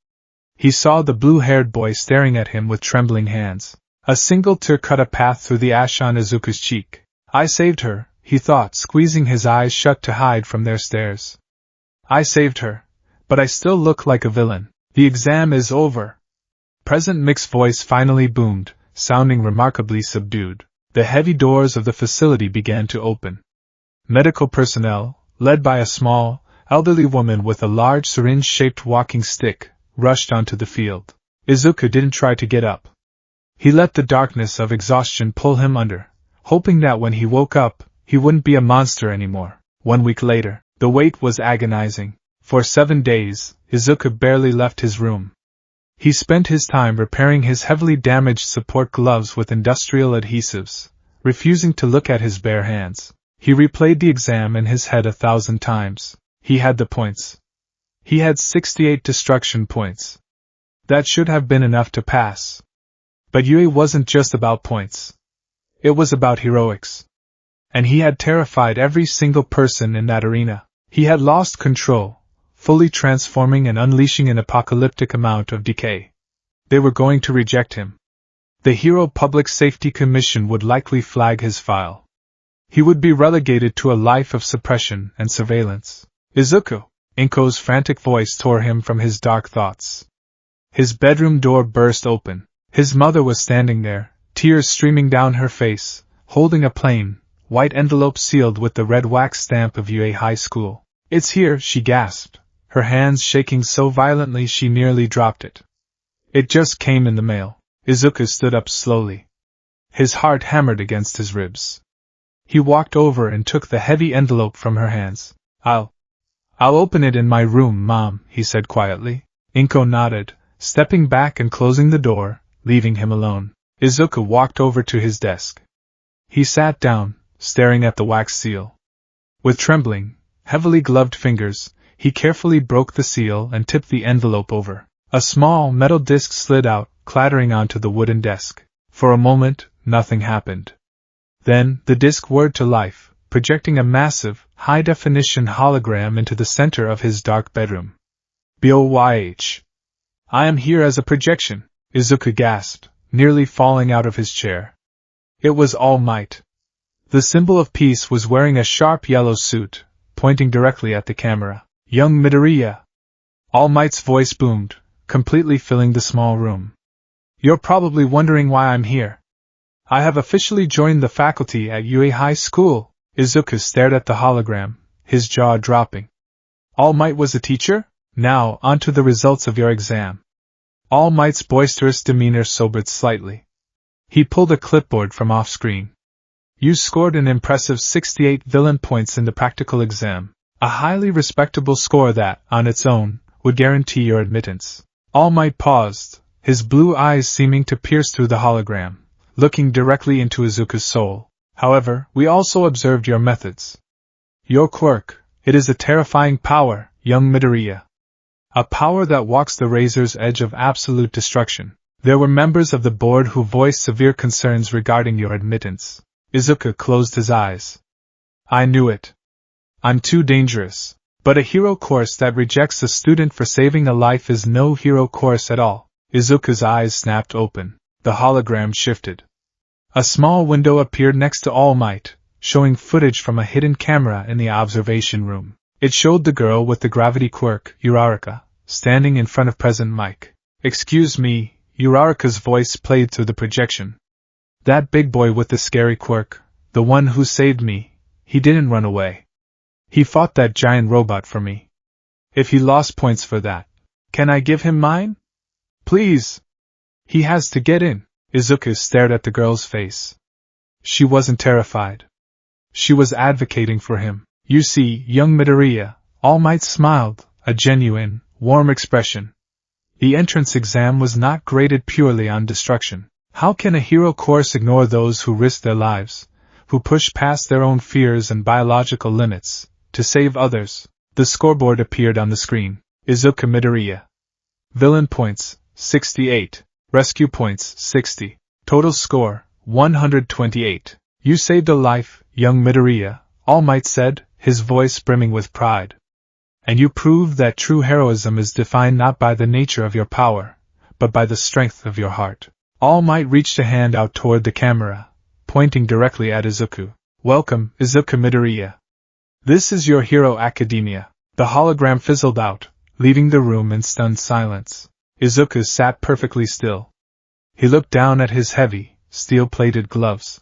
He saw the blue-haired boy staring at him with trembling hands. A single tear cut a path through the ash on Izuku's cheek. I saved her, he thought, squeezing his eyes shut to hide from their stares. I saved her, but I still look like a villain. The exam is over. President Mick's voice finally boomed, sounding remarkably subdued. The heavy doors of the facility began to open. Medical personnel, led by a small, elderly woman with a large syringe-shaped walking stick, rushed onto the field. Izuku didn't try to get up. He let the darkness of exhaustion pull him under, hoping that when he woke up, he wouldn't be a monster anymore. 1 week later, the wait was agonizing. For 7 days, Izuku barely left his room. He spent his time repairing his heavily damaged support gloves with industrial adhesives, refusing to look at his bare hands. He replayed the exam in his head 1,000 times. He had the points. He had 68 destruction points. That should have been enough to pass. But Yui wasn't just about points. It was about heroics. And he had terrified every single person in that arena. He had lost control, fully transforming and unleashing an apocalyptic amount of decay. They were going to reject him. The Hero Public Safety Commission would likely flag his file. He would be relegated to a life of suppression and surveillance. Izuku! Inko's frantic voice tore him from his dark thoughts. His bedroom door burst open. His mother was standing there, tears streaming down her face, holding a plain, white envelope sealed with the red wax stamp of UA High School. It's here, she gasped, her hands shaking so violently she nearly dropped it. It just came in the mail. Izuku stood up slowly. His heart hammered against his ribs. He walked over and took the heavy envelope from her hands. I'll open it in my room, Mom, he said quietly. Inko nodded, stepping back and closing the door, leaving him alone. Izuku walked over to his desk. He sat down, staring at the wax seal. With trembling, heavily gloved fingers, he carefully broke the seal and tipped the envelope over. A small metal disc slid out, clattering onto the wooden desk. For a moment, nothing happened. Then, the disc whirred to life, projecting a massive, high-definition hologram into the center of his dark bedroom. BOYH. I am here as a projection, Izuku gasped, nearly falling out of his chair. It was All Might. The symbol of peace was wearing a sharp yellow suit, pointing directly at the camera. Young Midoriya. All Might's voice boomed, completely filling the small room. You're probably wondering why I'm here. I have officially joined the faculty at UA High School. Izuku stared at the hologram, his jaw dropping. All Might was a teacher? Now, on to the results of your exam. All Might's boisterous demeanor sobered slightly. He pulled a clipboard from off-screen. You scored an impressive 68 villain points in the practical exam, a highly respectable score that, on its own, would guarantee your admittance. All Might paused, his blue eyes seeming to pierce through the hologram, looking directly into Izuku's soul. However, we also observed your methods. Your quirk, it is a terrifying power, young Midoriya. A power that walks the razor's edge of absolute destruction. There were members of the board who voiced severe concerns regarding your admittance. Izuku closed his eyes. I knew it. I'm too dangerous. But a hero course that rejects a student for saving a life is no hero course at all. Izuku's eyes snapped open. The hologram shifted. A small window appeared next to All Might, showing footage from a hidden camera in the observation room. It showed the girl with the gravity quirk, Uraraka, standing in front of President Mike. Excuse me, Uraraka's voice played through the projection. That big boy with the scary quirk, the one who saved me, he didn't run away. He fought that giant robot for me. If he lost points for that, can I give him mine? Please! He has to get in. Izuku stared at the girl's face. She wasn't terrified. She was advocating for him. You see, young Midoriya, All Might smiled, a genuine, warm expression. The entrance exam was not graded purely on destruction. How can a hero course ignore those who risk their lives, who push past their own fears and biological limits, to save others? The scoreboard appeared on the screen. Izuku Midoriya. Villain points, 68. Rescue points, 60. Total score, 128. You saved a life, young Midoriya, All Might said, his voice brimming with pride. And you proved that true heroism is defined not by the nature of your power, but by the strength of your heart. All Might reached a hand out toward the camera, pointing directly at Izuku. Welcome, Izuku Midoriya. This is your Hero Academia. The hologram fizzled out, leaving the room in stunned silence. Izuku sat perfectly still. He looked down at his heavy, steel-plated gloves.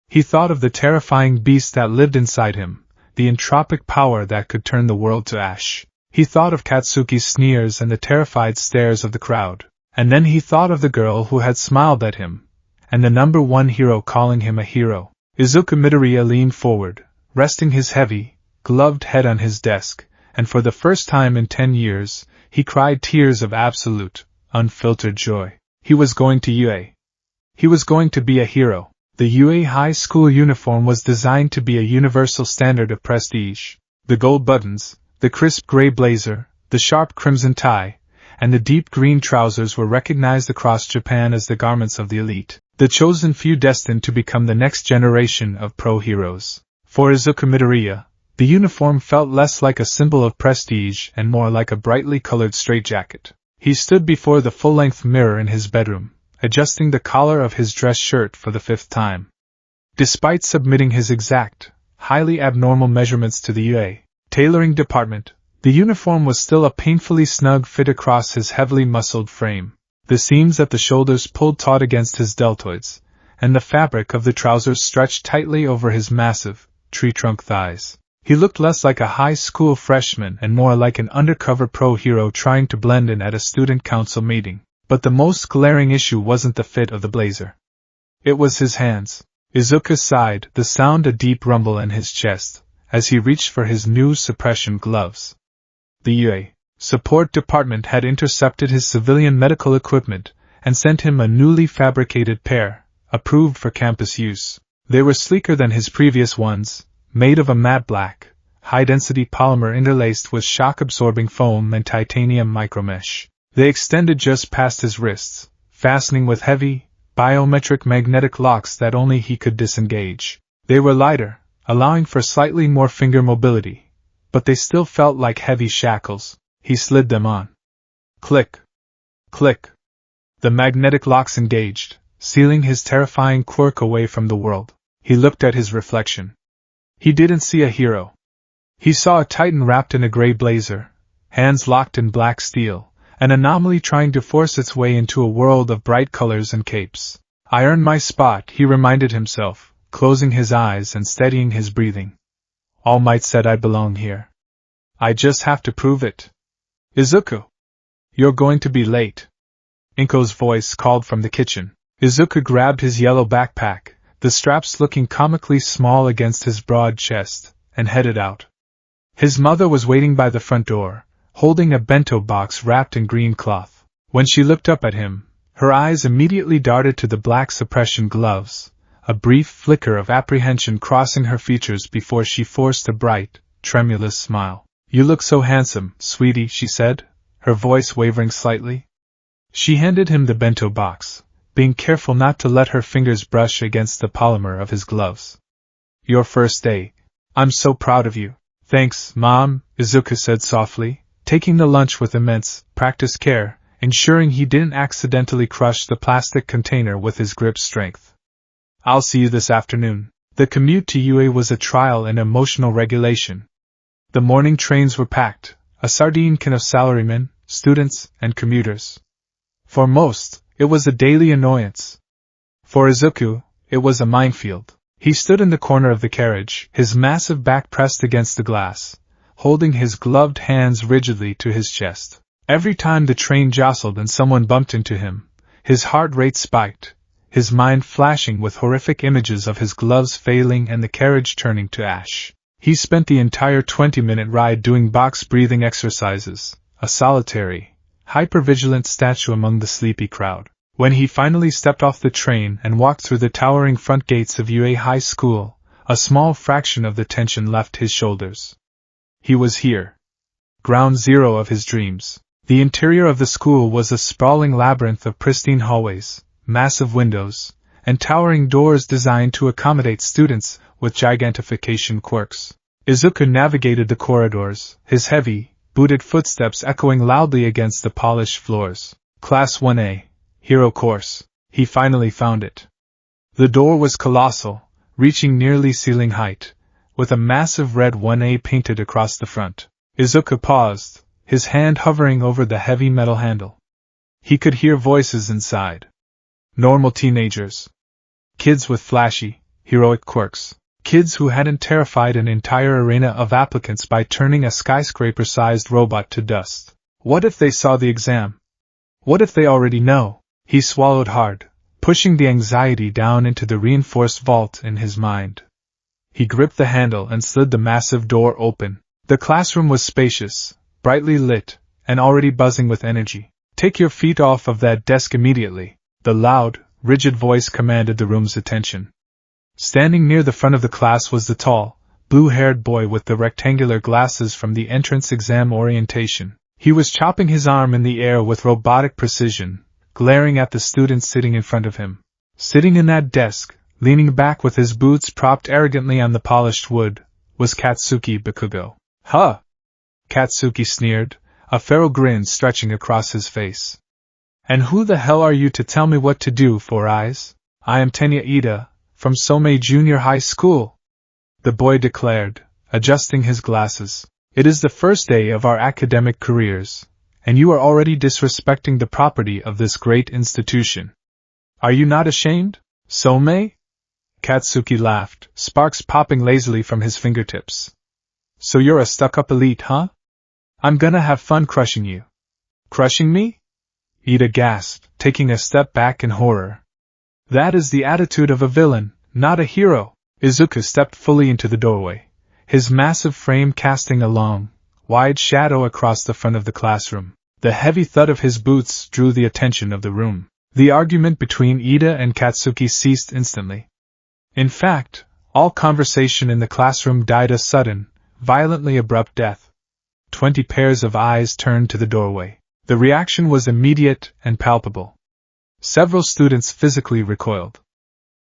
He thought of the terrifying beast that lived inside him, the entropic power that could turn the world to ash. He thought of Katsuki's sneers and the terrified stares of the crowd. And then he thought of the girl who had smiled at him, and the number one hero calling him a hero. Izuku Midoriya leaned forward, resting his heavy, gloved head on his desk, and for the first time in 10 years, he cried tears of absolute, unfiltered joy. He was going to UA. He was going to be a hero. The UA high school uniform was designed to be a universal standard of prestige. The gold buttons, the crisp gray blazer, the sharp crimson tie, and the deep green trousers were recognized across Japan as the garments of the elite, the chosen few destined to become the next generation of pro-heroes. For Izuku Midoriya, the uniform felt less like a symbol of prestige and more like a brightly colored straitjacket. He stood before the full-length mirror in his bedroom, adjusting the collar of his dress shirt for the 5th time. Despite submitting his exact, highly abnormal measurements to the UA tailoring department, the uniform was still a painfully snug fit across his heavily muscled frame. The seams at the shoulders pulled taut against his deltoids, and the fabric of the trousers stretched tightly over his massive, tree-trunk thighs. He looked less like a high school freshman and more like an undercover pro-hero trying to blend in at a student council meeting. But the most glaring issue wasn't the fit of the blazer. It was his hands. Izuku sighed, the sound a deep rumble in his chest, as he reached for his new suppression gloves. The UA support department had intercepted his civilian medical equipment and sent him a newly fabricated pair, approved for campus use. They were sleeker than his previous ones, made of a matte black, high-density polymer interlaced with shock-absorbing foam and titanium micromesh. They extended just past his wrists, fastening with heavy, biometric magnetic locks that only he could disengage. They were lighter, allowing for slightly more finger mobility, but they still felt like heavy shackles. He slid them on. Click. Click. The magnetic locks engaged, sealing his terrifying quirk away from the world. He looked at his reflection. He didn't see a hero. He saw a titan wrapped in a gray blazer, hands locked in black steel, an anomaly trying to force its way into a world of bright colors and capes. I earned my spot, he reminded himself, closing his eyes and steadying his breathing. All Might said I belong here. I just have to prove it. Izuku! You're going to be late. Inko's voice called from the kitchen. Izuku grabbed his yellow backpack, the straps looking comically small against his broad chest, and headed out. His mother was waiting by the front door, holding a bento box wrapped in green cloth. When she looked up at him, her eyes immediately darted to the black suppression gloves, a brief flicker of apprehension crossing her features before she forced a bright, tremulous smile. You look so handsome, sweetie, she said, her voice wavering slightly. She handed him the bento box, being careful not to let her fingers brush against the polymer of his gloves. Your first day. I'm so proud of you. Thanks, Mom, Izuku said softly, taking the lunch with immense, practiced care, ensuring he didn't accidentally crush the plastic container with his grip strength. I'll see you this afternoon. The commute to UA was a trial in emotional regulation. The morning trains were packed, a sardine can of salarymen, students, and commuters. For most, it was a daily annoyance. For Izuku, it was a minefield. He stood in the corner of the carriage, his massive back pressed against the glass, holding his gloved hands rigidly to his chest. Every time the train jostled and someone bumped into him, his heart rate spiked, his mind flashing with horrific images of his gloves failing and the carriage turning to ash. He spent the entire 20-minute ride doing box breathing exercises, a solitary, hypervigilant statue among the sleepy crowd. When he finally stepped off the train and walked through the towering front gates of UA High School, a small fraction of the tension left his shoulders. He was here. Ground zero of his dreams. The interior of the school was a sprawling labyrinth of pristine hallways, massive windows, and towering doors designed to accommodate students with gigantification quirks. Izuku navigated the corridors, his heavy, booted footsteps echoing loudly against the polished floors. Class 1A. Hero Course. He finally found it. The door was colossal, reaching nearly ceiling height, with a massive red 1A painted across the front. Izuku paused, his hand hovering over the heavy metal handle. He could hear voices inside. Normal teenagers. Kids with flashy, heroic quirks. Kids who hadn't terrified an entire arena of applicants by turning a skyscraper-sized robot to dust. What if they saw the exam? What if they already know? He swallowed hard, pushing the anxiety down into the reinforced vault in his mind. He gripped the handle and slid the massive door open. The classroom was spacious, brightly lit, and already buzzing with energy. "Take your feet off of that desk immediately," the loud, rigid voice commanded the room's attention. Standing near the front of the class was the tall, blue-haired boy with the rectangular glasses from the entrance exam orientation. He was chopping his arm in the air with robotic precision, glaring at the students sitting in front of him. Sitting in that desk, leaning back with his boots propped arrogantly on the polished wood, was Katsuki Bakugo. "Huh!" Katsuki sneered, a feral grin stretching across his face. "And who the hell are you to tell me what to do, Four Eyes? I am Tenya Ida, from Somei Junior High School," the boy declared, adjusting his glasses. "It is the first day of our academic careers, and you are already disrespecting the property of this great institution. Are you not ashamed, Somei?" Katsuki laughed, sparks popping lazily from his fingertips. "So you're a stuck-up elite, huh? I'm gonna have fun crushing you." "Crushing me?" Ida gasped, taking a step back in horror. "That is the attitude of a villain, not a hero." Izuku stepped fully into the doorway, his massive frame casting a long, wide shadow across the front of the classroom. The heavy thud of his boots drew the attention of the room. The argument between Ida and Katsuki ceased instantly. In fact, all conversation in the classroom died a sudden, violently abrupt death. 20 pairs of eyes turned to the doorway. The reaction was immediate and palpable. Several students physically recoiled.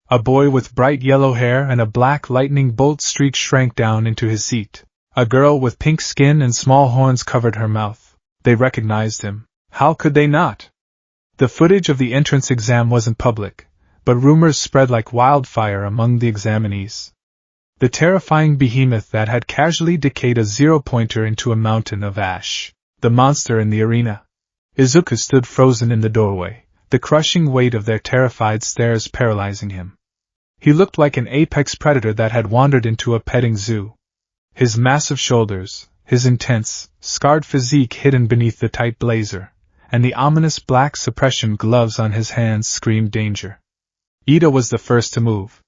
A boy with bright yellow hair and a black lightning bolt streak shrank down into his seat. A girl with pink skin and small horns covered her mouth. They recognized him. How could they not? The footage of the entrance exam wasn't public, but rumors spread like wildfire among the examinees. The terrifying behemoth that had casually decayed a zero-pointer into a mountain of ash. The monster in the arena. Izuku stood frozen in the doorway, the crushing weight of their terrified stares paralyzing him. He looked like an apex predator that had wandered into a petting zoo. His massive shoulders, his intense, scarred physique hidden beneath the tight blazer, and the ominous black suppression gloves on his hands screamed danger. Ida was the first to move.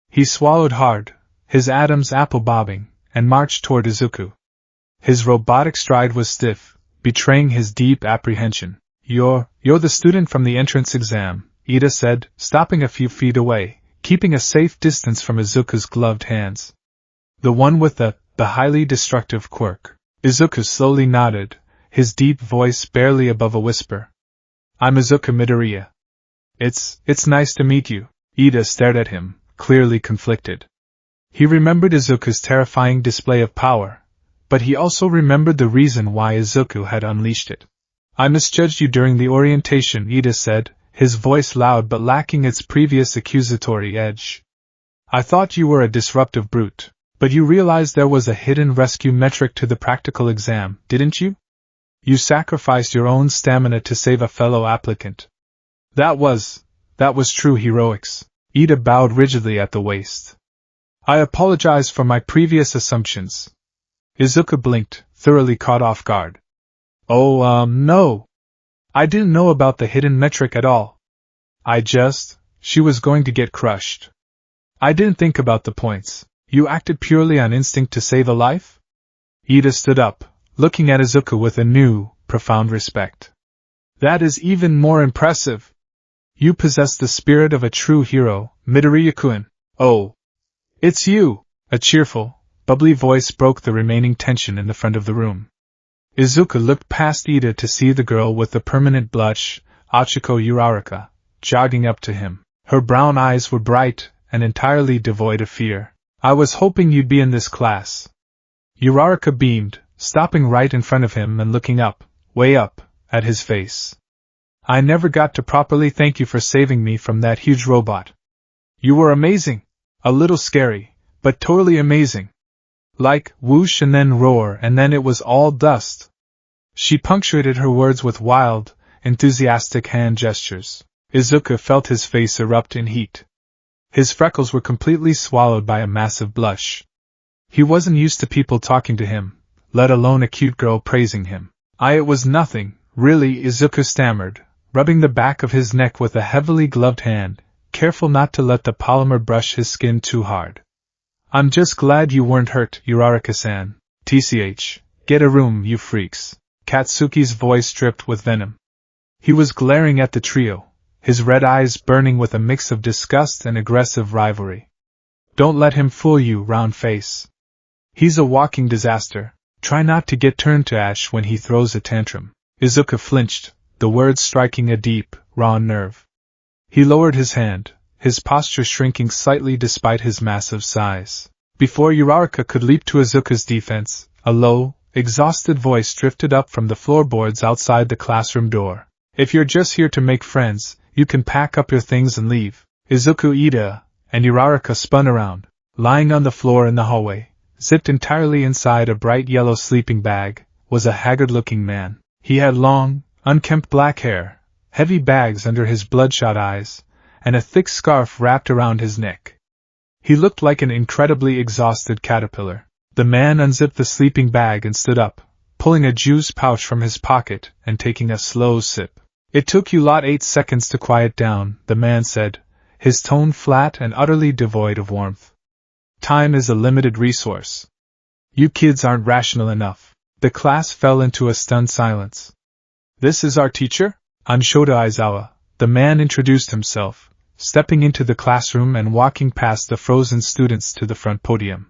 He swallowed hard, his Adam's apple bobbing, and marched toward Izuku. His robotic stride was stiff, betraying his deep apprehension. You're the student from the entrance exam," Ida said, stopping a few feet away, keeping a safe distance from Izuku's gloved hands. "The one with the highly destructive quirk." Izuku slowly nodded, his deep voice barely above a whisper. "I'm Izuku Midoriya." It's nice to meet you." Ida stared at him, clearly conflicted. He remembered Izuku's terrifying display of power, but he also remembered the reason why Izuku had unleashed it. "I misjudged you during the orientation," Ida said, his voice loud but lacking its previous accusatory edge. "I thought you were a disruptive brute, but you realized there was a hidden rescue metric to the practical exam, didn't you? You sacrificed your own stamina to save a fellow applicant." That was true heroics." Ida bowed rigidly at the waist. I apologize for my previous assumptions. Izuku blinked, thoroughly caught off guard. Oh, no. I didn't know about the hidden metric at all. She was going to get crushed. I didn't think about the points. You acted purely on instinct to save a life? Ida stood up, looking at Izuku with a new, profound respect. That is even more impressive. You possess the spirit of a true hero, Midoriya-kun. Oh. It's you! A cheerful, bubbly voice broke the remaining tension in the front of the room. Izuku looked past Ida to see the girl with the permanent blush, Achiko Uraraka, jogging up to him. Her brown eyes were bright and entirely devoid of fear. I was hoping you'd be in this class. Uraraka beamed, stopping right in front of him and looking up, way up, at his face. I never got to properly thank you for saving me from that huge robot. You were amazing. A little scary, but totally amazing. Like, whoosh and then roar and then it was all dust. She punctuated her words with wild, enthusiastic hand gestures. Izuku felt his face erupt in heat. His freckles were completely swallowed by a massive blush. He wasn't used to people talking to him, let alone a cute girl praising him. It was nothing, really, Izuku stammered, rubbing the back of his neck with a heavily gloved hand, careful not to let the polymer brush his skin too hard. I'm just glad you weren't hurt, Uraraka-san. TCH, get a room, you freaks. Katsuki's voice dripped with venom. He was glaring at the trio, his red eyes burning with a mix of disgust and aggressive rivalry. Don't let him fool you, round face. He's a walking disaster. Try not to get turned to ash when he throws a tantrum. Izuku flinched, the words striking a deep, raw nerve. He lowered his hand, his posture shrinking slightly despite his massive size. Before Uraraka could leap to Izuku's defense, a low, exhausted voice drifted up from the floorboards outside the classroom door. If you're just here to make friends, you can pack up your things and leave. Izuku, Ida, and Uraraka spun around, lying on the floor in the hallway, zipped entirely inside a bright yellow sleeping bag, was a haggard-looking man. He had long, unkempt black hair, heavy bags under his bloodshot eyes, and a thick scarf wrapped around his neck. He looked like an incredibly exhausted caterpillar. The man unzipped the sleeping bag and stood up, pulling a juice pouch from his pocket and taking a slow sip. It took you lot 8 seconds to quiet down, the man said, his tone flat and utterly devoid of warmth. Time is a limited resource. You kids aren't rational enough. The class fell into a stunned silence. This is our teacher? Anshoda Aizawa, the man introduced himself, stepping into the classroom and walking past the frozen students to the front podium.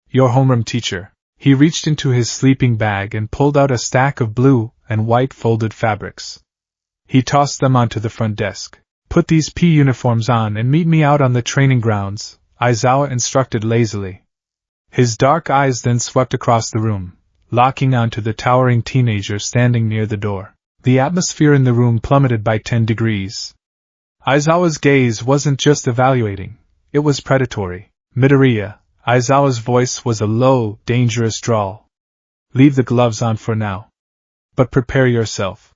Your homeroom teacher. He reached into his sleeping bag and pulled out a stack of blue and white folded fabrics. He tossed them onto the front desk. Put these P uniforms on and meet me out on the training grounds, Aizawa instructed lazily. His dark eyes then swept across the room, locking onto the towering teenager standing near the door. The atmosphere in the room plummeted by 10 degrees. Aizawa's gaze wasn't just evaluating, it was predatory. Midoriya, Aizawa's voice was a low, dangerous drawl. Leave the gloves on for now. But prepare yourself.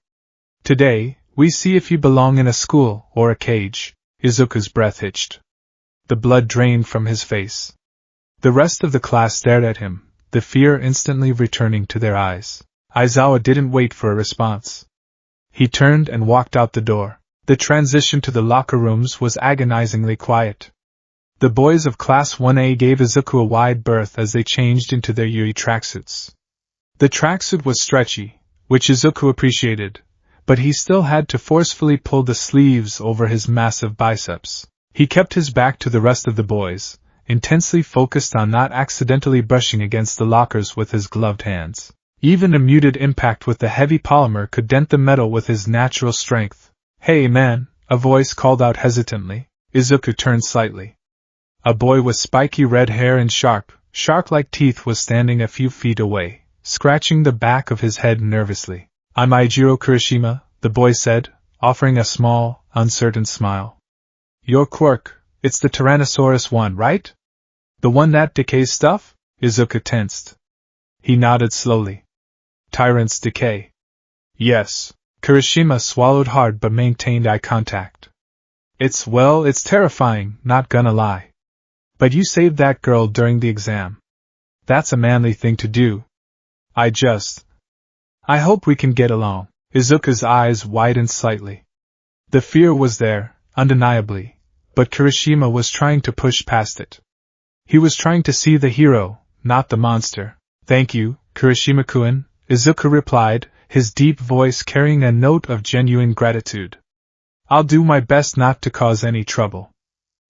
Today, we see if you belong in a school or a cage. Izuku's breath hitched. The blood drained from his face. The rest of the class stared at him, the fear instantly returning to their eyes. Aizawa didn't wait for a response. He turned and walked out the door. The transition to the locker rooms was agonizingly quiet. The boys of Class 1A gave Izuku a wide berth as they changed into their Yui tracksuits. The tracksuit was stretchy, which Izuku appreciated, but he still had to forcefully pull the sleeves over his massive biceps. He kept his back to the rest of the boys, intensely focused on not accidentally brushing against the lockers with his gloved hands. Even a muted impact with the heavy polymer could dent the metal with his natural strength. Hey man, a voice called out hesitantly. Izuku turned slightly. A boy with spiky red hair and shark-like teeth was standing a few feet away, scratching the back of his head nervously. I'm Eijiro Kirishima, the boy said, offering a small, uncertain smile. Your quirk, it's the Tyrannosaurus one, right? The one that decays stuff? Izuku tensed. He nodded slowly. Tyrant's decay. Yes. Kirishima swallowed hard but maintained eye contact. It's terrifying, not gonna lie. But you saved that girl during the exam. That's a manly thing to do. I hope we can get along. Izuku's eyes widened slightly. The fear was there, undeniably, but Kirishima was trying to push past it. He was trying to see the hero, not the monster. Thank you, Kirishima-kun, Izuku replied, his deep voice carrying a note of genuine gratitude. I'll do my best not to cause any trouble.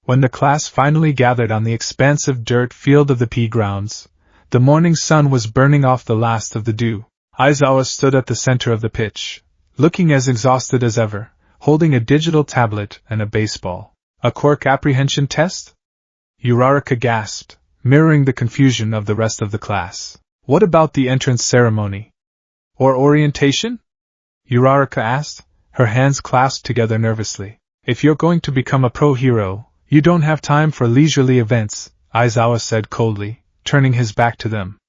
When the class finally gathered on the expansive dirt field of the pea grounds, the morning sun was burning off the last of the dew. Aizawa stood at the center of the pitch, looking as exhausted as ever, holding a digital tablet and a baseball. A quirk apprehension test? Uraraka gasped, mirroring the confusion of the rest of the class. What about the entrance ceremony? Or orientation? Uraraka asked, her hands clasped together nervously. If you're going to become a pro-hero, you don't have time for leisurely events, Aizawa said coldly, turning his back to them.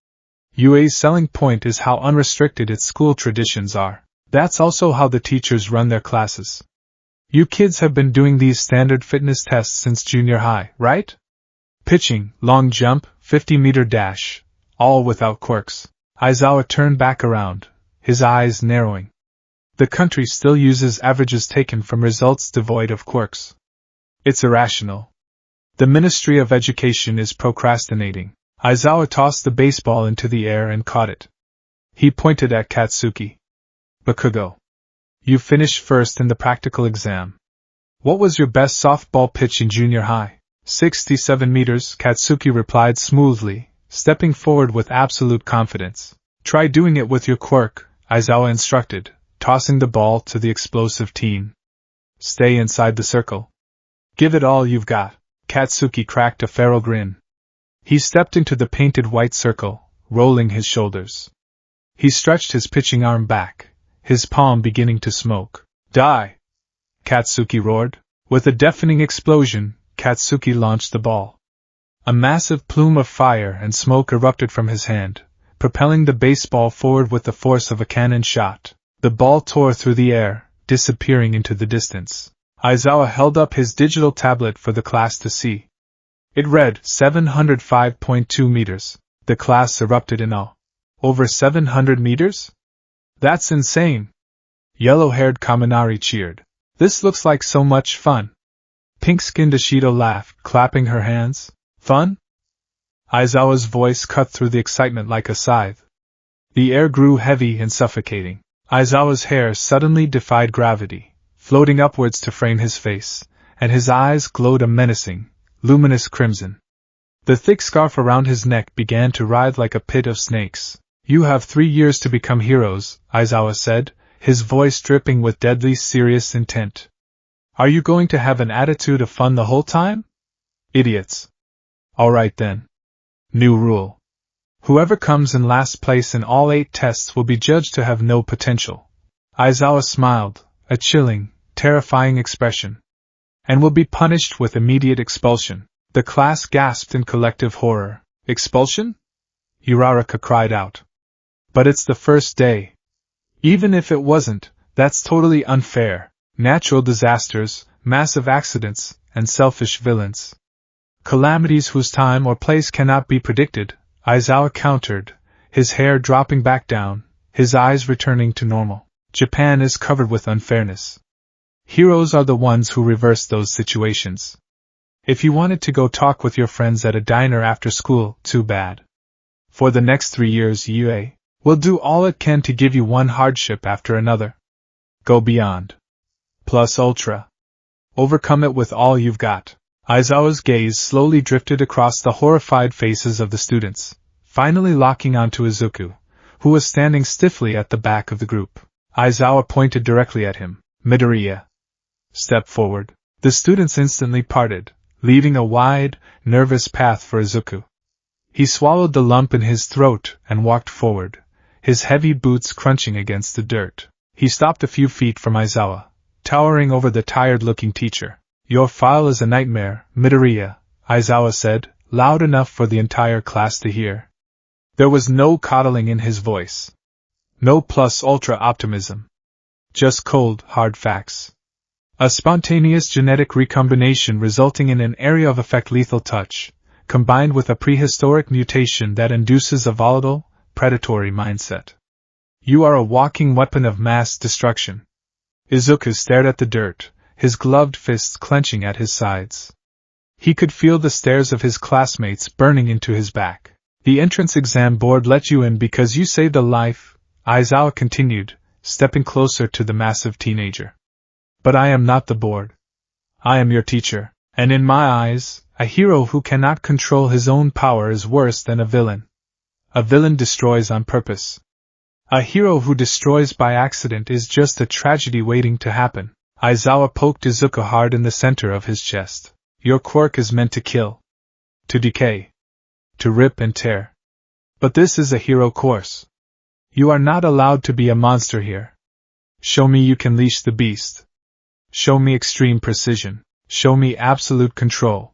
UA's selling point is how unrestricted its school traditions are. That's also how the teachers run their classes. You kids have been doing these standard fitness tests since junior high, right? Pitching, long jump, 50-meter dash, all without quirks. Aizawa turned back around, his eyes narrowing. The country still uses averages taken from results devoid of quirks. It's irrational. The Ministry of Education is procrastinating. Aizawa tossed the baseball into the air and caught it. He pointed at Katsuki. Bakugo. You finished first in the practical exam. What was your best softball pitch in junior high? 67 meters, Katsuki replied smoothly, stepping forward with absolute confidence. Try doing it with your quirk, Aizawa instructed, tossing the ball to the explosive teen. Stay inside the circle. Give it all you've got. Katsuki cracked a feral grin. He stepped into the painted white circle, rolling his shoulders. He stretched his pitching arm back, his palm beginning to smoke. Die! Katsuki roared. With a deafening explosion, Katsuki launched the ball. A massive plume of fire and smoke erupted from his hand, propelling the baseball forward with the force of a cannon shot. The ball tore through the air, disappearing into the distance. Aizawa held up his digital tablet for the class to see. It read 705.2 meters. The class erupted in awe. Over 700 meters? That's insane! Yellow-haired Kaminari cheered. This looks like so much fun. Pink-skinned Ashido laughed, clapping her hands. Fun? Aizawa's voice cut through the excitement like a scythe. The air grew heavy and suffocating. Aizawa's hair suddenly defied gravity, floating upwards to frame his face, and his eyes glowed a menacing, luminous crimson. The thick scarf around his neck began to writhe like a pit of snakes. You have 3 years to become heroes, Aizawa said, his voice dripping with deadly serious intent. Are you going to have an attitude of fun the whole time? Idiots. All right then. New rule. Whoever comes in last place in all 8 tests will be judged to have no potential. Aizawa smiled, a chilling, terrifying expression. And will be punished with immediate expulsion. The class gasped in collective horror. Expulsion? Uraraka cried out. But it's the first day. Even if it wasn't, that's totally unfair. Natural disasters, massive accidents, and selfish villains. Calamities whose time or place cannot be predicted, Aizawa countered, his hair dropping back down, his eyes returning to normal. Japan is covered with unfairness. Heroes are the ones who reverse those situations. If you wanted to go talk with your friends at a diner after school, too bad. For the next 3 years UA will do all it can to give you one hardship after another. Go beyond. Plus ultra. Overcome it with all you've got. Aizawa's gaze slowly drifted across the horrified faces of the students, finally locking onto Izuku, who was standing stiffly at the back of the group. Aizawa pointed directly at him. Midoriya. Step forward. The students instantly parted, leaving a wide, nervous path for Izuku. He swallowed the lump in his throat and walked forward, his heavy boots crunching against the dirt. He stopped a few feet from Aizawa, towering over the tired-looking teacher. Your file is a nightmare, Midoriya, Aizawa said, loud enough for the entire class to hear. There was no coddling in his voice. No plus-ultra optimism. Just cold, hard facts. A spontaneous genetic recombination resulting in an area of effect lethal touch, combined with a prehistoric mutation that induces a volatile, predatory mindset. You are a walking weapon of mass destruction. Izuku stared at the dirt, his gloved fists clenching at his sides. He could feel the stares of his classmates burning into his back. The entrance exam board let you in because you saved a life, Aizawa continued, stepping closer to the massive teenager. But I am not the board. I am your teacher, and in my eyes, a hero who cannot control his own power is worse than a villain. A villain destroys on purpose. A hero who destroys by accident is just a tragedy waiting to happen. Aizawa poked Izuku hard in the center of his chest. Your quirk is meant to kill. To decay. To rip and tear. But this is a hero course. You are not allowed to be a monster here. Show me you can leash the beast. Show me extreme precision. Show me absolute control.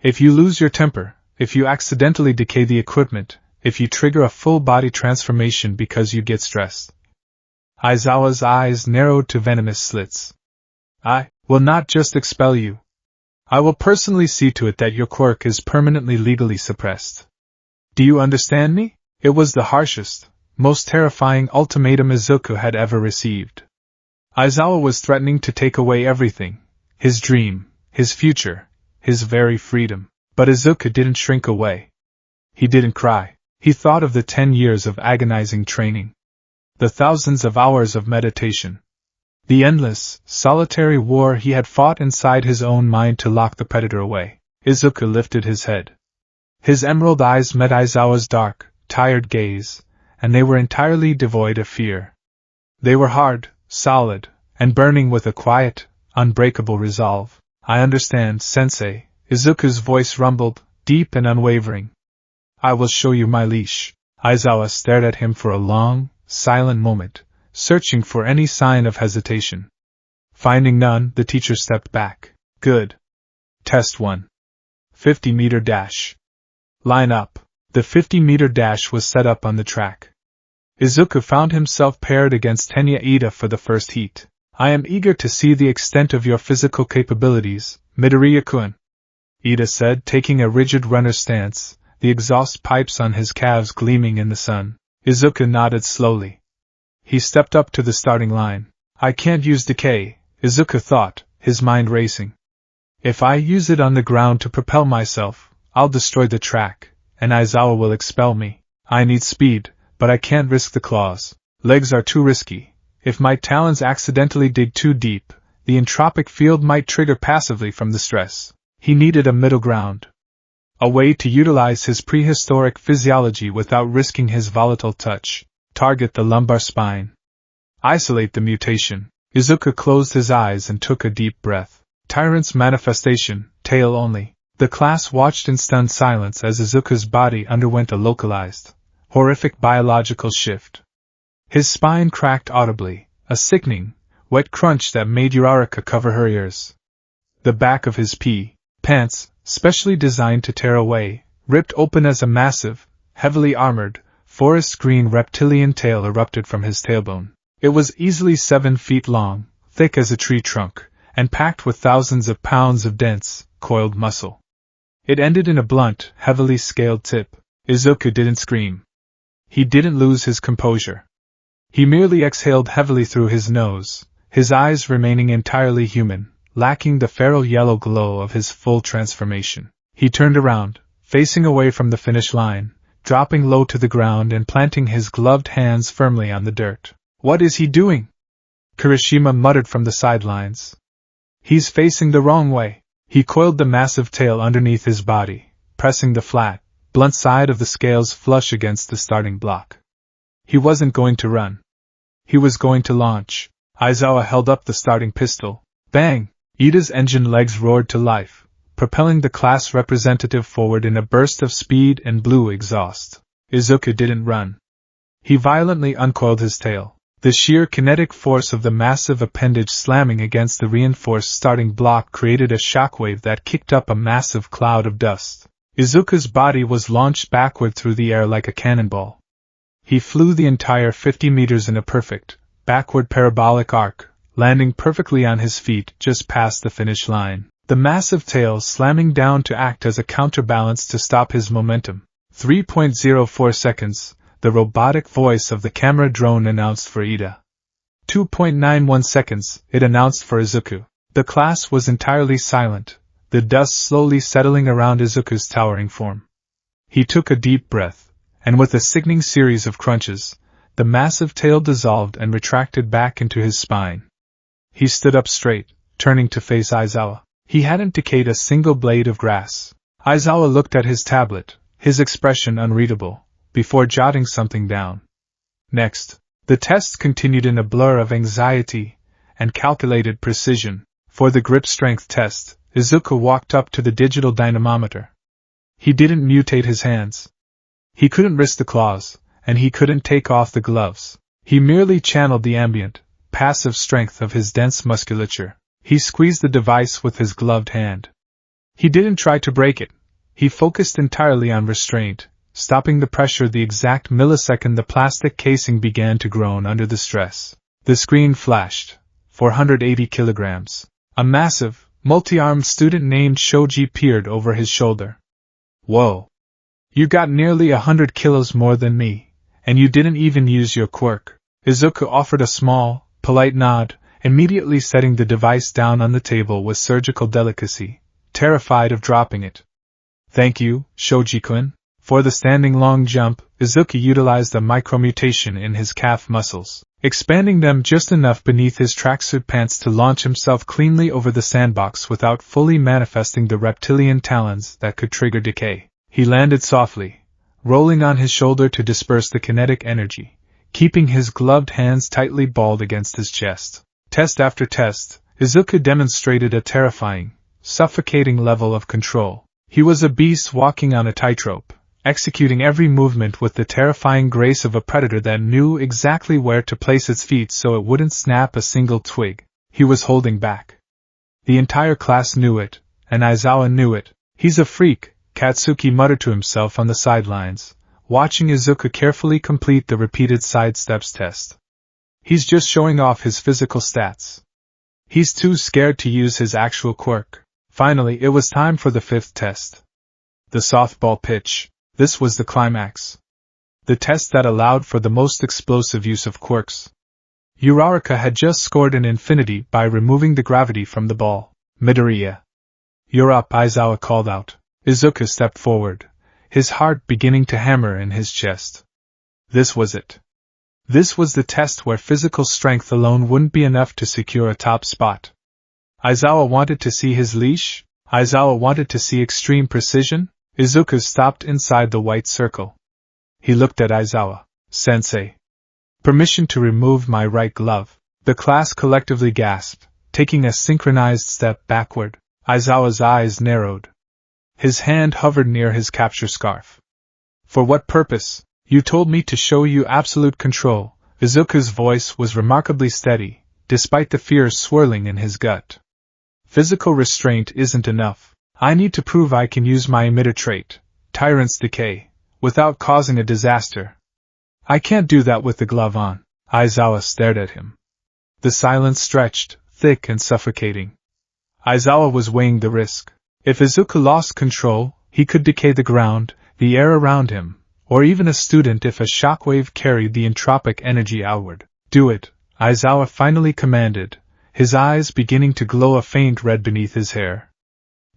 If you lose your temper, if you accidentally decay the equipment, if you trigger a full-body transformation because you get stressed. Aizawa's eyes narrowed to venomous slits. I will not just expel you. I will personally see to it that your quirk is permanently legally suppressed. Do you understand me? It was the harshest, most terrifying ultimatum Izuku had ever received. Aizawa was threatening to take away everything, his dream, his future, his very freedom. But Izuku didn't shrink away. He didn't cry. He thought of the 10 years of agonizing training. The thousands of hours of meditation. The endless, solitary war he had fought inside his own mind to lock the predator away. Izuku lifted his head. His emerald eyes met Aizawa's dark, tired gaze, and they were entirely devoid of fear. They were hard, solid, and burning with a quiet, unbreakable resolve. I understand, Sensei, Izuku's voice rumbled, deep and unwavering. I will show you my leash. Aizawa stared at him for a long, silent moment, searching for any sign of hesitation. Finding none, the teacher stepped back. Good. Test 1. 50-meter dash. Line up. The 50-meter dash was set up on the track. Izuku found himself paired against Tenya Ida for the first heat. I am eager to see the extent of your physical capabilities, Midoriya-kun, Ida said, taking a rigid runner's stance, the exhaust pipes on his calves gleaming in the sun. Izuku nodded slowly. He stepped up to the starting line. I can't use decay, Izuku thought, his mind racing. If I use it on the ground to propel myself, I'll destroy the track, and Aizawa will expel me. I need speed, but I can't risk the claws. Legs are too risky. If my talons accidentally dig too deep, the entropic field might trigger passively from the stress. He needed a middle ground. A way to utilize his prehistoric physiology without risking his volatile touch. Target the lumbar spine. Isolate the mutation. Izuku closed his eyes and took a deep breath. Tyrant's manifestation, tail only. The class watched in stunned silence as Izuku's body underwent a localized, horrific biological shift. His spine cracked audibly, a sickening, wet crunch that made Uraraka cover her ears. The back of his pants, specially designed to tear away, ripped open as a massive, heavily armored, forest green reptilian tail erupted from his tailbone. It was easily 7 feet long, thick as a tree trunk, and packed with thousands of pounds of dense, coiled muscle. It ended in a blunt, heavily scaled tip. Izuku didn't scream. He didn't lose his composure. He merely exhaled heavily through his nose, his eyes remaining entirely human, lacking the feral yellow glow of his full transformation. He turned around, facing away from the finish line, dropping low to the ground and planting his gloved hands firmly on the dirt. What is he doing? Kirishima muttered from the sidelines. He's facing the wrong way. He coiled the massive tail underneath his body, pressing the flat, blunt side of the scales flush against the starting block. He wasn't going to run. He was going to launch. Aizawa held up the starting pistol. Bang! Ida's engine legs roared to life, propelling the class representative forward in a burst of speed and blue exhaust. Izuku didn't run. He violently uncoiled his tail. The sheer kinetic force of the massive appendage slamming against the reinforced starting block created a shockwave that kicked up a massive cloud of dust. Izuku's body was launched backward through the air like a cannonball. He flew the entire 50 meters in a perfect, backward parabolic arc, landing perfectly on his feet just past the finish line. the massive tail slamming down to act as a counterbalance to stop his momentum. 3.04 seconds, the robotic voice of the camera drone announced for Ida. 2.91 seconds, it announced for Izuku. The class was entirely silent, the dust slowly settling around Izuku's towering form. He took a deep breath, and with a sickening series of crunches, the massive tail dissolved and retracted back into his spine. He stood up straight, turning to face Aizawa. He hadn't decayed a single blade of grass. Aizawa looked at his tablet, his expression unreadable, before jotting something down. Next, the test continued in a blur of anxiety and calculated precision. For the grip strength test, Izuku walked up to the digital dynamometer. He didn't mutate his hands. He couldn't wrist the claws, and he couldn't take off the gloves. He merely channeled the ambient, passive strength of his dense musculature. He squeezed the device with his gloved hand. He didn't try to break it. He focused entirely on restraint, stopping the pressure the exact millisecond the plastic casing began to groan under the stress. The screen flashed. 480 kilograms. A massive, multi-armed student named Shoji peered over his shoulder. Whoa! You got nearly 100 kilos more than me, and you didn't even use your quirk. Izuku offered a small, polite nod, immediately setting the device down on the table with surgical delicacy, terrified of dropping it. Thank you, Shoji-kun. For the standing long jump, Izuku utilized a micromutation in his calf muscles, expanding them just enough beneath his tracksuit pants to launch himself cleanly over the sandbox without fully manifesting the reptilian talons that could trigger decay. He landed softly, rolling on his shoulder to disperse the kinetic energy, keeping his gloved hands tightly balled against his chest. Test after test, Izuku demonstrated a terrifying, suffocating level of control. He was a beast walking on a tightrope, executing every movement with the terrifying grace of a predator that knew exactly where to place its feet so it wouldn't snap a single twig. He was holding back. The entire class knew it, and Aizawa knew it. He's a freak, Katsuki muttered to himself on the sidelines, watching Izuku carefully complete the repeated sidesteps test. He's just showing off his physical stats. He's too scared to use his actual quirk. Finally, it was time for the fifth test. The softball pitch. This was the climax. The test that allowed for the most explosive use of quirks. Uraraka had just scored an infinity by removing the gravity from the ball. Midoriya. You're up, Aizawa called out. Izuku stepped forward, his heart beginning to hammer in his chest. This was it. This was the test where physical strength alone wouldn't be enough to secure a top spot. Aizawa wanted to see his leash? Aizawa wanted to see extreme precision? Izuku stopped inside the white circle. He looked at Aizawa. Sensei. Permission to remove my right glove. The class collectively gasped, taking a synchronized step backward. Aizawa's eyes narrowed. His hand hovered near his capture scarf. For what purpose? You told me to show you absolute control. Izuku's voice was remarkably steady, despite the fear swirling in his gut. Physical restraint isn't enough. I need to prove I can use my emitter trait, Tyrant's Decay, without causing a disaster. I can't do that with the glove on. Aizawa stared at him. The silence stretched, thick and suffocating. Aizawa was weighing the risk. If Izuku lost control, he could decay the ground, the air around him, or even a student if a shockwave carried the entropic energy outward. Do it, Aizawa finally commanded, his eyes beginning to glow a faint red beneath his hair.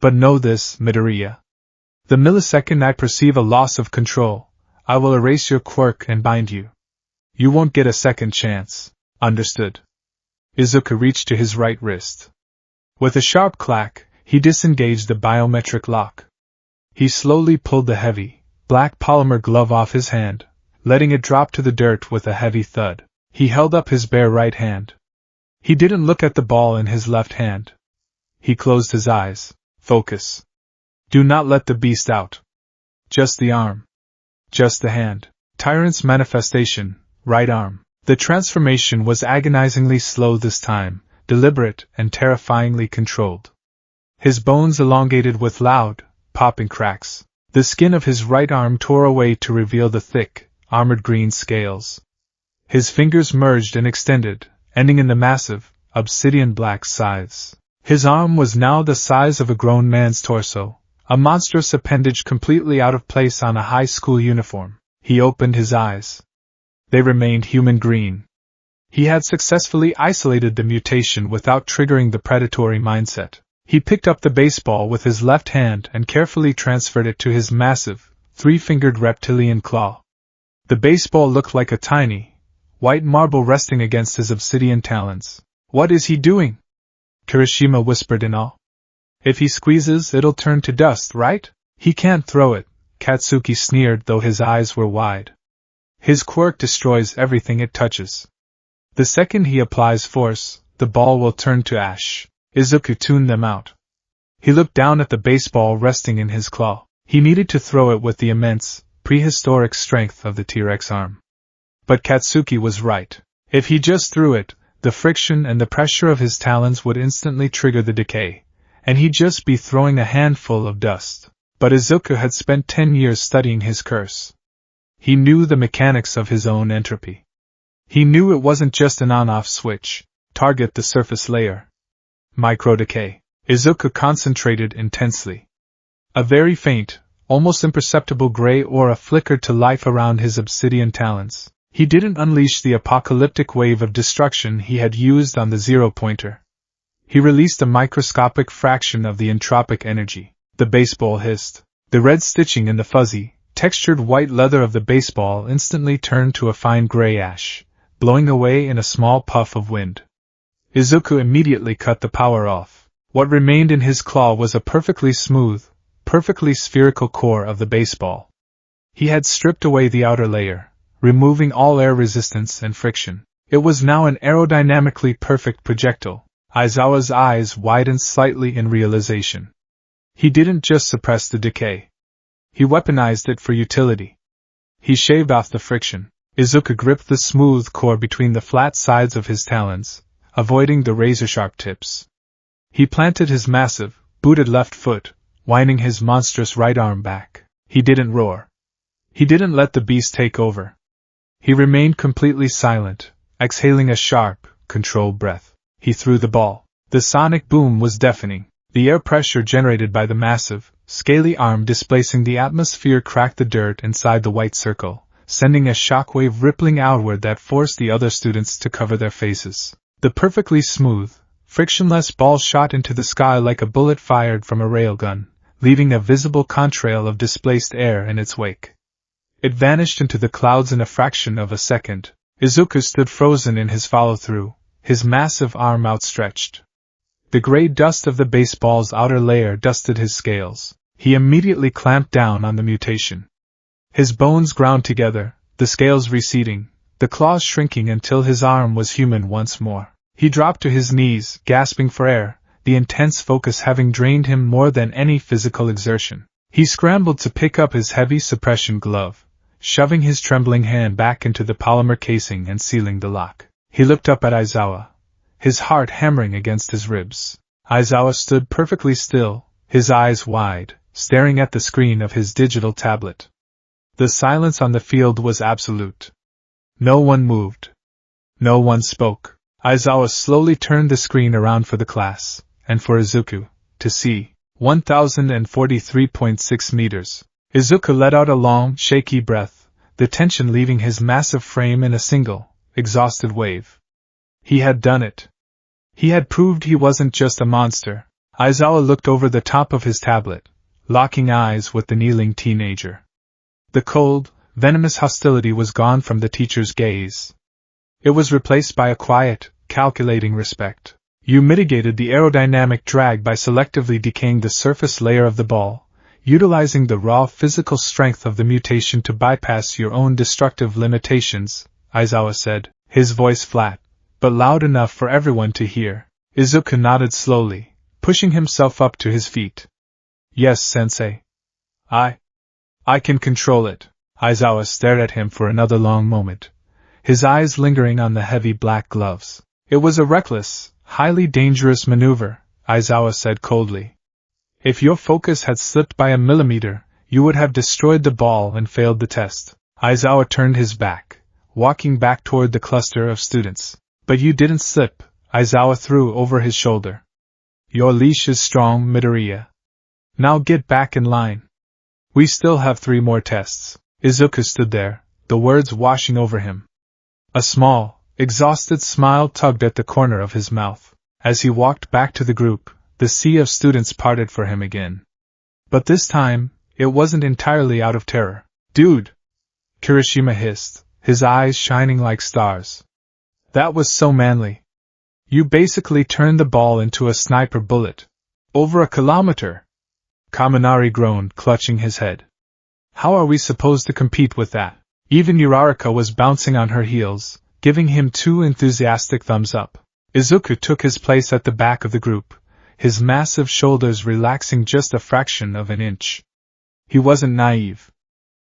But know this, Midoriya. The millisecond I perceive a loss of control, I will erase your quirk and bind you. You won't get a second chance. Understood? Izuku reached to his right wrist. With a sharp clack, he disengaged the biometric lock. He slowly pulled the heavy, black polymer glove off his hand, letting it drop to the dirt with a heavy thud. He held up his bare right hand. He didn't look at the ball in his left hand. He closed his eyes. Focus. Do not let the beast out. Just the arm. Just the hand. Tyrant's manifestation, right arm. The transformation was agonizingly slow this time, deliberate and terrifyingly controlled. His bones elongated with loud, popping cracks. The skin of his right arm tore away to reveal the thick, armored green scales. His fingers merged and extended, ending in the massive, obsidian black scythes. His arm was now the size of a grown man's torso, a monstrous appendage completely out of place on a high school uniform. He opened his eyes. They remained human green. He had successfully isolated the mutation without triggering the predatory mindset. He picked up the baseball with his left hand and carefully transferred it to his massive, three-fingered reptilian claw. The baseball looked like a tiny, white marble resting against his obsidian talons. "What is he doing?" Kirishima whispered in awe. "If he squeezes, it'll turn to dust, right?" "He can't throw it," Katsuki sneered, though his eyes were wide. "His quirk destroys everything it touches. The second he applies force, the ball will turn to ash." Izuku tuned them out. He looked down at the baseball resting in his claw. He needed to throw it with the immense, prehistoric strength of the T-Rex arm. But Katsuki was right. If he just threw it, the friction and the pressure of his talons would instantly trigger the decay, and he'd just be throwing a handful of dust. But Izuku had spent 10 years studying his curse. He knew the mechanics of his own entropy. He knew it wasn't just an on-off switch. Target the surface layer. Micro-decay. Izuku concentrated intensely. A very faint, almost imperceptible gray aura flickered to life around his obsidian talons. He didn't unleash the apocalyptic wave of destruction he had used on the zero-pointer. He released a microscopic fraction of the entropic energy. The baseball hissed. The red stitching in the fuzzy, textured white leather of the baseball instantly turned to a fine gray ash, blowing away in a small puff of wind. Izuku immediately cut the power off. What remained in his claw was a perfectly smooth, perfectly spherical core of the baseball. He had stripped away the outer layer, removing all air resistance and friction. It was now an aerodynamically perfect projectile. Aizawa's eyes widened slightly in realization. He didn't just suppress the decay. He weaponized it for utility. He shaved off the friction. Izuku gripped the smooth core between the flat sides of his talons, avoiding the razor-sharp tips. He planted his massive, booted left foot, winding his monstrous right arm back. He didn't roar. He didn't let the beast take over. He remained completely silent, exhaling a sharp, controlled breath. He threw the ball. The sonic boom was deafening. The air pressure generated by the massive, scaly arm displacing the atmosphere cracked the dirt inside the white circle, sending a shockwave rippling outward that forced the other students to cover their faces. The perfectly smooth, frictionless ball shot into the sky like a bullet fired from a railgun, leaving a visible contrail of displaced air in its wake. It vanished into the clouds in a fraction of a second. Izuku stood frozen in his follow-through, his massive arm outstretched. The gray dust of the baseball's outer layer dusted his scales. He immediately clamped down on the mutation. His bones ground together, the scales receding, the claws shrinking until his arm was human once more. He dropped to his knees, gasping for air, the intense focus having drained him more than any physical exertion. He scrambled to pick up his heavy suppression glove, shoving his trembling hand back into the polymer casing and sealing the lock. He looked up at Aizawa, his heart hammering against his ribs. Aizawa stood perfectly still, his eyes wide, staring at the screen of his digital tablet. The silence on the field was absolute. No one moved. No one spoke. Aizawa slowly turned the screen around for the class, and for Izuku to see. 1043.6 meters. Izuku let out a long, shaky breath, the tension leaving his massive frame in a single, exhausted wave. He had done it. He had proved he wasn't just a monster. Aizawa looked over the top of his tablet, locking eyes with the kneeling teenager. The cold, venomous hostility was gone from the teacher's gaze. It was replaced by a quiet, calculating respect. You mitigated the aerodynamic drag by selectively decaying the surface layer of the ball, utilizing the raw physical strength of the mutation to bypass your own destructive limitations, Aizawa said, his voice flat, but loud enough for everyone to hear. Izuku nodded slowly, pushing himself up to his feet. Yes, sensei. I can control it. Aizawa stared at him for another long moment, his eyes lingering on the heavy black gloves. It was a reckless, highly dangerous maneuver, Aizawa said coldly. If your focus had slipped by a millimeter, you would have destroyed the ball and failed the test. Aizawa turned his back, walking back toward the cluster of students. But you didn't slip, Aizawa threw over his shoulder. Your leash is strong, Midoriya. Now get back in line. We still have 3 more tests. Izuku stood there, the words washing over him. A small, exhausted smile tugged at the corner of his mouth. As he walked back to the group, the sea of students parted for him again. But this time, it wasn't entirely out of terror. Dude! Kirishima hissed, his eyes shining like stars. That was so manly. You basically turned the ball into a sniper bullet. Over a kilometer! Kaminari groaned, clutching his head. How are we supposed to compete with that? Even Uraraka was bouncing on her heels, giving him 2 enthusiastic thumbs up. Izuku took his place at the back of the group, his massive shoulders relaxing just a fraction of an inch. He wasn't naive.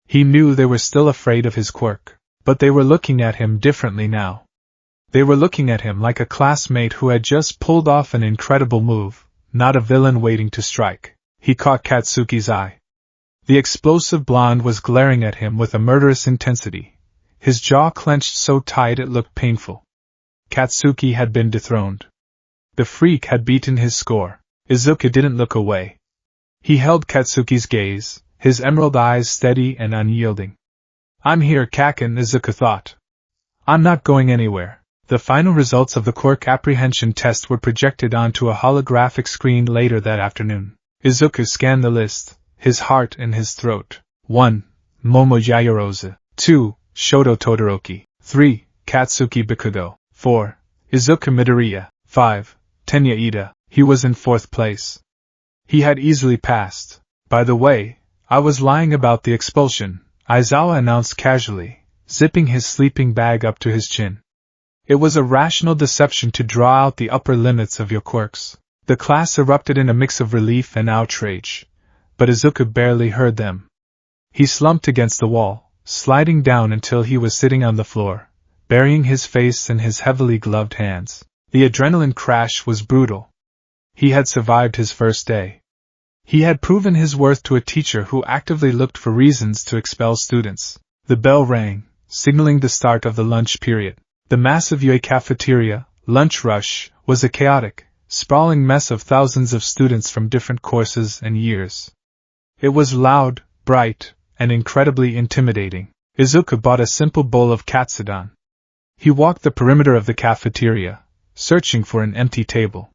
He knew they were still afraid of his quirk, but they were looking at him differently now. They were looking at him like a classmate who had just pulled off an incredible move, not a villain waiting to strike. He caught Katsuki's eye. The explosive blonde was glaring at him with a murderous intensity, his jaw clenched so tight it looked painful. Katsuki had been dethroned. The freak had beaten his score. Izuku didn't look away. He held Katsuki's gaze, his emerald eyes steady and unyielding. I'm here, Kaken, Izuku thought. I'm not going anywhere. The final results of the quirk apprehension test were projected onto a holographic screen later that afternoon. Izuku scanned the list, his heart in his throat. 1. Momo Yaoyorozu. 2. Shoto Todoroki. 3. Katsuki Bikudo. 4. Izuku Midoriya. 5. Tenya Ida. He was in 4th place. He had easily passed. By the way, I was lying about the expulsion, Aizawa announced casually, zipping his sleeping bag up to his chin. It was a rational deception to draw out the upper limits of your quirks. The class erupted in a mix of relief and outrage, but Izuku barely heard them. He slumped against the wall, sliding down until he was sitting on the floor, burying his face in his heavily gloved hands. The adrenaline crash was brutal. He had survived his first day. He had proven his worth to a teacher who actively looked for reasons to expel students. The bell rang, signaling the start of the lunch period. The massive Yui cafeteria, lunch rush, was a chaotic, sprawling mess of thousands of students from different courses and years. It was loud, bright, and incredibly intimidating. Izuku bought a simple bowl of katsudon. He walked the perimeter of the cafeteria, searching for an empty table.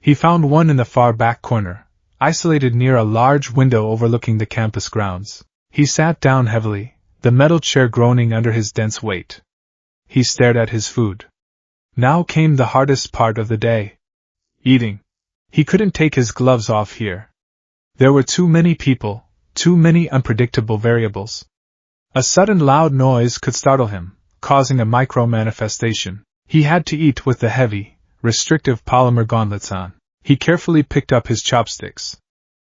He found one in the far back corner, isolated near a large window overlooking the campus grounds. He sat down heavily, the metal chair groaning under his dense weight. He stared at his food. Now came the hardest part of the day. Eating. He couldn't take his gloves off here. There were too many people, too many unpredictable variables. A sudden loud noise could startle him, causing a micro-manifestation. He had to eat with the heavy, restrictive polymer gauntlets on. He carefully picked up his chopsticks.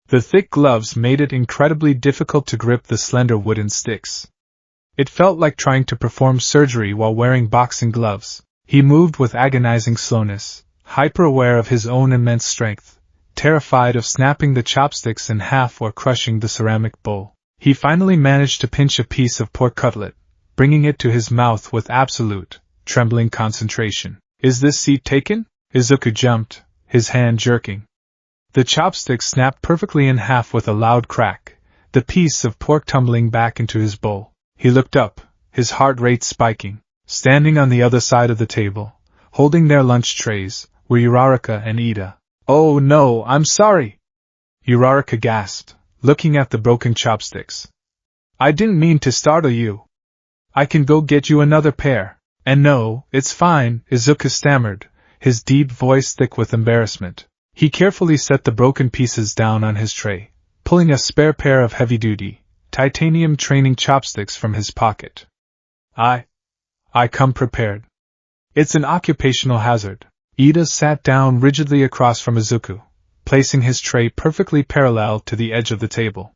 The thick gloves made it incredibly difficult to grip the slender wooden sticks. It felt like trying to perform surgery while wearing boxing gloves. He moved with agonizing slowness, hyper-aware of his own immense strength, terrified of snapping the chopsticks in half or crushing the ceramic bowl. He finally managed to pinch a piece of pork cutlet, bringing it to his mouth with absolute, trembling concentration. Is this seat taken? Izuku jumped, his hand jerking. The chopstick snapped perfectly in half with a loud crack, the piece of pork tumbling back into his bowl. He looked up, his heart rate spiking. Standing on the other side of the table, holding their lunch trays, were Uraraka and Ida. Oh no, I'm sorry! Uraraka gasped, looking at the broken chopsticks. I didn't mean to startle you. I can go get you another pair. And no, it's fine, Izuku stammered, his deep voice thick with embarrassment. He carefully set the broken pieces down on his tray, pulling a spare pair of heavy-duty, titanium training chopsticks from his pocket. I come prepared. It's an occupational hazard. Ida sat down rigidly across from Izuku, placing his tray perfectly parallel to the edge of the table.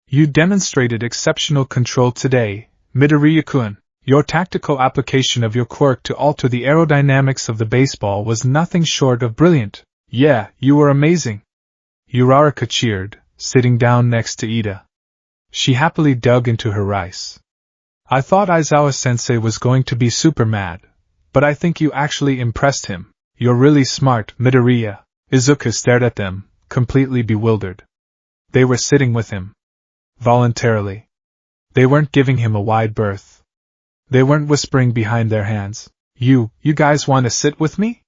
You demonstrated exceptional control today, Midoriya-kun. Your tactical application of your quirk to alter the aerodynamics of the baseball was nothing short of brilliant. Yeah, you were amazing. Uraraka cheered, sitting down next to Ida. She happily dug into her rice. I thought Aizawa-sensei was going to be super mad, but I think you actually impressed him. You're really smart, Midoriya. Izuku stared at them, completely bewildered. They were sitting with him. Voluntarily. They weren't giving him a wide berth. They weren't whispering behind their hands, You guys want to sit with me?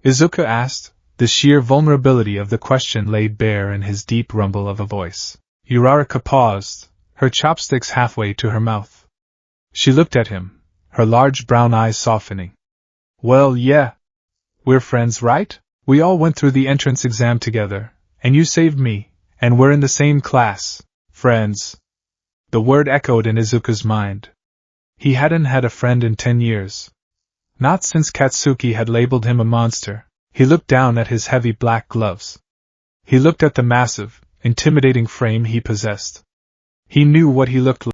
Izuku asked, the sheer vulnerability of the question laid bare in his deep rumble of a voice. Uraraka paused, her chopsticks halfway to her mouth. She looked at him, her large brown eyes softening. Well, yeah. We're friends, right? We all went through the entrance exam together, and you saved me, and we're in the same class. Friends. The word echoed in Izuku's mind. He hadn't had a friend in 10 years. Not since Katsuki had labeled him a monster. He looked down at his heavy black gloves. He looked at the massive, intimidating frame he possessed. He knew what he looked like.